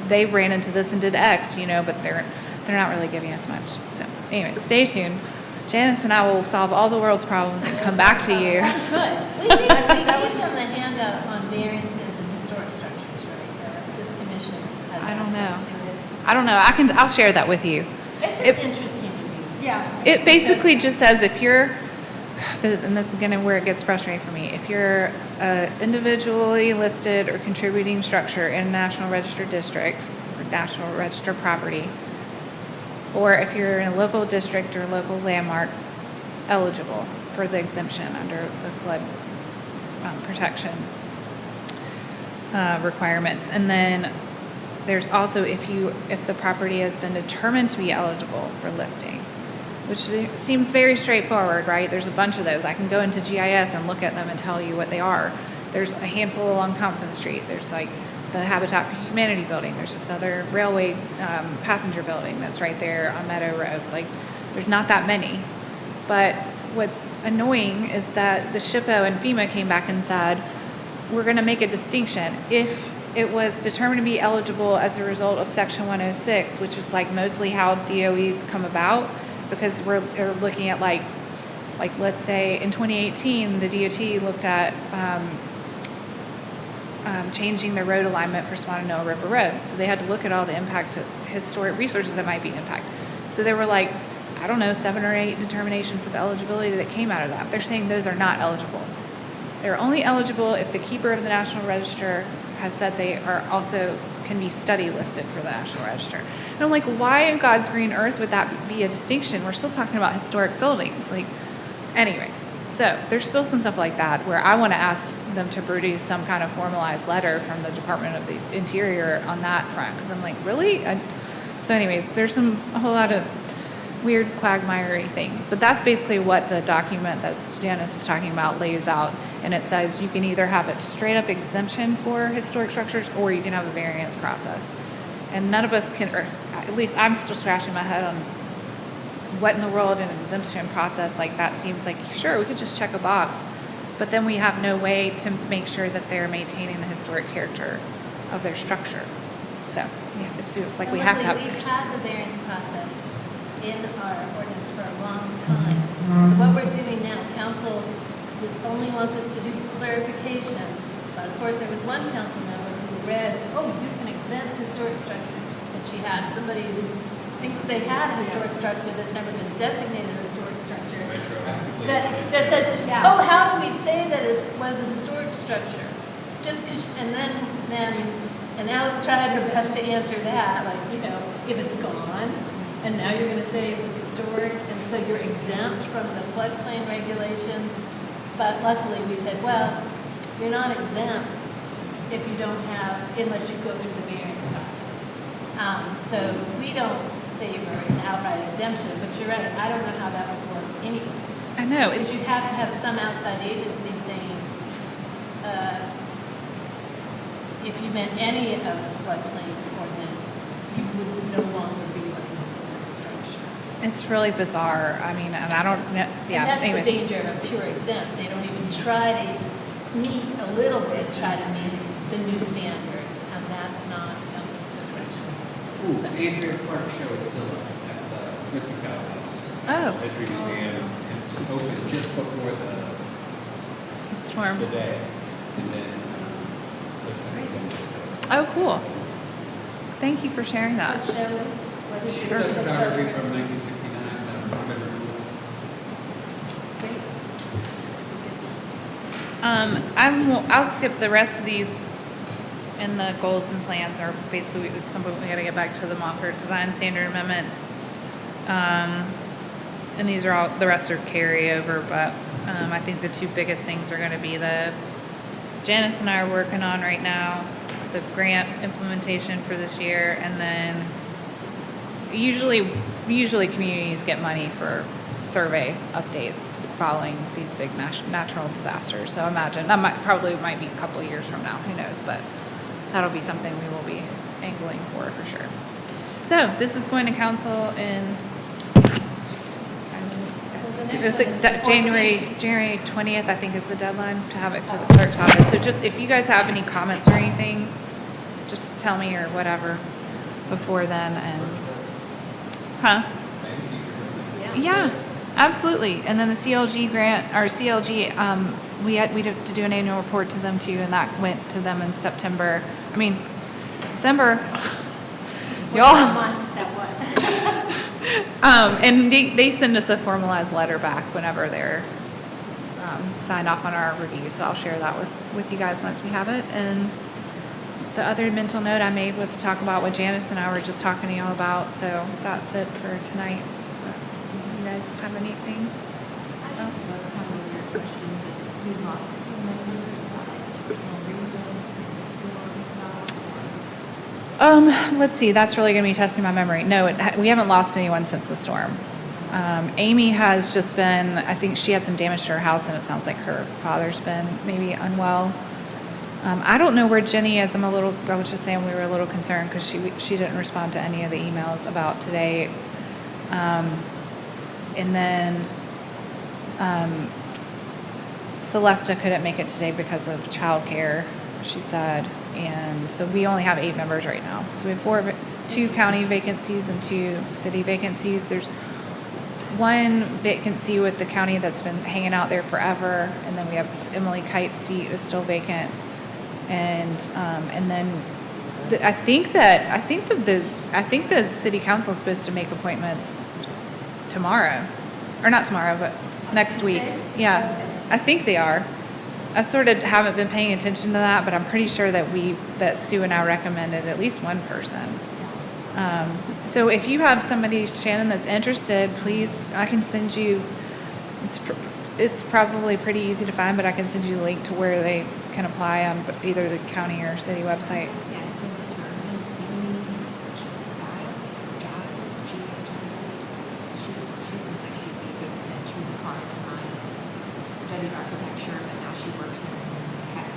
they ran into this and did X, but they're not really giving us much. So anyway, stay tuned. Janice and I will solve all the world's problems and come back to you. Good. We gave them the handout on variances and historic structures, right? This commission has I don't access know. to it. I don't know. I'll share that with you. It's just interesting to me. Yeah. It basically just says if you're, and this is gonna where it gets frustrating for me, if you're individually listed or contributing structure in a National Register district or National Register property, or if you're in a local district or local landmark eligible for the exemption under the flood protection requirements. And then there's also if the property has been determined to be eligible for listing, which seems very straightforward, right? There's a bunch of those. I can go into GIS and look at them and tell you what they are. There's a handful along Thompson Street. There's like the Habitat for Humanity building. There's this other railway passenger building that's right there on Meadow Road. Like, there's not that many. But what's annoying is that the SHPO and FEMA came back and said, we're going to make a distinction. If it was determined to be eligible as a result of Section 106, which is like mostly how DOEs come about, because we're looking at like let's say in 2018, the DOT looked at changing the road alignment for Swananoa River Road. So they had to look at all the impact to historic resources that might be impacted. So there were like, I don't know, 7 or 8 determinations of eligibility that came out of that. They're saying those are not eligible. They're only eligible if the keeper of the National Register has said they are also can be study listed for the National Register. And I'm like, why in God's green earth would that be a distinction? We're still talking about historic buildings. Like, anyways, so there's still some stuff like that where I want to ask them to produce some kind of formalized letter from the Department of the Interior on that front, because I'm like, really? So anyways, there's a whole lot of weird quagmiry things, but that's basically what the document that Janice is talking about lays out, and it says you can either have a straight up exemption for historic structures or you can have a variance process. And none of us can, or at least I'm still scratching my head on what in the world an exemption process like that seems like. Sure, we could just check a box, but then we have no way to make sure that they're maintaining the historic character of their structure. So yeah, it's like we have to have. We've had the variance process in our ordinance for a long time. So what we're doing now, council only wants us to do clarifications, but of course there was one council member who read, oh, you can exempt historic structures. And she had somebody who thinks they had a historic structure that's never been designated a historic structure. That said, oh, how do we say that it was a historic structure? Just because, and Alex tried her best to answer that, like, if it's gone, and now you're going to say it was historic, and so you're exempt from the floodplain regulations. But luckily we said, well, you're not exempt if you don't have, unless you go through the variance process. So we don't favor an outright exemption, but you're right, I don't know how that would work anyway. I know. Because you have to have some outside agency saying, if you meant any of the floodplain ordinance, you would no longer be looking for a structure. It's really bizarre. I mean, and I don't know. Yeah. And that's anyways. the danger of pure exempt. They don't even try to meet a little bit, try to meet the new standards, and that's not the direction. Ooh, Andrea Clark show is still up at the Smith McDowell House. Oh. History Museum. It's opened just before Storm. the day, and then, so it's been extended. Oh, cool. Thank you for sharing that. What show is, what is It's a photography from 1969, I'll skip the rest of these, and the goals and plans are basically, at some point we gotta get back to the Moffett Design Standard Amendments. And these are all, the rest are carryover, but, I think the two biggest things are gonna be Janice and I are working on right now, the grant implementation for this year, and then usually communities get money for survey updates following these big natural disasters. So imagine, that probably might be a couple of years from now, who knows, but that'll be something we will be angling for sure. So this is going to council in, it's like January 20th, I think is the deadline to have it to the clerk's office. So just, if you guys have any comments or anything, just tell me or whatever before then, and, huh? Yeah, absolutely. And then the CLG grant, or CLG, we had to do an annual report to them too, and that went to them in September. I mean, December. Y'all. what month that was? And they send us a formalized letter back whenever they're signed off on our review. So I'll share that with you guys once we have it. And the other mental note I made was to talk about what Janice and I were just talking to y'all about. So that's it for tonight. But you guys have anything I else? just have a kind of weird question that we lost a few members. Is that like personal reasons, because of the storm stuff? Let's see, that's really gonna be testing my memory. No, we haven't lost anyone since the storm. Amy has just been, I think she had some damage to her house, and it sounds like her father's been maybe unwell. I don't know where Jenny is. I was just saying we were a little concerned because she didn't respond to any of the emails about today. And then, Celesta couldn't make it today because of childcare, she said. And so we only have 8 members right now. So we have 2 county vacancies and 2 city vacancies. There's 1 vacancy with the county that's been hanging out there forever, and then we have Emily Kite's seat is still vacant. And then I think the city council is supposed to make appointments tomorrow, or not tomorrow, but next week. Yeah, I think they are. I sort of haven't been paying attention to that, but I'm pretty sure that Sue and I recommended at least 1 person. So if you have somebody, Shannon, that's interested, please, I can send you, it's probably pretty easy to find, but I can send you a link to where they can apply on either the county or city website. Yeah, I sent it to her. Her name's Amy Giles, G-I-L-E-S. She seems like she'd be a good fit. She was a client of mine, studied architecture, but now she works in tech.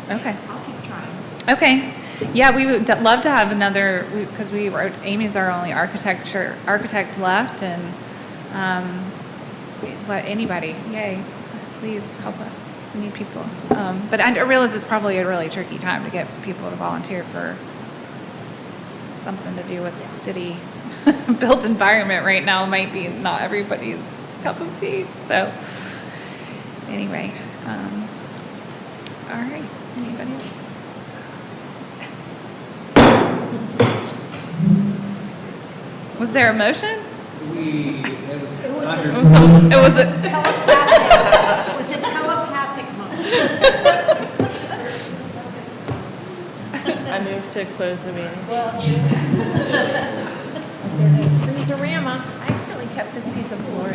But Okay. I'll keep trying. Okay. Yeah, we would love to have another, because Amy's our only architect left, and, but anybody, yay, please help us. We need people. But I realize it's probably a really tricky time to get people to volunteer for something to do with city built environment right now. Might be not everybody's cup of tea. So anyway, all right, anybody else? Was there a motion? It was a It was a telepathic, it was a telepathic motion. I move to close the meeting. There's a Rama. I accidentally kept this piece of flooring.